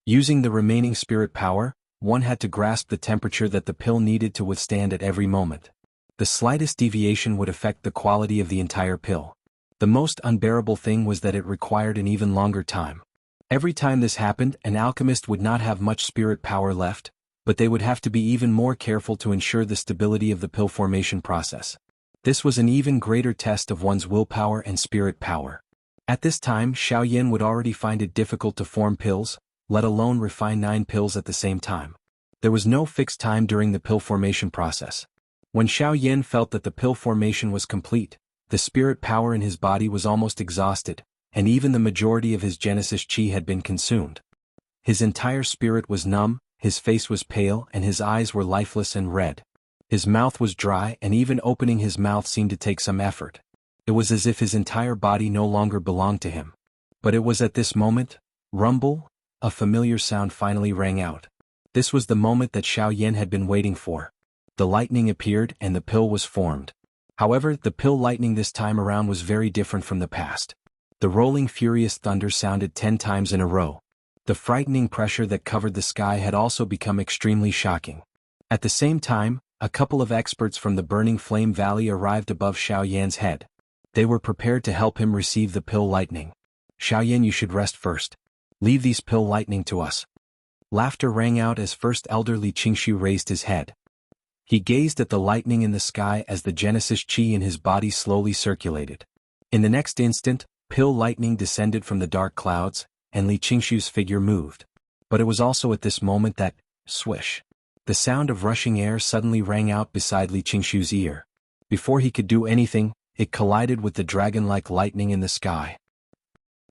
Using the remaining spirit power, one had to grasp the temperature that the pill needed to withstand at every moment. The slightest deviation would affect the quality of the entire pill. The most unbearable thing was that it required an even longer time. Every time this happened, an alchemist would not have much spirit power left, but they would have to be even more careful to ensure the stability of the pill formation process. This was an even greater test of one's willpower and spirit power. At this time, Xiaoyan would already find it difficult to form pills, let alone refine 9 pills at the same time. There was no fixed time during the pill formation process. When Xiaoyan felt that the pill formation was complete, the spirit power in his body was almost exhausted, and even the majority of his Genesis chi had been consumed. His entire spirit was numb, his face was pale and his eyes were lifeless and red. His mouth was dry and even opening his mouth seemed to take some effort. It was as if his entire body no longer belonged to him. But it was at this moment, rumble, a familiar sound finally rang out. This was the moment that Xiaoyan had been waiting for. The lightning appeared and the pill was formed. However, the pill lightning this time around was very different from the past. The rolling furious thunder sounded 10 times in a row. The frightening pressure that covered the sky had also become extremely shocking. At the same time, a couple of experts from the Burning Flame Valley arrived above Xiaoyan's head. They were prepared to help him receive the pill lightning. "Xiaoyan, you should rest first. Leave these pill lightning to us." Laughter rang out as First Elder Li Qingshu raised his head. He gazed at the lightning in the sky as the Genesis chi in his body slowly circulated. In the next instant, pill lightning descended from the dark clouds, and Li Qingshu's figure moved. But it was also at this moment that, swish, the sound of rushing air suddenly rang out beside Li Qingshu's ear. Before he could do anything, it collided with the dragon-like lightning in the sky.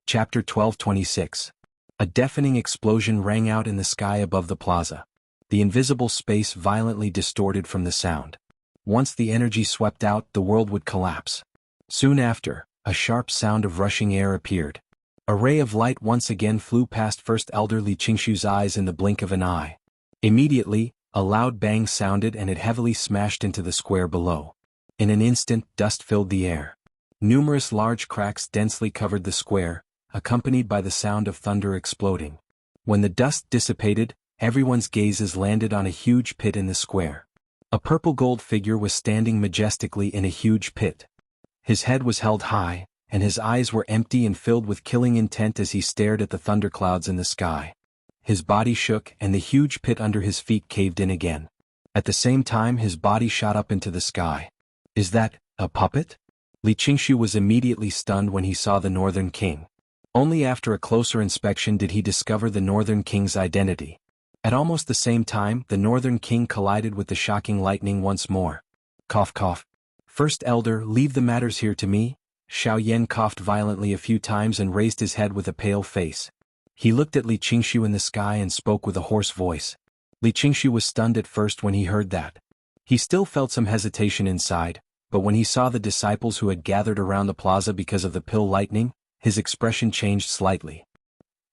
Chapter 12:26. A deafening explosion rang out in the sky above the plaza. The invisible space violently distorted from the sound. Once the energy swept out, the world would collapse. Soon after, a sharp sound of rushing air appeared. A ray of light once again flew past First Elder Li Qingshu's eyes in the blink of an eye. Immediately, a loud bang sounded and it heavily smashed into the square below. In an instant, dust filled the air. Numerous large cracks densely covered the square, accompanied by the sound of thunder exploding. When the dust dissipated, everyone's gazes landed on a huge pit in the square. A purple-gold figure was standing majestically in a huge pit. His head was held high, and his eyes were empty and filled with killing intent as he stared at the thunderclouds in the sky. His body shook and the huge pit under his feet caved in again. At the same time his body shot up into the sky. "Is that a puppet?" Li Qingshu was immediately stunned when he saw the Northern King. Only after a closer inspection did he discover the Northern King's identity. At almost the same time, the Northern King collided with the shocking lightning once more. Cough cough. "First Elder, leave the matters here to me." Xiaoyan coughed violently a few times and raised his head with a pale face. He looked at Li Qingshu in the sky and spoke with a hoarse voice. Li Qingshu was stunned at first when he heard that. He still felt some hesitation inside, but when he saw the disciples who had gathered around the plaza because of the pill lightning, his expression changed slightly.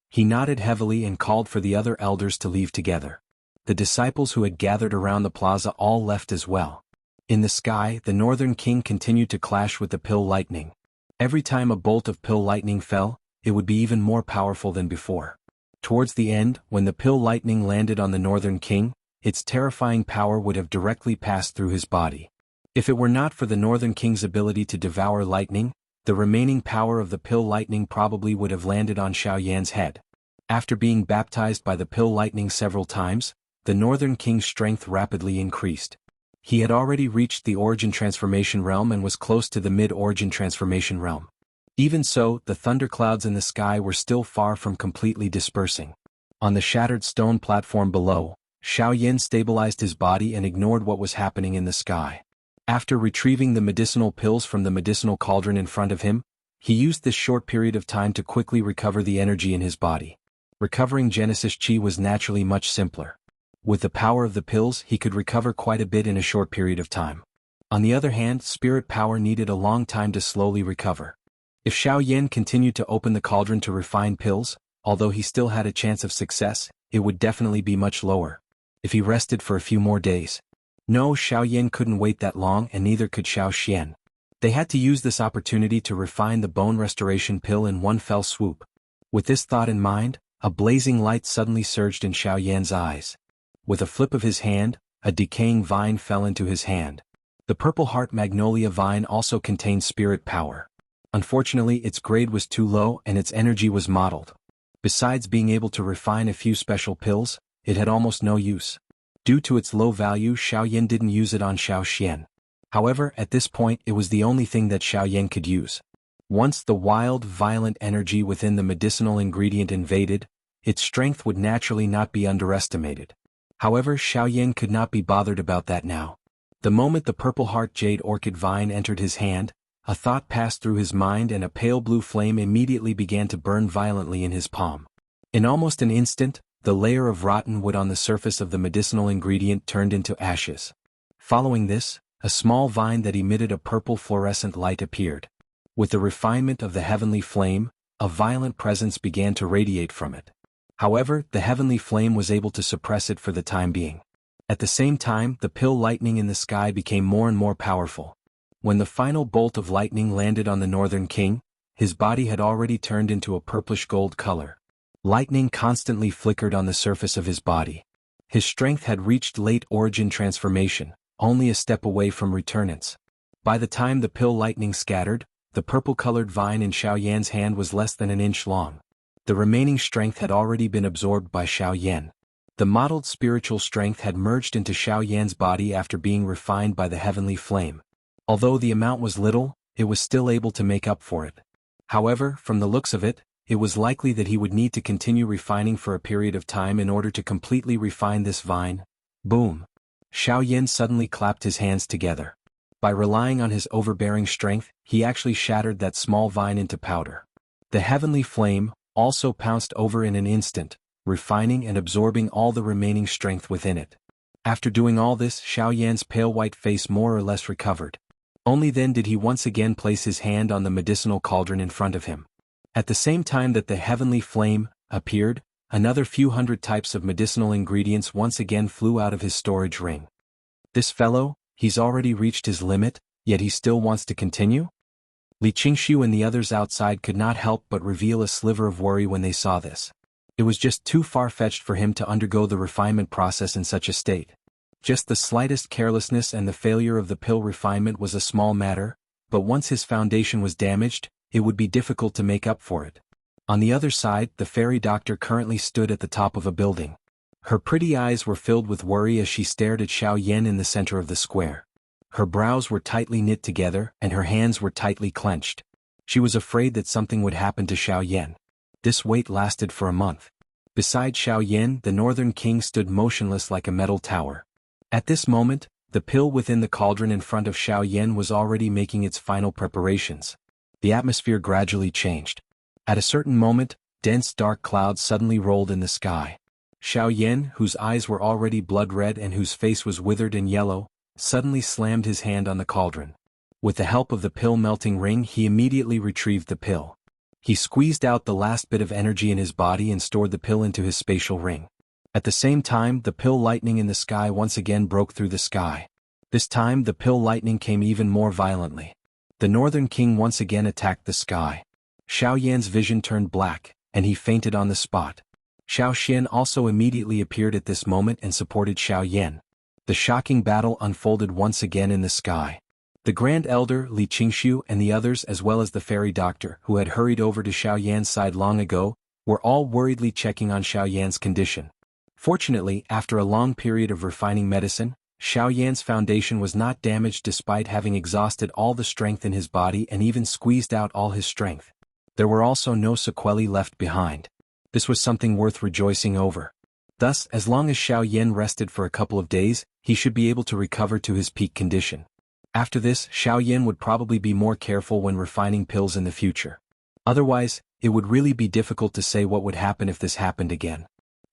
He nodded heavily and called for the other elders to leave together. The disciples who had gathered around the plaza all left as well. In the sky, the Northern King continued to clash with the pill lightning. Every time a bolt of pill lightning fell, it would be even more powerful than before. Towards the end, when the pill lightning landed on the Northern King, its terrifying power would have directly passed through his body. If it were not for the Northern King's ability to devour lightning, the remaining power of the pill lightning probably would have landed on Xiaoyan's head. After being baptized by the pill lightning several times, the Northern King's strength rapidly increased. He had already reached the Origin Transformation Realm and was close to the Mid-Origin Transformation Realm. Even so, the thunderclouds in the sky were still far from completely dispersing. On the shattered stone platform below, Xiaoyan stabilized his body and ignored what was happening in the sky. After retrieving the medicinal pills from the medicinal cauldron in front of him, he used this short period of time to quickly recover the energy in his body. Recovering Genesis Chi was naturally much simpler. With the power of the pills, he could recover quite a bit in a short period of time. On the other hand, spirit power needed a long time to slowly recover. If Xiaoyan continued to open the cauldron to refine pills, although he still had a chance of success, it would definitely be much lower. If he rested for a few more days. No, Xiaoyan couldn't wait that long and neither could Xiaoxian. They had to use this opportunity to refine the bone restoration pill in one fell swoop. With this thought in mind, a blazing light suddenly surged in Xiaoyan's eyes. With a flip of his hand, a decaying vine fell into his hand. The Purple Heart Magnolia vine also contained spirit power. Unfortunately, its grade was too low and its energy was mottled. Besides being able to refine a few special pills, it had almost no use. Due to its low value, Xiaoyan didn't use it on Xiaoxian. However, at this point it was the only thing that Xiaoyan could use. Once the wild, violent energy within the medicinal ingredient invaded, its strength would naturally not be underestimated. However, Xiaoyan could not be bothered about that now. The moment the Purple Heart Jade Orchid vine entered his hand, A thought passed through his mind and a pale blue flame immediately began to burn violently in his palm. In almost an instant, the layer of rotten wood on the surface of the medicinal ingredient turned into ashes. Following this, a small vine that emitted a purple fluorescent light appeared. With the refinement of the heavenly flame, a violent presence began to radiate from it. However, the heavenly flame was able to suppress it for the time being. At the same time, the pill lightning in the sky became more and more powerful. When the final bolt of lightning landed on the Northern King, his body had already turned into a purplish gold color. Lightning constantly flickered on the surface of his body. His strength had reached late origin transformation, only a step away from returnance. By the time the pill lightning scattered, the purple-colored vine in Xiaoyan's hand was less than an inch long. The remaining strength had already been absorbed by Xiaoyan. The mottled spiritual strength had merged into Xiaoyan's body after being refined by the heavenly flame. Although the amount was little, it was still able to make up for it. However, from the looks of it, it was likely that he would need to continue refining for a period of time in order to completely refine this vine. Boom! Xiaoyan suddenly clapped his hands together. By relying on his overbearing strength, he actually shattered that small vine into powder. The heavenly flame also pounced over in an instant, refining and absorbing all the remaining strength within it. After doing all this, Xiaoyan's pale white face more or less recovered. Only then did he once again place his hand on the medicinal cauldron in front of him. At the same time that the heavenly flame appeared, another few hundred types of medicinal ingredients once again flew out of his storage ring. This fellow, he's already reached his limit, yet he still wants to continue? Xianxia and the others outside could not help but reveal a sliver of worry when they saw this. It was just too far-fetched for him to undergo the refinement process in such a state. Just the slightest carelessness and the failure of the pill refinement was a small matter, but once his foundation was damaged, it would be difficult to make up for it. On the other side, the fairy doctor currently stood at the top of a building. Her pretty eyes were filled with worry as she stared at Xiaoyan in the center of the square. Her brows were tightly knit together and her hands were tightly clenched. She was afraid that something would happen to Xiaoyan. This wait lasted for a month. Beside Xiaoyan, the Northern King stood motionless like a metal tower. At this moment, the pill within the cauldron in front of Xiaoyan was already making its final preparations. The atmosphere gradually changed. At a certain moment, dense dark clouds suddenly rolled in the sky. Xiaoyan, whose eyes were already blood-red and whose face was withered and yellow, suddenly slammed his hand on the cauldron. With the help of the pill-melting ring, he immediately retrieved the pill. He squeezed out the last bit of energy in his body and stored the pill into his spatial ring. At the same time, the pill lightning in the sky once again broke through the sky. This time, the pill lightning came even more violently. The Northern King once again attacked the sky. Xiaoyan's vision turned black, and he fainted on the spot. Xiaoxian also immediately appeared at this moment and supported Xiaoyan. The shocking battle unfolded once again in the sky. The Grand Elder, Xianxia, and the others as well as the fairy doctor, who had hurried over to Xiaoyan's side long ago, were all worriedly checking on Xiaoyan's condition. Fortunately, after a long period of refining medicine, Xiaoyan's foundation was not damaged despite having exhausted all the strength in his body and even squeezed out all his strength. There were also no sequelae left behind. This was something worth rejoicing over. Thus, as long as Xiaoyan rested for a couple of days, he should be able to recover to his peak condition. After this, Xiaoyan would probably be more careful when refining pills in the future. Otherwise, it would really be difficult to say what would happen if this happened again.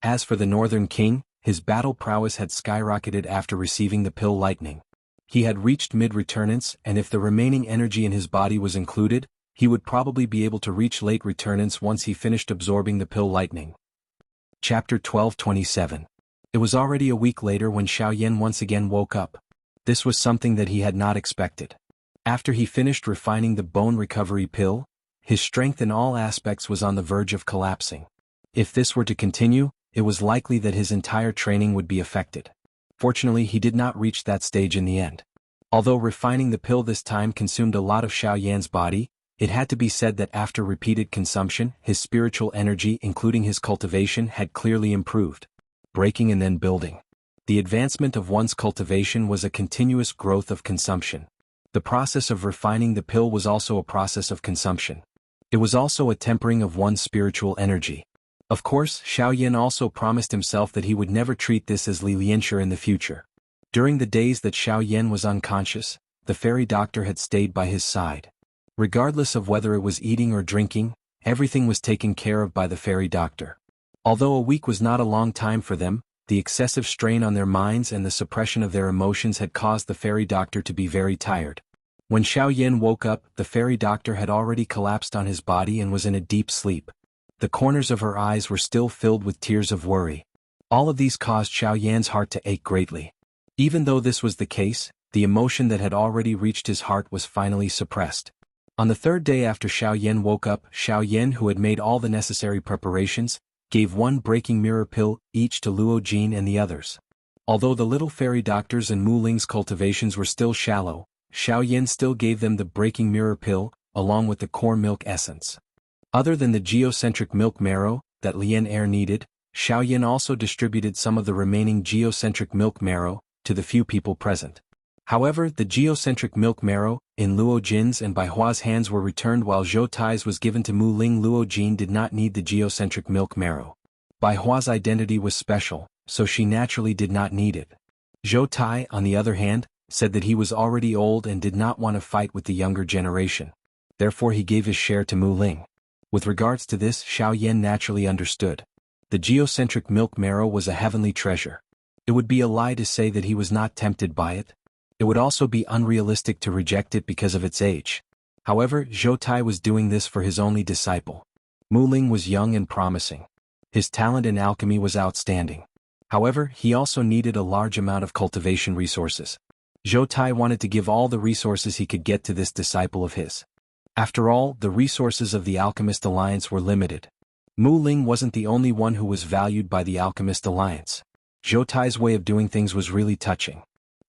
As for the Northern King, his battle prowess had skyrocketed after receiving the pill lightning. He had reached mid-returnance, and if the remaining energy in his body was included, he would probably be able to reach late returnance once he finished absorbing the pill lightning. Chapter 1227. It was already a week later when Xiaoyan once again woke up. This was something that he had not expected. After he finished refining the bone recovery pill, his strength in all aspects was on the verge of collapsing. If this were to continue, it was likely that his entire training would be affected. Fortunately, he did not reach that stage in the end. Although refining the pill this time consumed a lot of Xiaoyan's body, it had to be said that after repeated consumption, his spiritual energy, including his cultivation, had clearly improved. Breaking and then building. The advancement of one's cultivation was a continuous growth of consumption. The process of refining the pill was also a process of consumption. It was also a tempering of one's spiritual energy. Of course, Xiaoyan also promised himself that he would never treat this as Xianxia in the future. During the days that Xiaoyan was unconscious, the fairy doctor had stayed by his side. Regardless of whether it was eating or drinking, everything was taken care of by the fairy doctor. Although a week was not a long time for them, the excessive strain on their minds and the suppression of their emotions had caused the fairy doctor to be very tired. When Xiaoyan woke up, the fairy doctor had already collapsed on his body and was in a deep sleep. The corners of her eyes were still filled with tears of worry. All of these caused Xiaoyan's heart to ache greatly. Even though this was the case, the emotion that had already reached his heart was finally suppressed. On the third day after Xiaoyan woke up, Xiaoyan, who had made all the necessary preparations, gave one breaking mirror pill each to Luo Jin and the others. Although the little fairy doctors and Mu Ling's cultivations were still shallow, Xiaoyan still gave them the breaking mirror pill, along with the core milk essence. Other than the geocentric milk marrow that Lian Er needed, Xiaoyan also distributed some of the remaining geocentric milk marrow to the few people present. However, the geocentric milk marrow, in Luo Jin's and Bai Hua's hands were returned while Zhou Tai's was given to Mu Ling. Luo Jin did not need the geocentric milk marrow. Bai Hua's identity was special, so she naturally did not need it. Zhou Tai, on the other hand, said that he was already old and did not want to fight with the younger generation. Therefore he gave his share to Mu Ling. With regards to this, Xiaoyan naturally understood. The geocentric milk marrow was a heavenly treasure. It would be a lie to say that he was not tempted by it. It would also be unrealistic to reject it because of its age. However, Zhou Tai was doing this for his only disciple. Mu Ling was young and promising. His talent in alchemy was outstanding. However, he also needed a large amount of cultivation resources. Zhou Tai wanted to give all the resources he could get to this disciple of his. After all, the resources of the Alchemist Alliance were limited. Mu Ling wasn't the only one who was valued by the Alchemist Alliance. Zhou Tai's way of doing things was really touching.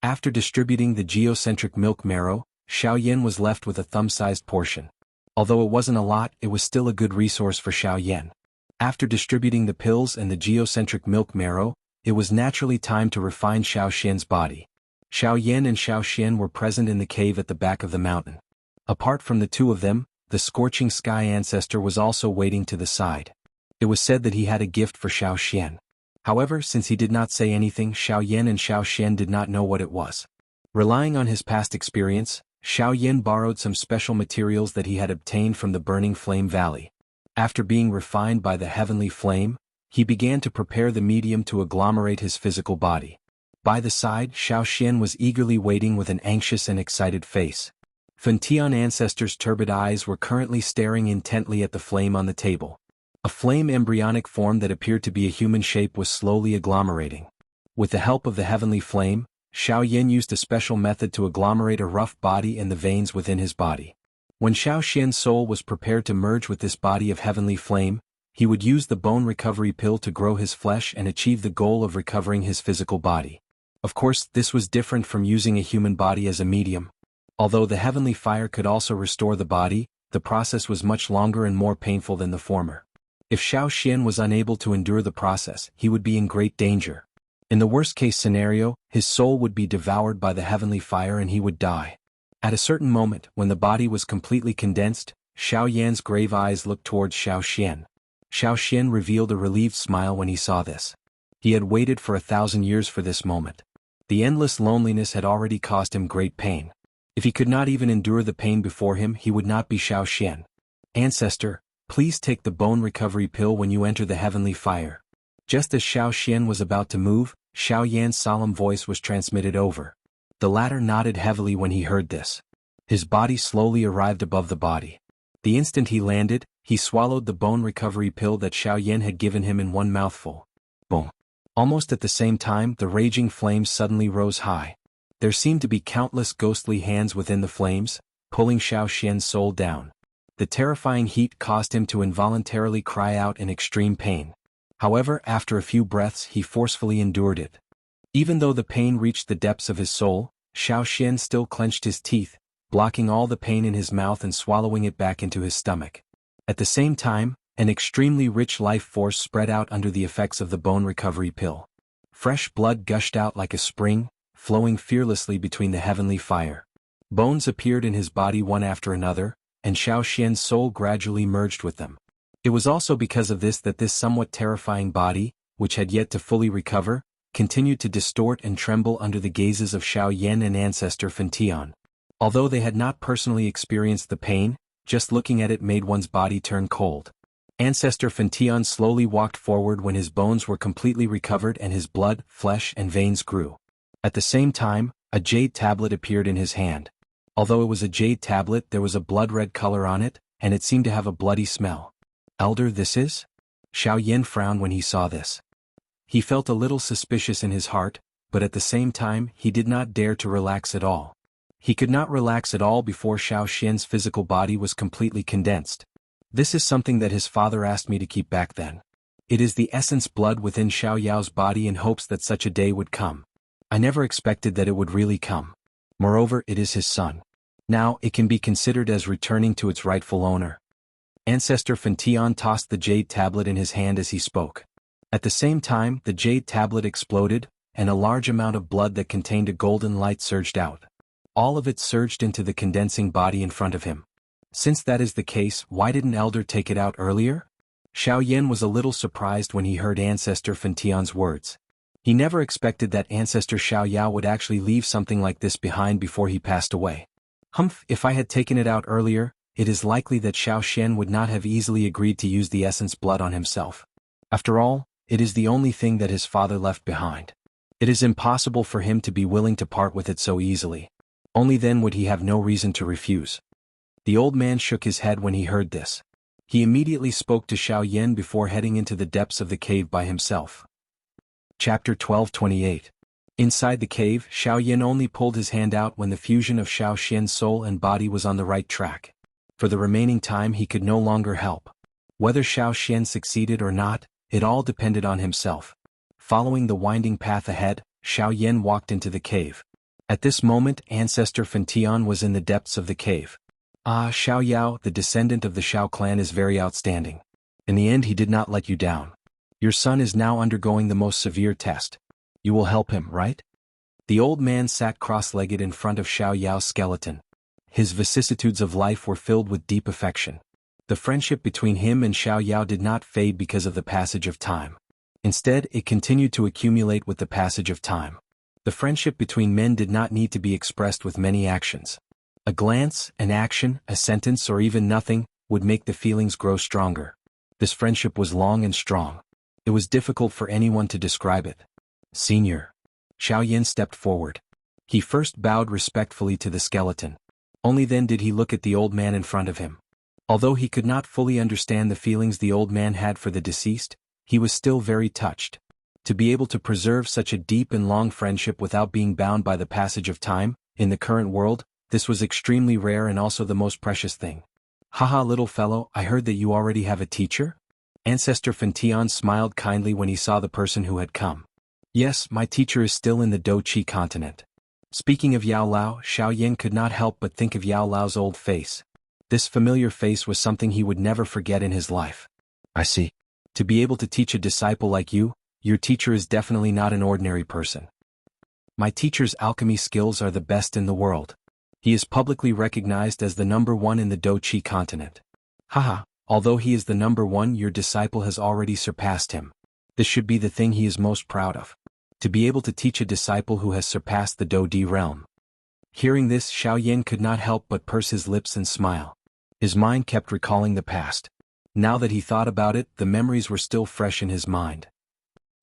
After distributing the geocentric milk marrow, Xiaoyan was left with a thumb-sized portion. Although it wasn't a lot, it was still a good resource for Xiaoyan. After distributing the pills and the geocentric milk marrow, it was naturally time to refine Xiaoxian's body. Xiaoyan and Xiaoxian were present in the cave at the back of the mountain. Apart from the two of them, the Scorching Sky Ancestor was also waiting to the side. It was said that he had a gift for Xiaoxian. However, since he did not say anything, Xiaoyan and Xiaoxian did not know what it was. Relying on his past experience, Xiaoyan borrowed some special materials that he had obtained from the Burning Flame Valley. After being refined by the heavenly flame, he began to prepare the medium to agglomerate his physical body. By the side, Xiaoxian was eagerly waiting with an anxious and excited face. Fantian Ancestor's turbid eyes were currently staring intently at the flame on the table. A flame embryonic form that appeared to be a human shape was slowly agglomerating. With the help of the heavenly flame, Xiaoyan used a special method to agglomerate a rough body and the veins within his body. When Xiaoxian's soul was prepared to merge with this body of heavenly flame, he would use the bone recovery pill to grow his flesh and achieve the goal of recovering his physical body. Of course, this was different from using a human body as a medium. Although the heavenly fire could also restore the body, the process was much longer and more painful than the former. If Xiaoxian was unable to endure the process, he would be in great danger. In the worst-case scenario, his soul would be devoured by the heavenly fire and he would die. At a certain moment, when the body was completely condensed, Xiaoyan's grave eyes looked towards Xiaoxian. Xiaoxian revealed a relieved smile when he saw this. He had waited for 1,000 years for this moment. The endless loneliness had already caused him great pain. If he could not even endure the pain before him, he would not be Xiaoxian. Ancestor, please take the bone recovery pill when you enter the heavenly fire. Just as Xiaoxian was about to move, Xiaoyan's solemn voice was transmitted over. The latter nodded heavily when he heard this. His body slowly arrived above the body. The instant he landed, he swallowed the bone recovery pill that Xiaoyan had given him in one mouthful. Boom. Almost at the same time, the raging flames suddenly rose high. There seemed to be countless ghostly hands within the flames, pulling Xiaoxian's soul down. The terrifying heat caused him to involuntarily cry out in extreme pain. However, after a few breaths he forcefully endured it. Even though the pain reached the depths of his soul, Xiaoxian still clenched his teeth, blocking all the pain in his mouth and swallowing it back into his stomach. At the same time, an extremely rich life force spread out under the effects of the bone recovery pill. Fresh blood gushed out like a spring, flowing fearlessly between the heavenly fire. Bones appeared in his body one after another, and Xiaoxian's soul gradually merged with them. It was also because of this that this somewhat terrifying body, which had yet to fully recover, continued to distort and tremble under the gazes of Xiaoyan and Ancestor Fantian. Although they had not personally experienced the pain, just looking at it made one's body turn cold. Ancestor Phantom slowly walked forward when his bones were completely recovered and his blood, flesh and veins grew. At the same time, a jade tablet appeared in his hand. Although it was a jade tablet, there was a blood-red color on it, and it seemed to have a bloody smell. Elder, this is? Xiaoyan frowned when he saw this. He felt a little suspicious in his heart, but at the same time he did not dare to relax at all. He could not relax at all before Xiaoxian's physical body was completely condensed. This is something that his father asked me to keep back then. It is the essence blood within Xiao Yao's body in hopes that such a day would come. I never expected that it would really come. Moreover, it is his son. Now, it can be considered as returning to its rightful owner. Ancestor Phantom tossed the jade tablet in his hand as he spoke. At the same time, the jade tablet exploded, and a large amount of blood that contained a golden light surged out. All of it surged into the condensing body in front of him. Since that is the case, why didn't Elder take it out earlier? Xiaoyan was a little surprised when he heard Ancestor Phantom's words. He never expected that Ancestor Xiao Yao would actually leave something like this behind before he passed away. Humph, if I had taken it out earlier, it is likely that Xiao Xian would not have easily agreed to use the essence blood on himself. After all, it is the only thing that his father left behind. It is impossible for him to be willing to part with it so easily. Only then would he have no reason to refuse. The old man shook his head when he heard this. He immediately spoke to Xiaoyan before heading into the depths of the cave by himself. Chapter 12:28. Inside the cave, Xiaoyan only pulled his hand out when the fusion of Xiao Xian's soul and body was on the right track. For the remaining time he could no longer help. Whether Xiao Xian succeeded or not, it all depended on himself. Following the winding path ahead, Xiaoyan walked into the cave. At this moment, Ancestor Phantom was in the depths of the cave. Ah, Xiao Yao, the descendant of the Xiao clan, is very outstanding. In the end he did not let you down. Your son is now undergoing the most severe test. You will help him, right? The old man sat cross-legged in front of Xiao Yao's skeleton. His vicissitudes of life were filled with deep affection. The friendship between him and Xiao Yao did not fade because of the passage of time. Instead, it continued to accumulate with the passage of time. The friendship between men did not need to be expressed with many actions. A glance, an action, a sentence, or even nothing would make the feelings grow stronger. This friendship was long and strong. It was difficult for anyone to describe it. Senior. Xiaoyan stepped forward. He first bowed respectfully to the skeleton. Only then did he look at the old man in front of him. Although he could not fully understand the feelings the old man had for the deceased, he was still very touched. To be able to preserve such a deep and long friendship without being bound by the passage of time, in the current world, this was extremely rare and also the most precious thing. Haha, little fellow, I heard that you already have a teacher? Ancestor Phantom smiled kindly when he saw the person who had come. Yes, my teacher is still in the Doqi continent. Speaking of Yao Lao, Xiaoyan could not help but think of Yao Lao's old face. This familiar face was something he would never forget in his life. I see. To be able to teach a disciple like you, your teacher is definitely not an ordinary person. My teacher's alchemy skills are the best in the world. He is publicly recognized as the #1 in the Doqi continent. Haha, although he is the #1, your disciple has already surpassed him. This should be the thing he is most proud of. To be able to teach a disciple who has surpassed the Do-Di realm. Hearing this, Xiaoyan could not help but purse his lips and smile. His mind kept recalling the past. Now that he thought about it, the memories were still fresh in his mind.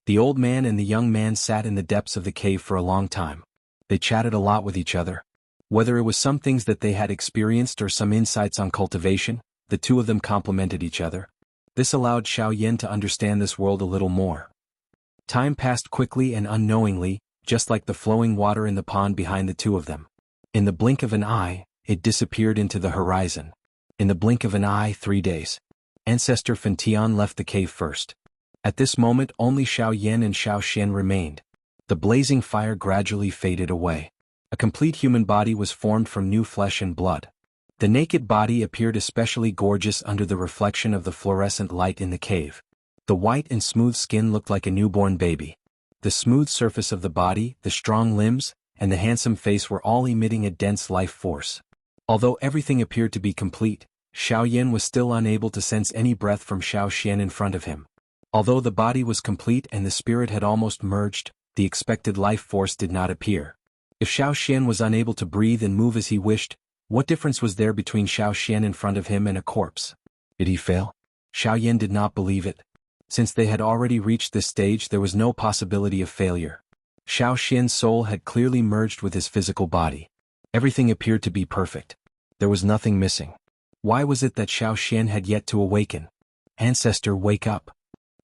The old man and the young man sat in the depths of the cave for a long time. They chatted a lot with each other. Whether it was some things that they had experienced or some insights on cultivation, the two of them complemented each other. This allowed Xiaoyan to understand this world a little more. Time passed quickly and unknowingly, just like the flowing water in the pond behind the two of them. In the blink of an eye, it disappeared into the horizon. In the blink of an eye, 3 days. Ancestor Phantom left the cave first. At this moment only Xiaoyan and Xiao Xian remained. The blazing fire gradually faded away. A complete human body was formed from new flesh and blood. The naked body appeared especially gorgeous under the reflection of the fluorescent light in the cave. The white and smooth skin looked like a newborn baby. The smooth surface of the body, the strong limbs, and the handsome face were all emitting a dense life force. Although everything appeared to be complete, Xiaoyan was still unable to sense any breath from Xiao Xian in front of him. Although the body was complete and the spirit had almost merged, the expected life force did not appear. If Xianxia was unable to breathe and move as he wished, what difference was there between Xianxia in front of him and a corpse? Did he fail? Xiaoyan did not believe it. Since they had already reached this stage, there was no possibility of failure. Xiaoxian's soul had clearly merged with his physical body. Everything appeared to be perfect. There was nothing missing. Why was it that Xiaoxian had yet to awaken? Ancestor, wake up.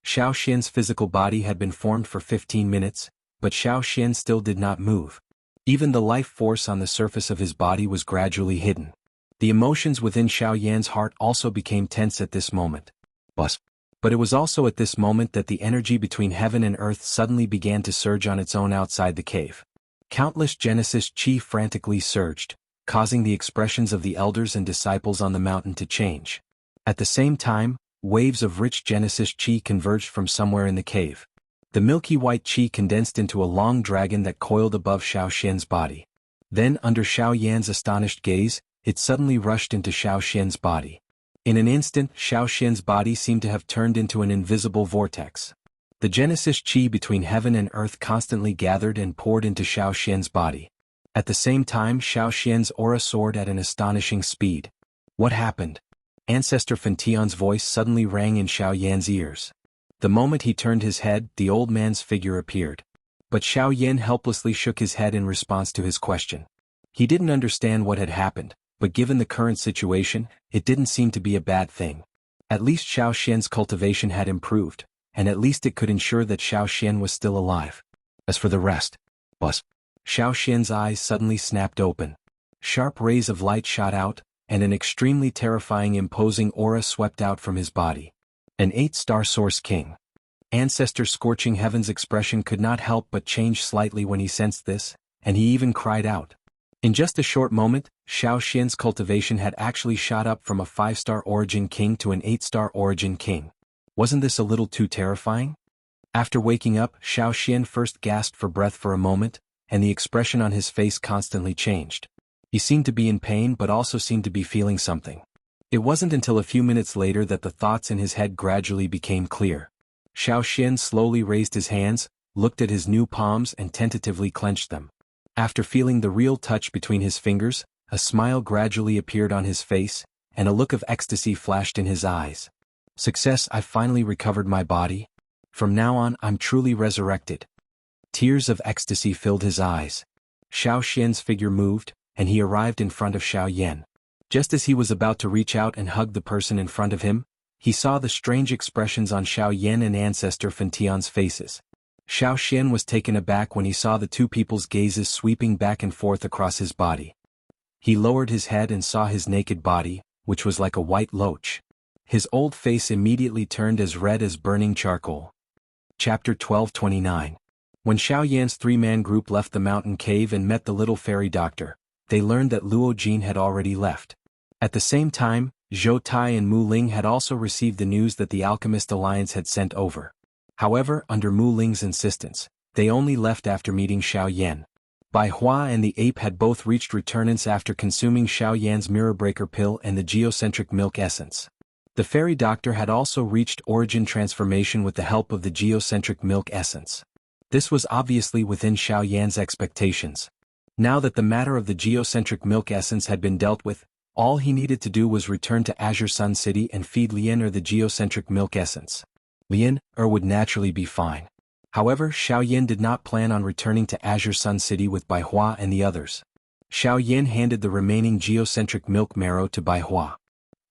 Xiaoxian's physical body had been formed for 15 minutes, but Xiaoxian still did not move. Even the life force on the surface of his body was gradually hidden. The emotions within Xiaoyan's heart also became tense at this moment. But it was also at this moment that the energy between heaven and earth suddenly began to surge on its own outside the cave. Countless Genesis chi frantically surged, causing the expressions of the elders and disciples on the mountain to change. At the same time, waves of rich Genesis chi converged from somewhere in the cave. The milky white chi condensed into a long dragon that coiled above Xiaoxian's body. Then, under Xiaoyan's astonished gaze, it suddenly rushed into Xiaoxian's body. In an instant, Xiaoxian's body seemed to have turned into an invisible vortex. The Genesis chi between heaven and earth constantly gathered and poured into Xiaoxian's body. At the same time, Xiaoxian's aura soared at an astonishing speed. What happened? Ancestor Fantion's voice suddenly rang in Xiaoyan's ears. The moment he turned his head, the old man's figure appeared. But Xiaoyan helplessly shook his head in response to his question. He didn't understand what had happened, but given the current situation, it didn't seem to be a bad thing. At least Xiaoxian's cultivation had improved, and at least it could ensure that Xiaoxian was still alive. As for the rest, Xiaoxian's eyes suddenly snapped open. Sharp rays of light shot out, and an extremely terrifying imposing aura swept out from his body. An 8-star Source King. Ancestor Scorching Heaven's expression could not help but change slightly when he sensed this, and he even cried out. In just a short moment, Xiaoxian's cultivation had actually shot up from a 5-star Origin King to an 8-star Origin King. Wasn't this a little too terrifying? After waking up, Xiaoxian first gasped for breath for a moment, and the expression on his face constantly changed. He seemed to be in pain but also seemed to be feeling something. It wasn't until a few minutes later that the thoughts in his head gradually became clear. Xiaoxian slowly raised his hands, looked at his new palms and tentatively clenched them. After feeling the real touch between his fingers, a smile gradually appeared on his face, and a look of ecstasy flashed in his eyes. Success, I've finally recovered my body. From now on, I'm truly resurrected. Tears of ecstasy filled his eyes. Xiaoxian's figure moved, and he arrived in front of Xiaoyan. Just as he was about to reach out and hug the person in front of him, he saw the strange expressions on Xiaoyan and Ancestor Fantion's faces. Xiaoxian was taken aback when he saw the two people's gazes sweeping back and forth across his body. He lowered his head and saw his naked body, which was like a white loach. His old face immediately turned as red as burning charcoal. Chapter 12:29. When Xiaoyan's 3-man group left the mountain cave and met the little fairy doctor, they learned that Luo Jin had already left. At the same time, Zhou Tai and Mu Ling had also received the news that the Alchemist Alliance had sent over. However, under Mu Ling's insistence, they only left after meeting Xiaoyan. Bai Hua and the ape had both reached returnance after consuming Xiaoyan's Mirror Breaker pill and the geocentric milk essence. The fairy doctor had also reached origin transformation with the help of the geocentric milk essence. This was obviously within Xiaoyan's expectations. Now that the matter of the geocentric milk essence had been dealt with, all he needed to do was return to Azure Sun City and feed Lian the geocentric milk essence. Lian would naturally be fine. However, Xiaoyan did not plan on returning to Azure Sun City with Bai Hua and the others. Xiaoyan handed the remaining geocentric milk marrow to Bai Hua.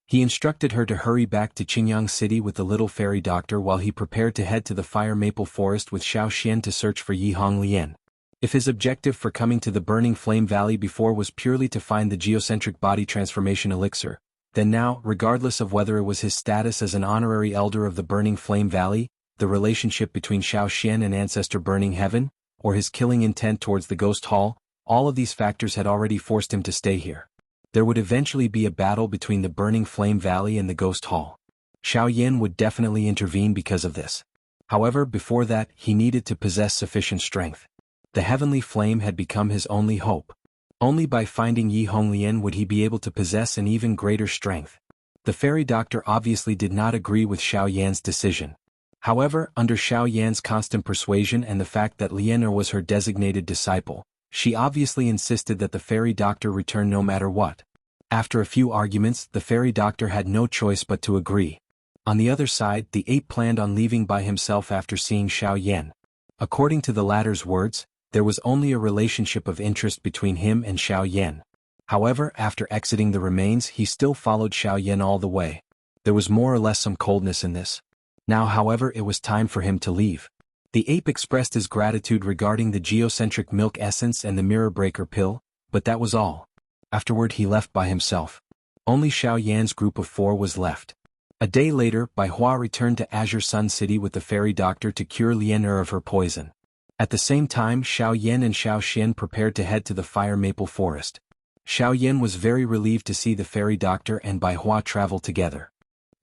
He instructed her to hurry back to Qingyang City with the little fairy doctor while he prepared to head to the Fire Maple Forest with Xiaoxian to search for Yihong Lian. If his objective for coming to the Burning Flame Valley before was purely to find the geocentric body transformation elixir, then now, regardless of whether it was his status as an honorary elder of the Burning Flame Valley, the relationship between Xiaoxian and Ancestor Burning Heaven, or his killing intent towards the Ghost Hall, all of these factors had already forced him to stay here. There would eventually be a battle between the Burning Flame Valley and the Ghost Hall. Xiaoyan would definitely intervene because of this. However, before that, he needed to possess sufficient strength. The heavenly flame had become his only hope. Only by finding Yi Honglian would he be able to possess an even greater strength. The fairy doctor obviously did not agree with Xiaoyan's decision. However, under Xiaoyan's constant persuasion and the fact that Lian was her designated disciple, She obviously insisted that the fairy doctor return no matter what. After a few arguments, the fairy doctor had no choice but to agree. On the other side, the ape planned on leaving by himself after seeing Xiaoyan. According to the latter's words, there was only a relationship of interest between him and Xiaoyan. However, after exiting the remains, he still followed Xiaoyan all the way. There was more or less some coldness in this. Now, however, it was time for him to leave. The ape expressed his gratitude regarding the geocentric milk essence and the mirror breaker pill, but that was all. Afterward he left by himself. Only Xiaoyan's group of 4 was left. A day later, Bai Hua returned to Azure Sun City with the fairy doctor to cure Lian Er of her poison. At the same time, Xiaoyan and Xiaoxian prepared to head to the fire maple forest. Xiaoyan was very relieved to see the fairy doctor and Bai Hua travel together.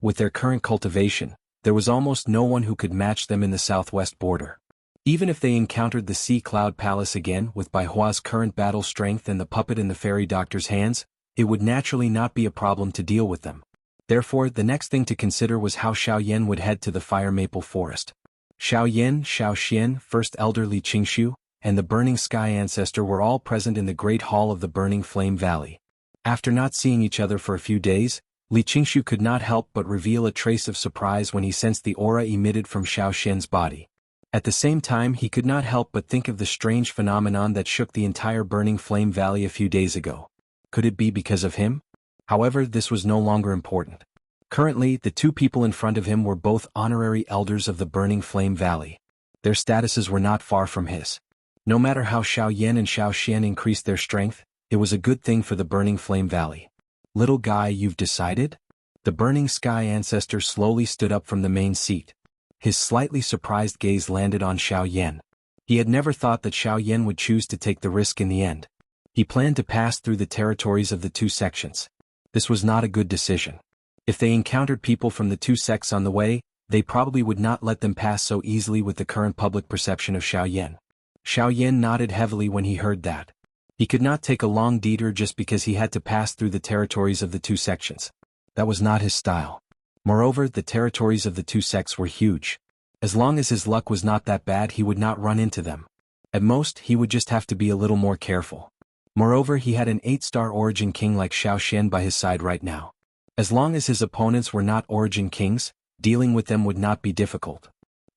With their current cultivation, there was almost no one who could match them in the southwest border. Even if they encountered the Sea Cloud Palace again with Bai Hua's current battle strength and the puppet in the fairy doctor's hands, it would naturally not be a problem to deal with them. Therefore, the next thing to consider was how Xiaoyan would head to the fire maple forest. Xiaoyan, Xiaoxian, First Elder Li Qingshu, and the Burning Sky Ancestor were all present in the Great Hall of the Burning Flame Valley. After not seeing each other for a few days, Li Qingshu could not help but reveal a trace of surprise when he sensed the aura emitted from Xiaoxian's body. At the same time, he could not help but think of the strange phenomenon that shook the entire Burning Flame Valley a few days ago. Could it be because of him? However, this was no longer important. Currently, the 2 people in front of him were both honorary elders of the Burning Flame Valley. Their statuses were not far from his. No matter how Xiaoyan and Xiaoxian increased their strength, it was a good thing for the Burning Flame Valley. Little guy, you've decided? The Burning Sky Ancestor slowly stood up from the main seat. His slightly surprised gaze landed on Xiaoyan. He had never thought that Xiaoyan would choose to take the risk in the end. He planned to pass through the territories of the 2 sections. This was not a good decision. If they encountered people from the 2 sects on the way, they probably would not let them pass so easily with the current public perception of Xiaoyan. Xiaoyan nodded heavily when he heard that. He could not take a long detour just because he had to pass through the territories of the 2 sections. That was not his style. Moreover, the territories of the 2 sects were huge. As long as his luck was not that bad, he would not run into them. At most, he would just have to be a little more careful. Moreover, he had an 8-star origin king like Xiaoxian by his side right now. As long as his opponents were not origin kings, dealing with them would not be difficult.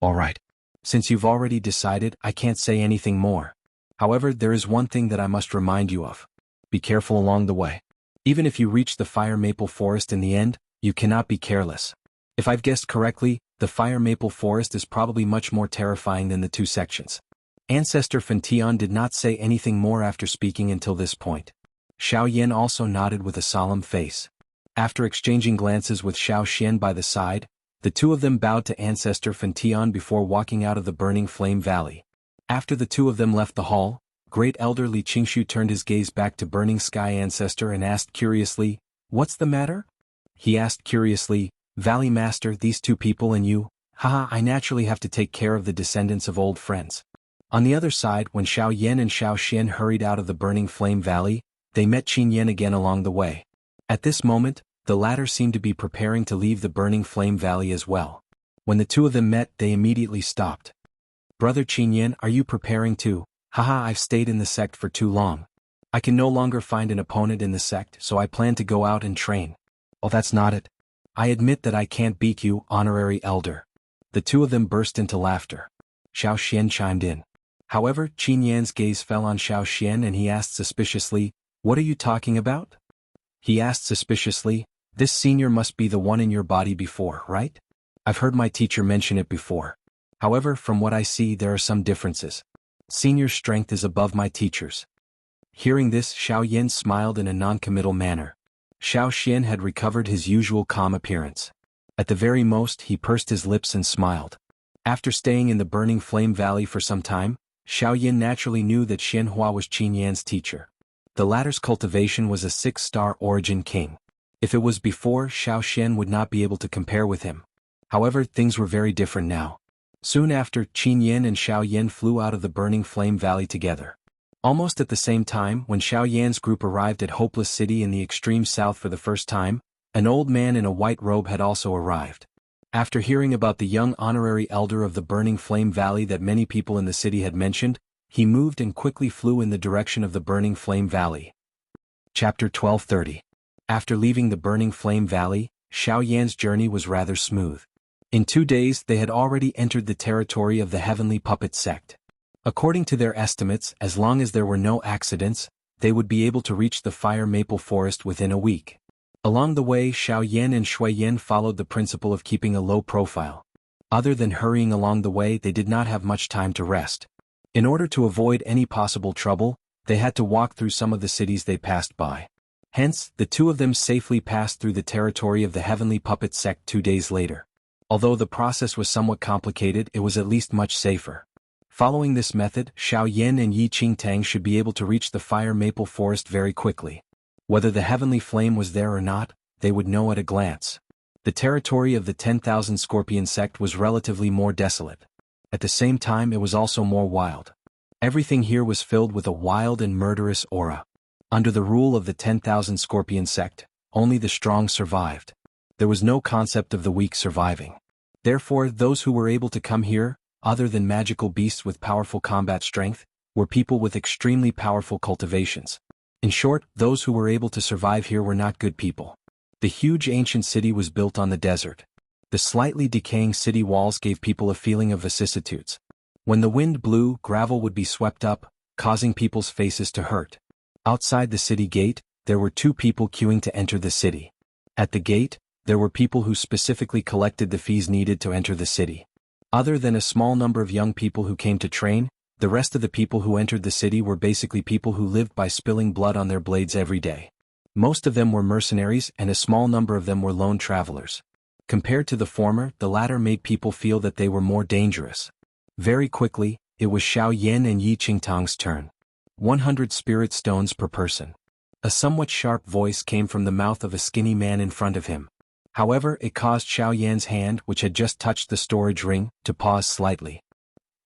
Alright. Since you've already decided, I can't say anything more. However, there is one thing that I must remind you of. Be careful along the way. Even if you reach the fire maple forest in the end, you cannot be careless. If I've guessed correctly, the fire maple forest is probably much more terrifying than the 2 sections. Ancestor Fantion did not say anything more after speaking until this point. Xiaoyan also nodded with a solemn face. After exchanging glances with Xiaoxian by the side, the 2 of them bowed to Ancestor Fantion before walking out of the Burning Flame Valley. After the 2 of them left the hall, Great Elder Li Qingshu turned his gaze back to Burning Sky Ancestor and asked curiously, "What's the matter?" He asked curiously, "Valley Master, these 2 people and you, haha, I naturally have to take care of the descendants of old friends." On the other side, when Xiaoyan and Xiaoxian hurried out of the Burning Flame Valley, they met Qinyan again along the way. At this moment, the latter seemed to be preparing to leave the Burning Flame Valley as well. When the 2 of them met, they immediately stopped. "Brother Qinyan, are you preparing too?" "Haha, I've stayed in the sect for too long. I can no longer find an opponent in the sect, so I plan to go out and train." "Oh, that's not it. I admit that I can't beat you, honorary elder." The 2 of them burst into laughter. Xiaoxian chimed in. However, Qinyan's gaze fell on Xiaoxian and he asked suspiciously, "What are you talking about?" He asked suspiciously, "This senior must be the one in your body before, right? I've heard my teacher mention it before. However, from what I see, there are some differences. Senior's strength is above my teacher's." Hearing this, Xiaoyan smiled in a non-committal manner. Xiaoxian had recovered his usual calm appearance. At the very most, he pursed his lips and smiled. After staying in the Burning Flame Valley for some time, Xiaoyan naturally knew that Xianhua was Qinyan's teacher. The latter's cultivation was a 6-star origin king. If it was before, Xiaoxian would not be able to compare with him. However, things were very different now. Soon after, Qinyan and Xiaoyan flew out of the Burning Flame Valley together. Almost at the same time, when Xiaoyan's group arrived at Hopeless City in the extreme south for the first time, an old man in a white robe had also arrived. After hearing about the young honorary elder of the Burning Flame Valley that many people in the city had mentioned, He moved and quickly flew in the direction of the Burning Flame Valley. Chapter 1230. After leaving the Burning Flame Valley, Xiao Yan's journey was rather smooth. In 2 days they had already entered the territory of the Heavenly Puppet Sect. According to their estimates, as long as there were no accidents, they would be able to reach the Fire Maple Forest within a week. Along the way, Xiao Yan and Shui Yan followed the principle of keeping a low profile. Other than hurrying along the way, they did not have much time to rest. In order to avoid any possible trouble, they had to walk through some of the cities they passed by. Hence, the two of them safely passed through the territory of the Heavenly Puppet Sect 2 days later. Although the process was somewhat complicated, it was at least much safer. Following this method, Xiao Yan and Yi Qingtang should be able to reach the Fire Maple Forest very quickly. Whether the Heavenly Flame was there or not, they would know at a glance. The territory of the 10,000 Scorpion Sect was relatively more desolate. At the same time, it was also more wild. Everything here was filled with a wild and murderous aura. Under the rule of the 10,000 Scorpion Sect, only the strong survived. There was no concept of the weak surviving. Therefore, those who were able to come here, other than magical beasts with powerful combat strength, were people with extremely powerful cultivations. In short, those who were able to survive here were not good people. The huge ancient city was built on the desert. The slightly decaying city walls gave people a feeling of vicissitudes. When the wind blew, gravel would be swept up, causing people's faces to hurt. Outside the city gate, there were 2 people queuing to enter the city. At the gate, there were people who specifically collected the fees needed to enter the city. Other than a small number of young people who came to train, the rest of the people who entered the city were basically people who lived by spilling blood on their blades every day. Most of them were mercenaries and a small number of them were lone travelers. Compared to the former, the latter made people feel that they were more dangerous. Very quickly, it was Xiao Yan and Yi Qingtang's turn. 100 spirit stones per person. A somewhat sharp voice came from the mouth of a skinny man in front of him. However, it caused Xiao Yan's hand, which had just touched the storage ring, to pause slightly.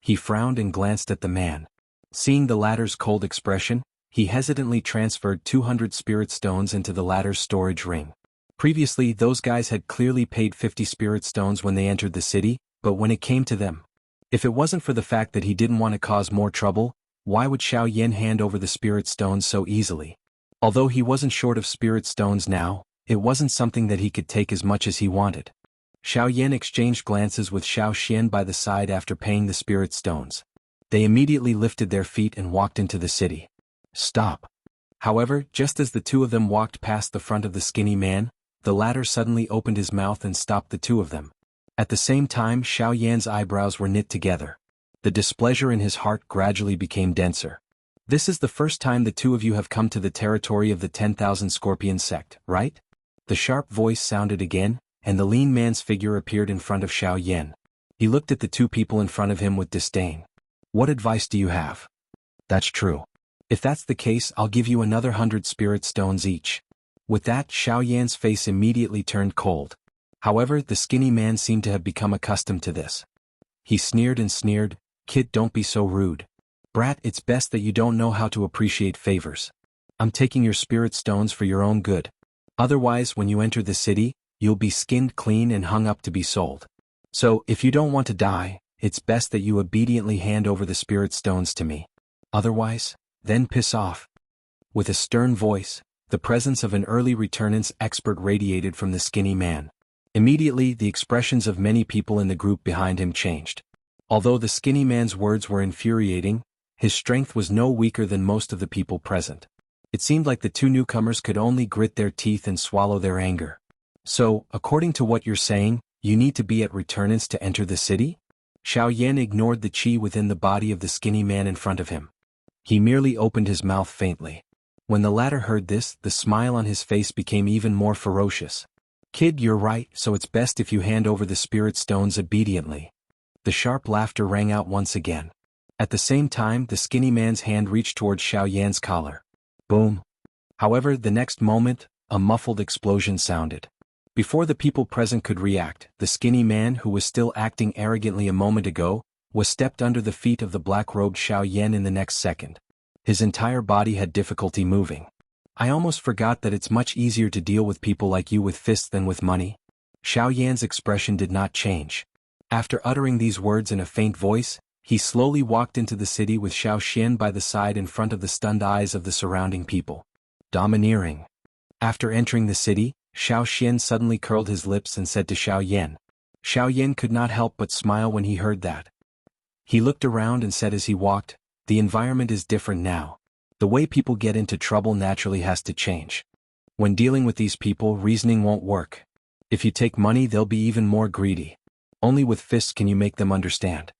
He frowned and glanced at the man. Seeing the latter's cold expression, he hesitantly transferred 200 spirit stones into the latter's storage ring. Previously, those guys had clearly paid 50 spirit stones when they entered the city, but when it came to them, if it wasn't for the fact that he didn't want to cause more trouble, why would Xiao Yan hand over the spirit stones so easily? Although he wasn't short of spirit stones now, it wasn't something that he could take as much as he wanted. Xiao Yan exchanged glances with Xiao Xian by the side after paying the spirit stones. They immediately lifted their feet and walked into the city. Stop. However, just as the two of them walked past the front of the skinny man, the latter suddenly opened his mouth and stopped the two of them. At the same time, Xiao Yan's eyebrows were knit together. The displeasure in his heart gradually became denser. This is the first time the two of you have come to the territory of the 10,000 Scorpion Sect, right? The sharp voice sounded again, and the lean man's figure appeared in front of Xiao Yan. He looked at the 2 people in front of him with disdain. What advice do you have? That's true. If that's the case, I'll give you another 100 spirit stones each. With that, Xiao Yan's face immediately turned cold. However, the skinny man seemed to have become accustomed to this. He sneered and sneered, "Kid, don't be so rude. Brat, it's best that you don't know how to appreciate favors. I'm taking your spirit stones for your own good. Otherwise, when you enter the city, you'll be skinned clean and hung up to be sold. So, if you don't want to die, it's best that you obediently hand over the spirit stones to me. Otherwise, then piss off." With a stern voice, the presence of an early returnance expert radiated from the skinny man. Immediately, the expressions of many people in the group behind him changed. Although the skinny man's words were infuriating, his strength was no weaker than most of the people present. It seemed like the 2 newcomers could only grit their teeth and swallow their anger. So, according to what you're saying, you need to be at returnance to enter the city? Xiao Yan ignored the qi within the body of the skinny man in front of him. He merely opened his mouth faintly. When the latter heard this, the smile on his face became even more ferocious. "Kid, you're right, so it's best if you hand over the spirit stones obediently." The sharp laughter rang out once again. At the same time, the skinny man's hand reached towards Xiao Yan's collar. Boom. However, the next moment, a muffled explosion sounded. Before the people present could react, the skinny man, who was still acting arrogantly a moment ago, was stepped under the feet of the black-robed Xiao Yan in the next second. His entire body had difficulty moving. "I almost forgot that it's much easier to deal with people like you with fists than with money." Xiao Yan's expression did not change. After uttering these words in a faint voice, he slowly walked into the city with Xianxia by the side in front of the stunned eyes of the surrounding people. Domineering. After entering the city, Xianxia suddenly curled his lips and said to Xiaoyan. Xiaoyan could not help but smile when he heard that. He looked around and said as he walked, "The environment is different now. The way people get into trouble naturally has to change. When dealing with these people, reasoning won't work. If you take money, they'll be even more greedy. Only with fists can you make them understand."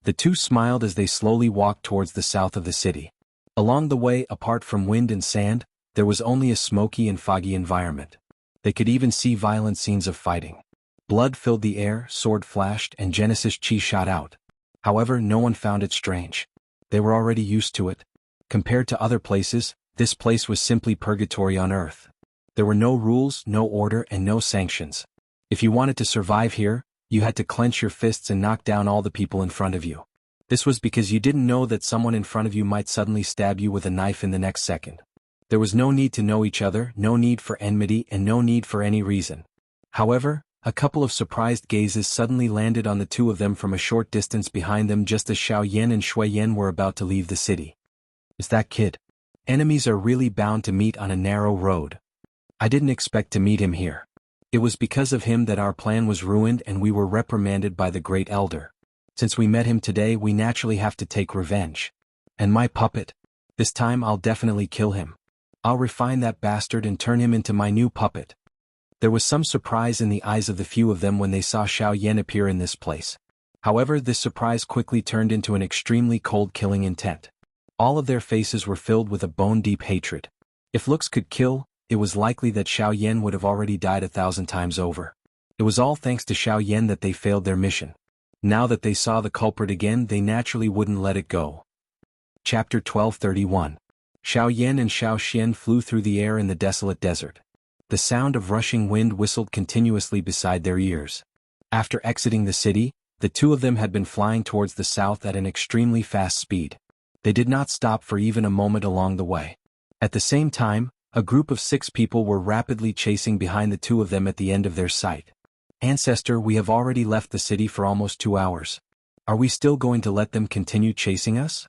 The two smiled as they slowly walked towards the south of the city. Along the way, apart from wind and sand, there was only a smoky and foggy environment. They could even see violent scenes of fighting. Blood filled the air, sword flashed, and Genesis chi shot out. However, no one found it strange. They were already used to it. Compared to other places, this place was simply purgatory on earth. There were no rules, no order, and no sanctions. If you wanted to survive here, you had to clench your fists and knock down all the people in front of you. This was because you didn't know that someone in front of you might suddenly stab you with a knife in the next second. There was no need to know each other, no need for enmity, and no need for any reason. However, a couple of surprised gazes suddenly landed on the two of them from a short distance behind them just as Xiaoyan and Shuiyan were about to leave the city. "Is that kid? Enemies are really bound to meet on a narrow road. I didn't expect to meet him here. It was because of him that our plan was ruined and we were reprimanded by the Great Elder. Since we met him today, we naturally have to take revenge. And my puppet? This time I'll definitely kill him. I'll refine that bastard and turn him into my new puppet." There was some surprise in the eyes of the few of them when they saw Xiaoyan appear in this place. However, this surprise quickly turned into an extremely cold killing intent. All of their faces were filled with a bone-deep hatred. If looks could kill, it was likely that Xiaoyan would have already died 1,000 times over. It was all thanks to Xiaoyan that they failed their mission. Now that they saw the culprit again, they naturally wouldn't let it go. Chapter 1231. Xiaoyan and Xiaoxian flew through the air in the desolate desert. The sound of rushing wind whistled continuously beside their ears. After exiting the city, the two of them had been flying towards the south at an extremely fast speed. They did not stop for even a moment along the way. At the same time, a group of 6 people were rapidly chasing behind the two of them at the end of their sight. "Ancestor, we have already left the city for almost 2 hours. Are we still going to let them continue chasing us?"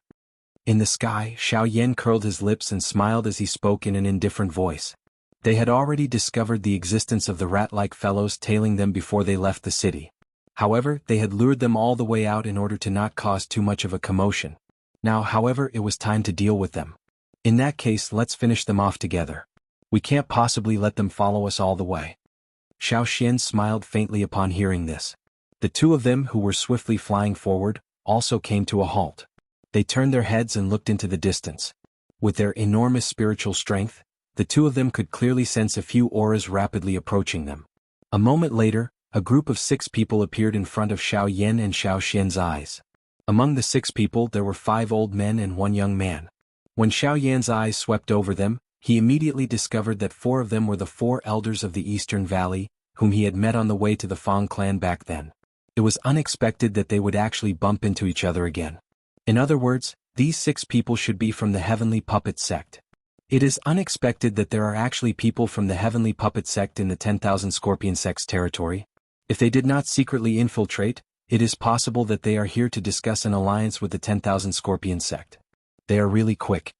In the sky, Xiaoyan curled his lips and smiled as he spoke in an indifferent voice. They had already discovered the existence of the rat-like fellows tailing them before they left the city. However, they had lured them all the way out in order to not cause too much of a commotion. Now, however, it was time to deal with them. In that case, let's finish them off together. We can't possibly let them follow us all the way. Xiaoxian smiled faintly upon hearing this. The two of them, who were swiftly flying forward, also came to a halt. They turned their heads and looked into the distance. With their enormous spiritual strength, the two of them could clearly sense a few auras rapidly approaching them. A moment later, a group of 6 people appeared in front of Xiaoyan and Xiaoxian's eyes. Among the 6 people there were 5 old men and 1 young man. When Xiaoyan's eyes swept over them, he immediately discovered that 4 of them were the 4 elders of the Eastern Valley, whom he had met on the way to the Fang clan back then. It was unexpected that they would actually bump into each other again. In other words, these 6 people should be from the Heavenly Puppet Sect. It is unexpected that there are actually people from the Heavenly Puppet Sect in the 10,000 Scorpion Sect's territory. If they did not secretly infiltrate, it is possible that they are here to discuss an alliance with the 10,000 Scorpion Sect. They are really quick.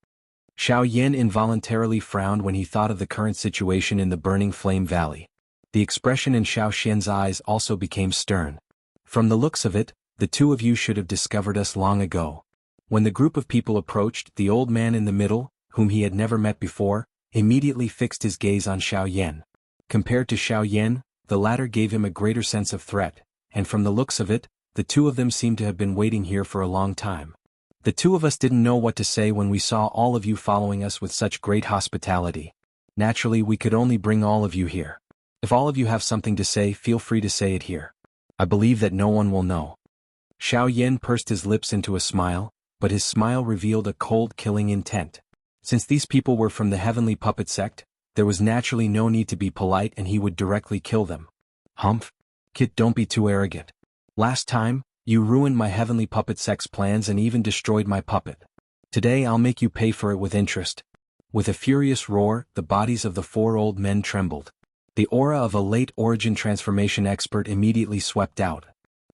Xiaoyan involuntarily frowned when he thought of the current situation in the Burning Flame Valley. The expression in Xiaoxian's eyes also became stern. "From the looks of it, the two of you should have discovered us long ago." When the group of people approached, the old man in the middle, whom he had never met before, immediately fixed his gaze on Xiaoyan. Compared to Xiaoyan, the latter gave him a greater sense of threat, and from the looks of it, the two of them seemed to have been waiting here for a long time. "The two of us didn't know what to say when we saw all of you following us with such great hospitality. Naturally, we could only bring all of you here. If all of you have something to say, feel free to say it here. I believe that no one will know." Xiaoyan pursed his lips into a smile, but his smile revealed a cold killing intent. Since these people were from the Heavenly Puppet Sect, there was naturally no need to be polite and he would directly kill them. "Humph. Kid, don't be too arrogant. Last time, you ruined my Heavenly Puppet Sect's plans and even destroyed my puppet. Today I'll make you pay for it with interest." With a furious roar, the bodies of the 4 old men trembled. The aura of a late origin transformation expert immediately swept out.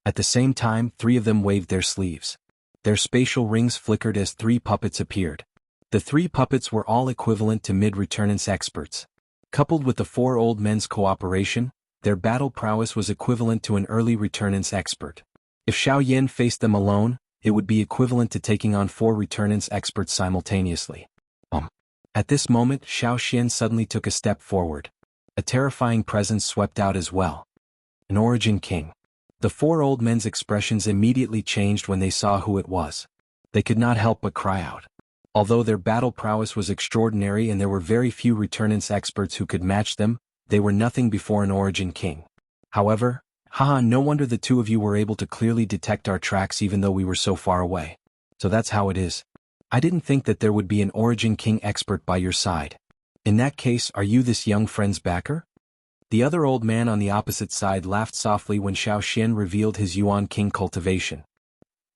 At the same time, 3 of them waved their sleeves. Their spatial rings flickered as 3 puppets appeared. The 3 puppets were all equivalent to mid-returnance experts. Coupled with the 4 old men's cooperation, their battle prowess was equivalent to an early returnance expert. If Xiaoyan faced them alone, it would be equivalent to taking on 4 returnance experts simultaneously. At this moment, Xiaoxian suddenly took a step forward. A terrifying presence swept out as well. An Origin King. The 4 old men's expressions immediately changed when they saw who it was. They could not help but cry out. Although their battle prowess was extraordinary and there were very few returnance experts who could match them, they were nothing before an Origin King. However, no wonder the 2 of you were able to clearly detect our tracks even though we were so far away. So that's how it is. I didn't think that there would be an Origin King expert by your side. In that case, are you this young friend's backer? The other old man on the opposite side laughed softly when Xiaoxian revealed his Yuan King cultivation.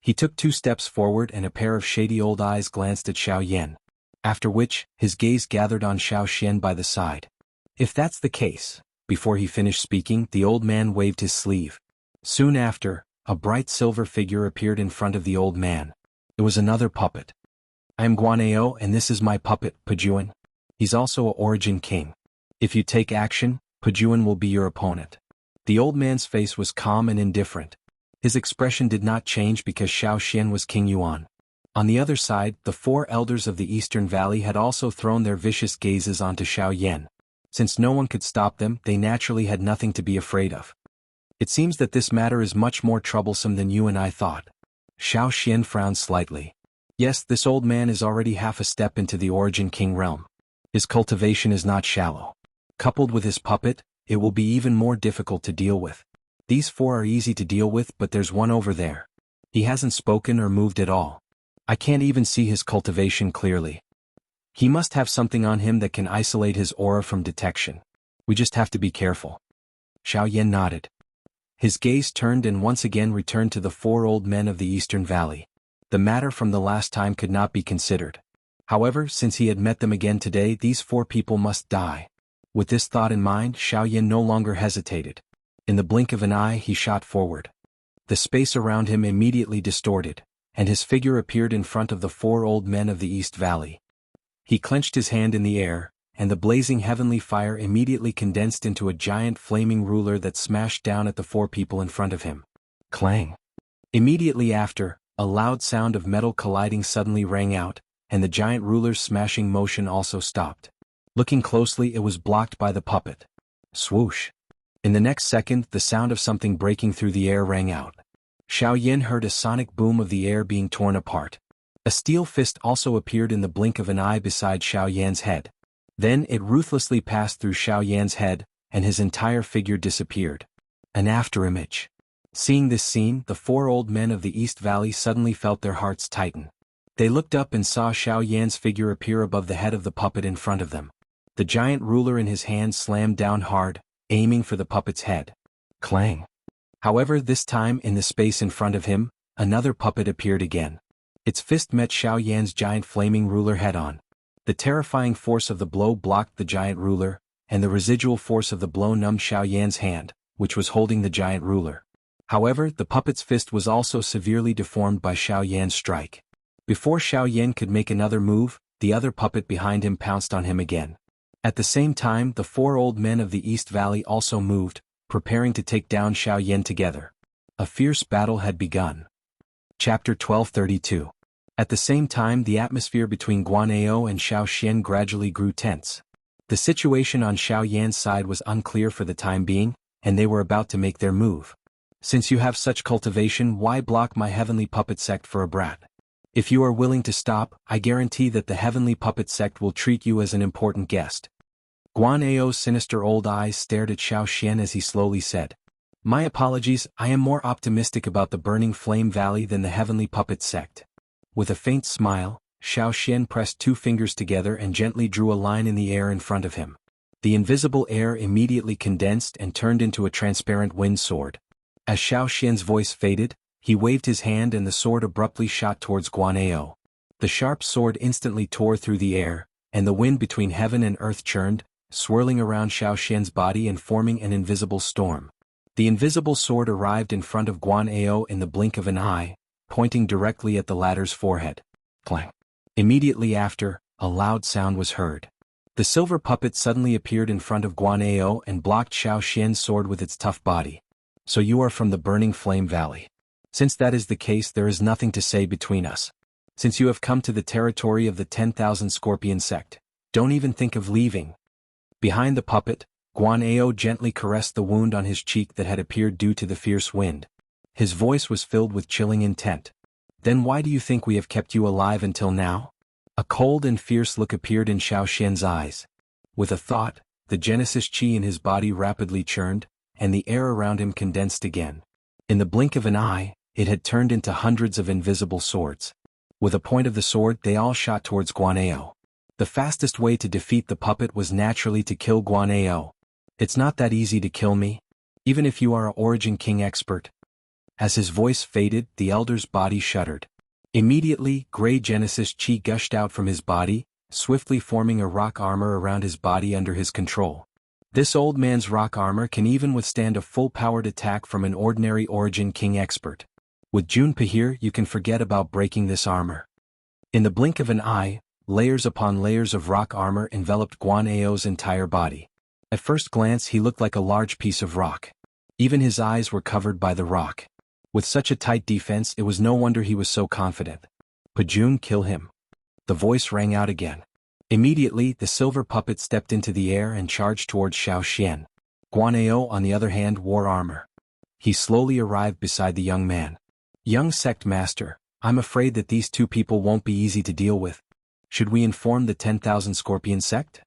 He took 2 steps forward and a pair of shady old eyes glanced at Xiaoyan. After which, his gaze gathered on Xiaoxian by the side. If that's the case, before he finished speaking, the old man waved his sleeve. Soon after, a bright silver figure appeared in front of the old man. It was another puppet. I am Guanao and this is my puppet, Pajuan. He's also a Origin King. If you take action, Pajuan will be your opponent. The old man's face was calm and indifferent. His expression did not change because Xiaoxian was King Yuan. On the other side, the 4 elders of the Eastern Valley had also thrown their vicious gazes onto Xiaoyan. Since no one could stop them, they naturally had nothing to be afraid of. It seems that this matter is much more troublesome than you and I thought. Xiaoxian frowned slightly. Yes, this old man is already half a step into the Origin King realm. His cultivation is not shallow. Coupled with his puppet, it will be even more difficult to deal with. These 4 are easy to deal with, but there's one over there. He hasn't spoken or moved at all. I can't even see his cultivation clearly. He must have something on him that can isolate his aura from detection. We just have to be careful. Xiaoyan nodded. His gaze turned and once again returned to the 4 old men of the Eastern Valley. The matter from the last time could not be considered. However, since he had met them again today, these 4 people must die. With this thought in mind, Xiaoyan no longer hesitated. In the blink of an eye, he shot forward. The space around him immediately distorted, and his figure appeared in front of the 4 old men of the East Valley. He clenched his hand in the air, and the blazing heavenly fire immediately condensed into a giant flaming ruler that smashed down at the 4 people in front of him. Clang! Immediately after, a loud sound of metal colliding suddenly rang out, and the giant ruler's smashing motion also stopped. Looking closely, it was blocked by the puppet. Swoosh! In the next second, the sound of something breaking through the air rang out. Xiaoyan heard a sonic boom of the air being torn apart. A steel fist also appeared in the blink of an eye beside Xiaoyan's head. Then it ruthlessly passed through Xiaoyan's head, and his entire figure disappeared. An afterimage. Seeing this scene, the 4 old men of the East Valley suddenly felt their hearts tighten. They looked up and saw Xiaoyan's figure appear above the head of the puppet in front of them. The giant ruler in his hand slammed down hard, aiming for the puppet's head. Clang! However, this time in the space in front of him, another puppet appeared again. Its fist met Xiaoyan's giant flaming ruler head-on. The terrifying force of the blow blocked the giant ruler, and the residual force of the blow numbed Xiaoyan's hand, which was holding the giant ruler. However, the puppet's fist was also severely deformed by Xiaoyan's strike. Before Xiaoyan could make another move, the other puppet behind him pounced on him again. At the same time, the 4 old men of the East Valley also moved, preparing to take down Xiaoyan together. A fierce battle had begun. Chapter 1232. At the same time, the atmosphere between Guanao and Xiaoxian gradually grew tense. The situation on Xiaoyan's side was unclear for the time being, and they were about to make their move. Since you have such cultivation, why block my heavenly puppet sect for a brat? If you are willing to stop, I guarantee that the heavenly puppet sect will treat you as an important guest. Guanao's sinister old eyes stared at Xiaoxian as he slowly said, My apologies, I am more optimistic about the Burning Flame Valley than the heavenly puppet sect. With a faint smile, Xiaoxian pressed 2 fingers together and gently drew a line in the air in front of him. The invisible air immediately condensed and turned into a transparent wind sword. As Xiaoxian's voice faded, he waved his hand and the sword abruptly shot towards Guanao. The sharp sword instantly tore through the air, and the wind between heaven and earth churned, swirling around Xiaoxian's body and forming an invisible storm. The invisible sword arrived in front of Guanao in the blink of an eye, pointing directly at the latter's forehead. Clang. Immediately after, a loud sound was heard. The silver puppet suddenly appeared in front of Guanao and blocked Xianxia's sword with its tough body. So you are from the Burning Flame Valley. Since that is the case, there is nothing to say between us. Since you have come to the territory of the 10,000 Scorpion sect, don't even think of leaving. Behind the puppet, Guanao gently caressed the wound on his cheek that had appeared due to the fierce wind. His voice was filled with chilling intent. Then why do you think we have kept you alive until now? A cold and fierce look appeared in Xianxia's eyes. With a thought, the Genesis chi in his body rapidly churned, and the air around him condensed again. In the blink of an eye, it had turned into hundreds of invisible swords. With a point of the sword, they all shot towards Guanao. The fastest way to defeat the puppet was naturally to kill Guanao. It's not that easy to kill me, even if you are a Origin King expert. As his voice faded, the elder's body shuddered. Immediately, gray Genesis chi gushed out from his body, swiftly forming a rock armor around his body under his control. This old man's rock armor can even withstand a full-powered attack from an ordinary Origin King expert. With Junpei here, you can forget about breaking this armor. In the blink of an eye, layers upon layers of rock armor enveloped Guanao's entire body. At first glance, he looked like a large piece of rock. Even his eyes were covered by the rock. With such a tight defense, it was no wonder he was so confident. Pajun, kill him. The voice rang out again. Immediately, the silver puppet stepped into the air and charged towards Xianxia. Guanao, on the other hand, wore armor. He slowly arrived beside the young man. Young sect master, I'm afraid that these two people won't be easy to deal with. Should we inform the 10,000 Scorpion sect?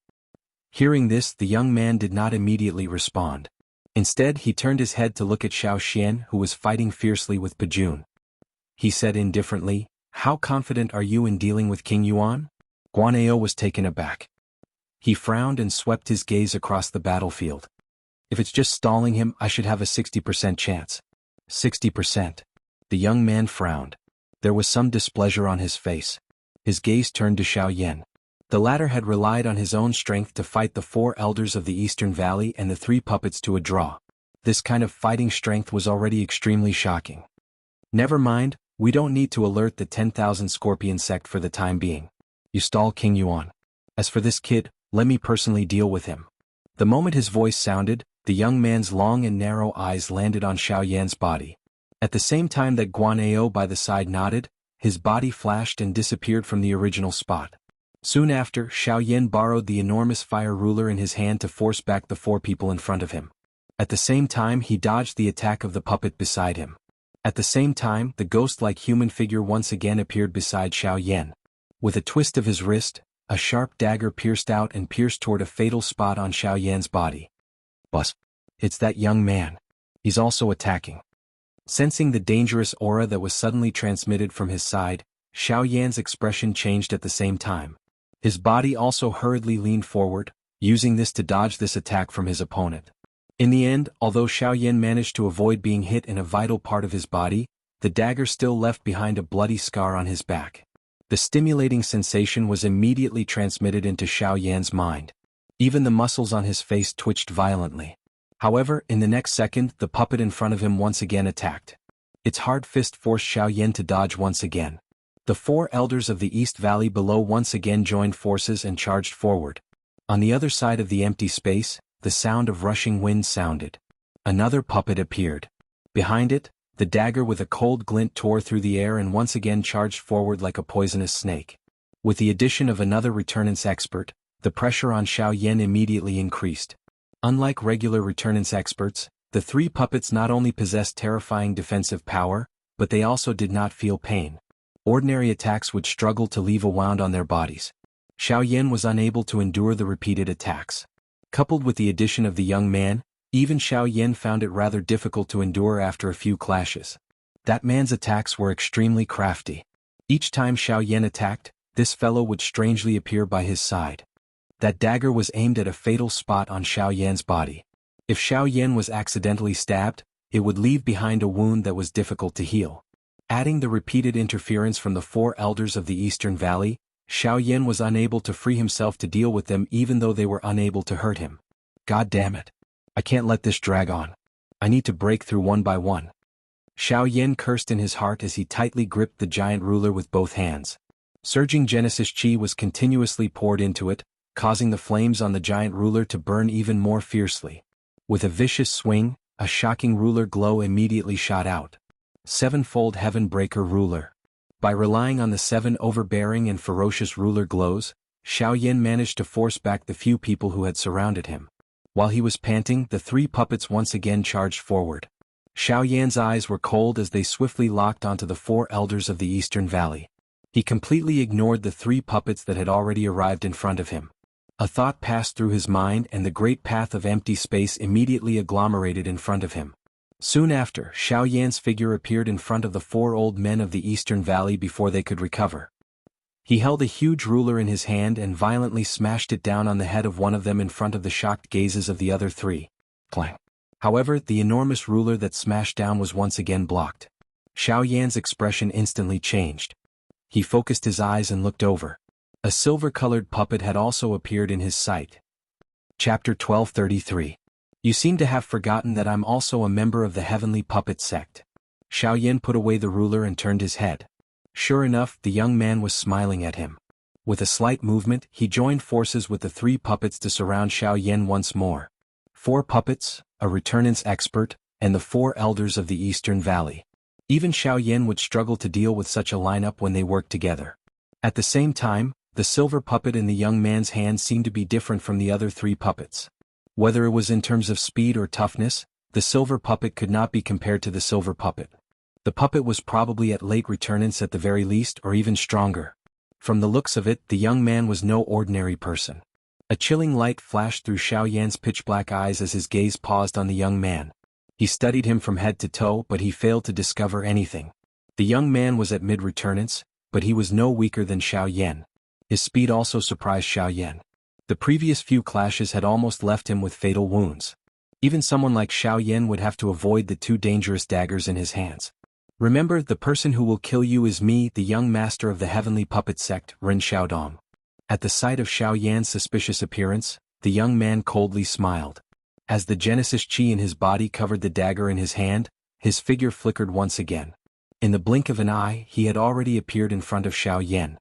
Hearing this, the young man did not immediately respond. Instead, he turned his head to look at Xianxia, who was fighting fiercely with Pajun. He said indifferently, "How confident are you in dealing with King Yuan?" Guanao was taken aback. He frowned and swept his gaze across the battlefield. "If it's just stalling him, I should have a 60% chance." 60%. The young man frowned. There was some displeasure on his face. His gaze turned to Xiaoyan. The latter had relied on his own strength to fight the 4 elders of the Eastern Valley and the 3 puppets to a draw. This kind of fighting strength was already extremely shocking. Never mind, we don't need to alert the 10,000 Scorpion sect for the time being. You stall King Yuan. As for this kid, let me personally deal with him. The moment his voice sounded, the young man's long and narrow eyes landed on Xiaoyan's body. At the same time that Guanao by the side nodded, his body flashed and disappeared from the original spot. Soon after, Xiaoyan borrowed the enormous fire ruler in his hand to force back the 4 people in front of him. At the same time, he dodged the attack of the puppet beside him. At the same time, the ghost-like human figure once again appeared beside Xiaoyan. With a twist of his wrist, a sharp dagger pierced out and pierced toward a fatal spot on Xiaoyan's body. Bus. It's that young man. He's also attacking. Sensing the dangerous aura that was suddenly transmitted from his side, Xiaoyan's expression changed at the same time. His body also hurriedly leaned forward, using this to dodge this attack from his opponent. In the end, although Xiaoyan managed to avoid being hit in a vital part of his body, the dagger still left behind a bloody scar on his back. The stimulating sensation was immediately transmitted into Xiaoyan's mind. Even the muscles on his face twitched violently. However, in the next second, the puppet in front of him once again attacked. Its hard fist forced Xiaoyan to dodge once again. The 4 elders of the East Valley below once again joined forces and charged forward. On the other side of the empty space, the sound of rushing wind sounded. Another puppet appeared. Behind it, the dagger with a cold glint tore through the air and once again charged forward like a poisonous snake. With the addition of another returnance expert, the pressure on Xiaoyan immediately increased. Unlike regular returnance experts, the 3 puppets not only possessed terrifying defensive power, but they also did not feel pain. Ordinary attacks would struggle to leave a wound on their bodies. Xiaoyan was unable to endure the repeated attacks. Coupled with the addition of the young man, even Xiaoyan found it rather difficult to endure after a few clashes. That man's attacks were extremely crafty. Each time Xiaoyan attacked, this fellow would strangely appear by his side. That dagger was aimed at a fatal spot on Xiaoyan's body. If Xiaoyan was accidentally stabbed, it would leave behind a wound that was difficult to heal. Adding the repeated interference from the 4 elders of the Eastern Valley, Xiaoyan was unable to free himself to deal with them even though they were unable to hurt him. God damn it. I can't let this drag on. I need to break through one by one. Xiao Yan cursed in his heart as he tightly gripped the giant ruler with both hands. Surging Genesis Chi was continuously poured into it, causing the flames on the giant ruler to burn even more fiercely. With a vicious swing, a shocking ruler glow immediately shot out. Sevenfold Heaven Breaker Ruler. By relying on the 7 overbearing and ferocious ruler glows, Xiao Yan managed to force back the few people who had surrounded him. While he was panting, the 3 puppets once again charged forward. Xiao Yan's eyes were cold as they swiftly locked onto the 4 elders of the Eastern Valley. He completely ignored the 3 puppets that had already arrived in front of him. A thought passed through his mind and the great path of empty space immediately agglomerated in front of him. Soon after, Xiao Yan's figure appeared in front of the 4 old men of the Eastern Valley before they could recover. He held a huge ruler in his hand and violently smashed it down on the head of one of them in front of the shocked gazes of the other 3. Clang. However, the enormous ruler that smashed down was once again blocked. Xiao Yan's expression instantly changed. He focused his eyes and looked over. A silver-colored puppet had also appeared in his sight. Chapter 1233. You seem to have forgotten that I'm also a member of the Heavenly Puppet Sect. Xiao Yan put away the ruler and turned his head. Sure enough, the young man was smiling at him. With a slight movement, he joined forces with the 3 puppets to surround Xiao Yan once more. 4 puppets, a returnance expert, and the 4 elders of the Eastern Valley. Even Xiao Yan would struggle to deal with such a lineup when they worked together. At the same time, the silver puppet in the young man's hand seemed to be different from the other 3 puppets. Whether it was in terms of speed or toughness, the silver puppet could not be compared to the silver puppet. The puppet was probably at late returnance at the very least or even stronger. From the looks of it, the young man was no ordinary person. A chilling light flashed through Xiao Yan's pitch-black eyes as his gaze paused on the young man. He studied him from head to toe but he failed to discover anything. The young man was at mid-returnance, but he was no weaker than Xiao Yan. His speed also surprised Xiao Yan. The previous few clashes had almost left him with fatal wounds. Even someone like Xiao Yan would have to avoid the 2 dangerous daggers in his hands. Remember, the person who will kill you is me, the young master of the Heavenly Puppet Sect, Ren Xiaodong. At the sight of Xiao Yan's suspicious appearance, the young man coldly smiled. As the Genesis Chi in his body covered the dagger in his hand, his figure flickered once again. In the blink of an eye, he had already appeared in front of Xiao Yan.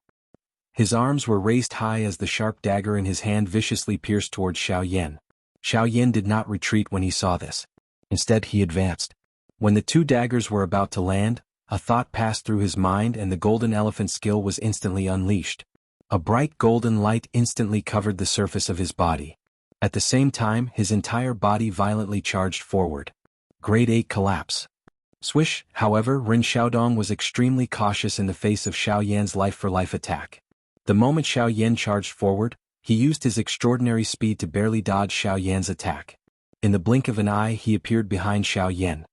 His arms were raised high as the sharp dagger in his hand viciously pierced towards Xiao Yan. Xiao Yan did not retreat when he saw this. Instead, he advanced. When the 2 daggers were about to land, a thought passed through his mind and the golden elephant skill was instantly unleashed. A bright golden light instantly covered the surface of his body. At the same time, his entire body violently charged forward. Grade 8 collapse. Swish, however, Ren Xiaodong was extremely cautious in the face of Xiao Yan's life-for-life attack. The moment Xiao Yan charged forward, he used his extraordinary speed to barely dodge Xiao Yan's attack. In the blink of an eye, he appeared behind Xiao Yan.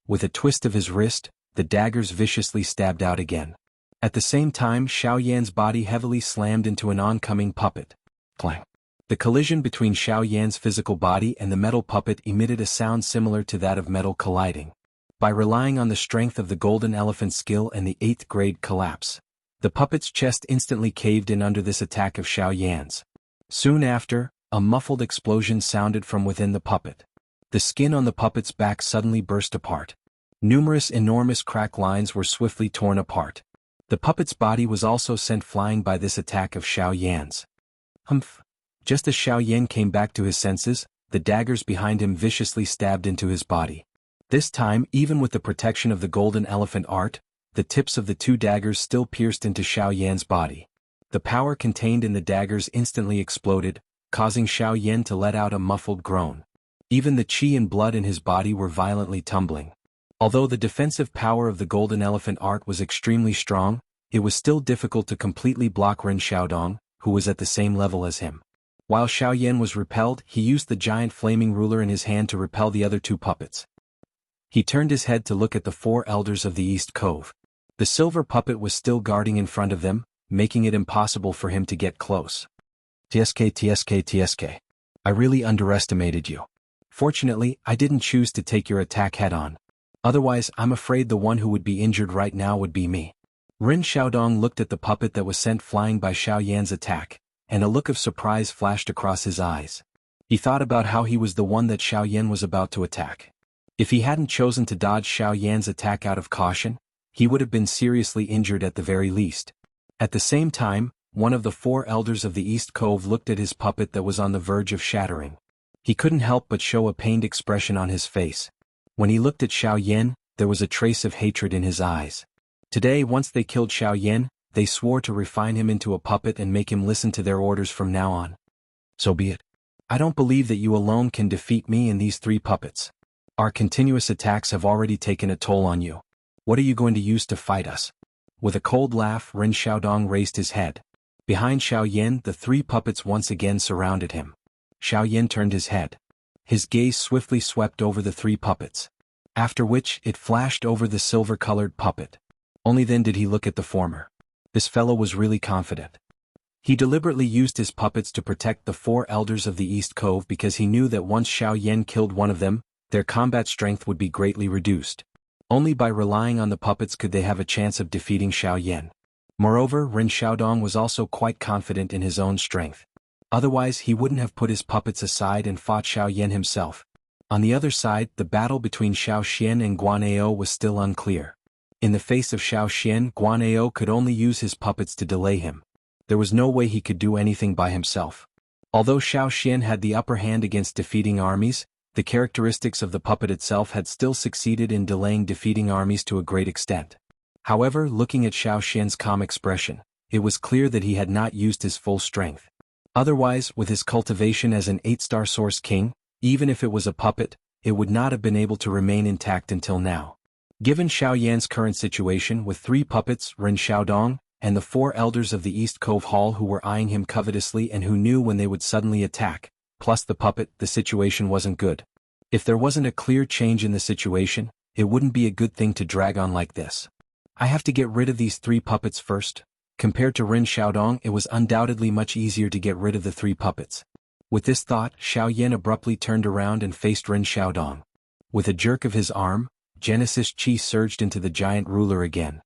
With a twist of his wrist, the daggers viciously stabbed out again. At the same time, Xiao Yan's body heavily slammed into an oncoming puppet. Clang. The collision between Xiao Yan's physical body and the metal puppet emitted a sound similar to that of metal colliding. By relying on the strength of the golden elephant skill and the 8th grade collapse, the puppet's chest instantly caved in under this attack of Xiao Yan's. Soon after, a muffled explosion sounded from within the puppet. The skin on the puppet's back suddenly burst apart. Numerous enormous crack lines were swiftly torn apart. The puppet's body was also sent flying by this attack of Xiao Yan's. Humph! Just as Xiao Yan came back to his senses, the daggers behind him viciously stabbed into his body. This time, even with the protection of the golden elephant art, the tips of the 2 daggers still pierced into Xiao Yan's body. The power contained in the daggers instantly exploded, causing Xiao Yan to let out a muffled groan. Even the chi and blood in his body were violently tumbling. Although the defensive power of the golden elephant art was extremely strong, it was still difficult to completely block Ren Xiaodong, who was at the same level as him. While Xiao Yan was repelled, he used the giant flaming ruler in his hand to repel the other 2 puppets. He turned his head to look at the 4 elders of the East Cove. The silver puppet was still guarding in front of them, making it impossible for him to get close. TSK. I really underestimated you. Fortunately, I didn't choose to take your attack head-on. Otherwise, I'm afraid the one who would be injured right now would be me. Ren Xiaodong looked at the puppet that was sent flying by Xiao Yan's attack, and a look of surprise flashed across his eyes. He thought about how he was the one that Xiao Yan was about to attack. If he hadn't chosen to dodge Xiao Yan's attack out of caution, he would have been seriously injured at the very least. At the same time, one of the 4 elders of the East Cove looked at his puppet that was on the verge of shattering. He couldn't help but show a pained expression on his face. When he looked at Xiao Yan, there was a trace of hatred in his eyes. Today, once they killed Xiao Yan, they swore to refine him into a puppet and make him listen to their orders from now on. So be it. I don't believe that you alone can defeat me and these 3 puppets. Our continuous attacks have already taken a toll on you. What are you going to use to fight us? With a cold laugh, Ren Xiaodong raised his head. Behind Xiao Yan, the 3 puppets once again surrounded him. Xiao Yan turned his head. His gaze swiftly swept over the 3 puppets. After which, it flashed over the silver-colored puppet. Only then did he look at the former. This fellow was really confident. He deliberately used his puppets to protect the 4 elders of the East Cove because he knew that once Xiao Yan killed one of them, their combat strength would be greatly reduced. Only by relying on the puppets could they have a chance of defeating Xiao Yan. Moreover, Ren Xiaodong was also quite confident in his own strength. Otherwise he wouldn't have put his puppets aside and fought Xiao Yan himself. On the other side, the battle between Xiao Xian and Guan Ao was still unclear. In the face of Xiao Xian, Guan Ao could only use his puppets to delay him. There was no way he could do anything by himself. Although Xiao Xian had the upper hand against defeating armies, the characteristics of the puppet itself had still succeeded in delaying defeating armies to a great extent. However, looking at Xiao Xian's calm expression, it was clear that he had not used his full strength. Otherwise, with his cultivation as an 8-star source king, even if it was a puppet, it would not have been able to remain intact until now. Given Xiao Yan's current situation with 3 puppets, Ren Xiaodong, and the 4 elders of the East Cove Hall who were eyeing him covetously and who knew when they would suddenly attack, plus the puppet, the situation wasn't good. If there wasn't a clear change in the situation, it wouldn't be a good thing to drag on like this. I have to get rid of these 3 puppets first. Compared to Ren Xiaodong, it was undoubtedly much easier to get rid of the 3 puppets. With this thought, Xiao Yan abruptly turned around and faced Ren Xiaodong. With a jerk of his arm, Genesis Chi surged into the giant ruler again.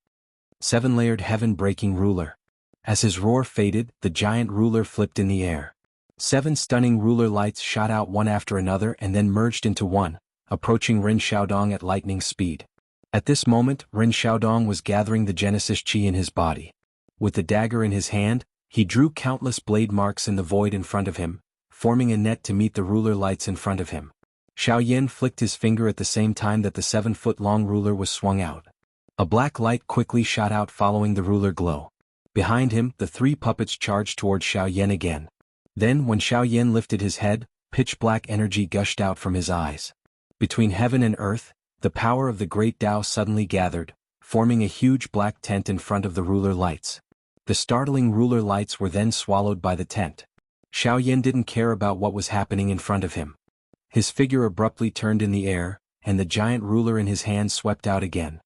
7-layered heaven-breaking ruler. As his roar faded, the giant ruler flipped in the air. 7 stunning ruler lights shot out one after another and then merged into one, approaching Ren Xiaodong at lightning speed. At this moment, Ren Xiaodong was gathering the Genesis Chi in his body. With the dagger in his hand, he drew countless blade marks in the void in front of him, forming a net to meet the ruler lights in front of him. Xiao Yan flicked his finger at the same time that the 7-foot-long ruler was swung out. A black light quickly shot out following the ruler glow. Behind him, the 3 puppets charged toward Xiao Yan again. Then, when Xiao Yan lifted his head, pitch-black energy gushed out from his eyes. Between heaven and earth, the power of the great Tao suddenly gathered, forming a huge black tent in front of the ruler lights. The startling ruler lights were then swallowed by the tent. Xiao Yan didn't care about what was happening in front of him. His figure abruptly turned in the air, and the giant ruler in his hand swept out again.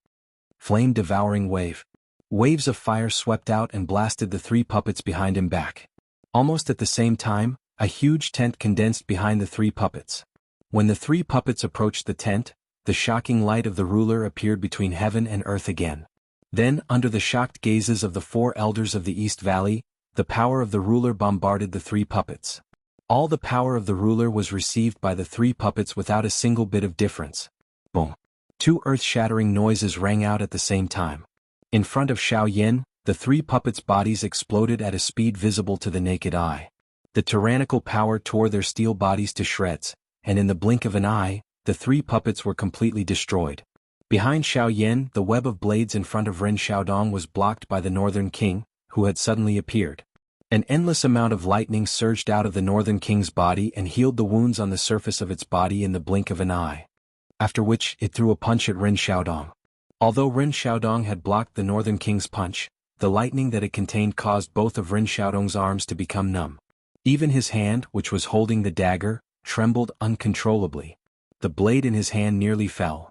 Flame-devouring wave. Waves of fire swept out and blasted the 3 puppets behind him back. Almost at the same time, a huge tent condensed behind the 3 puppets. When the 3 puppets approached the tent, the shocking light of the ruler appeared between heaven and earth again. Then, under the shocked gazes of the 4 elders of the East Valley, the power of the ruler bombarded the 3 puppets. All the power of the ruler was received by the 3 puppets without a single bit of difference. Boom! 2 earth-shattering noises rang out at the same time. In front of Xiao Yan, the 3 puppets' bodies exploded at a speed visible to the naked eye. The tyrannical power tore their steel bodies to shreds, and in the blink of an eye, the 3 puppets were completely destroyed. Behind Xiao Yan, the web of blades in front of Ren Xiaodong was blocked by the Northern King, who had suddenly appeared. An endless amount of lightning surged out of the Northern King's body and healed the wounds on the surface of its body in the blink of an eye. After which, it threw a punch at Ren Xiaodong. Although Ren Xiaodong had blocked the Northern King's punch, the lightning that it contained caused both of Ren Xiaodong's arms to become numb. Even his hand, which was holding the dagger, trembled uncontrollably. The blade in his hand nearly fell.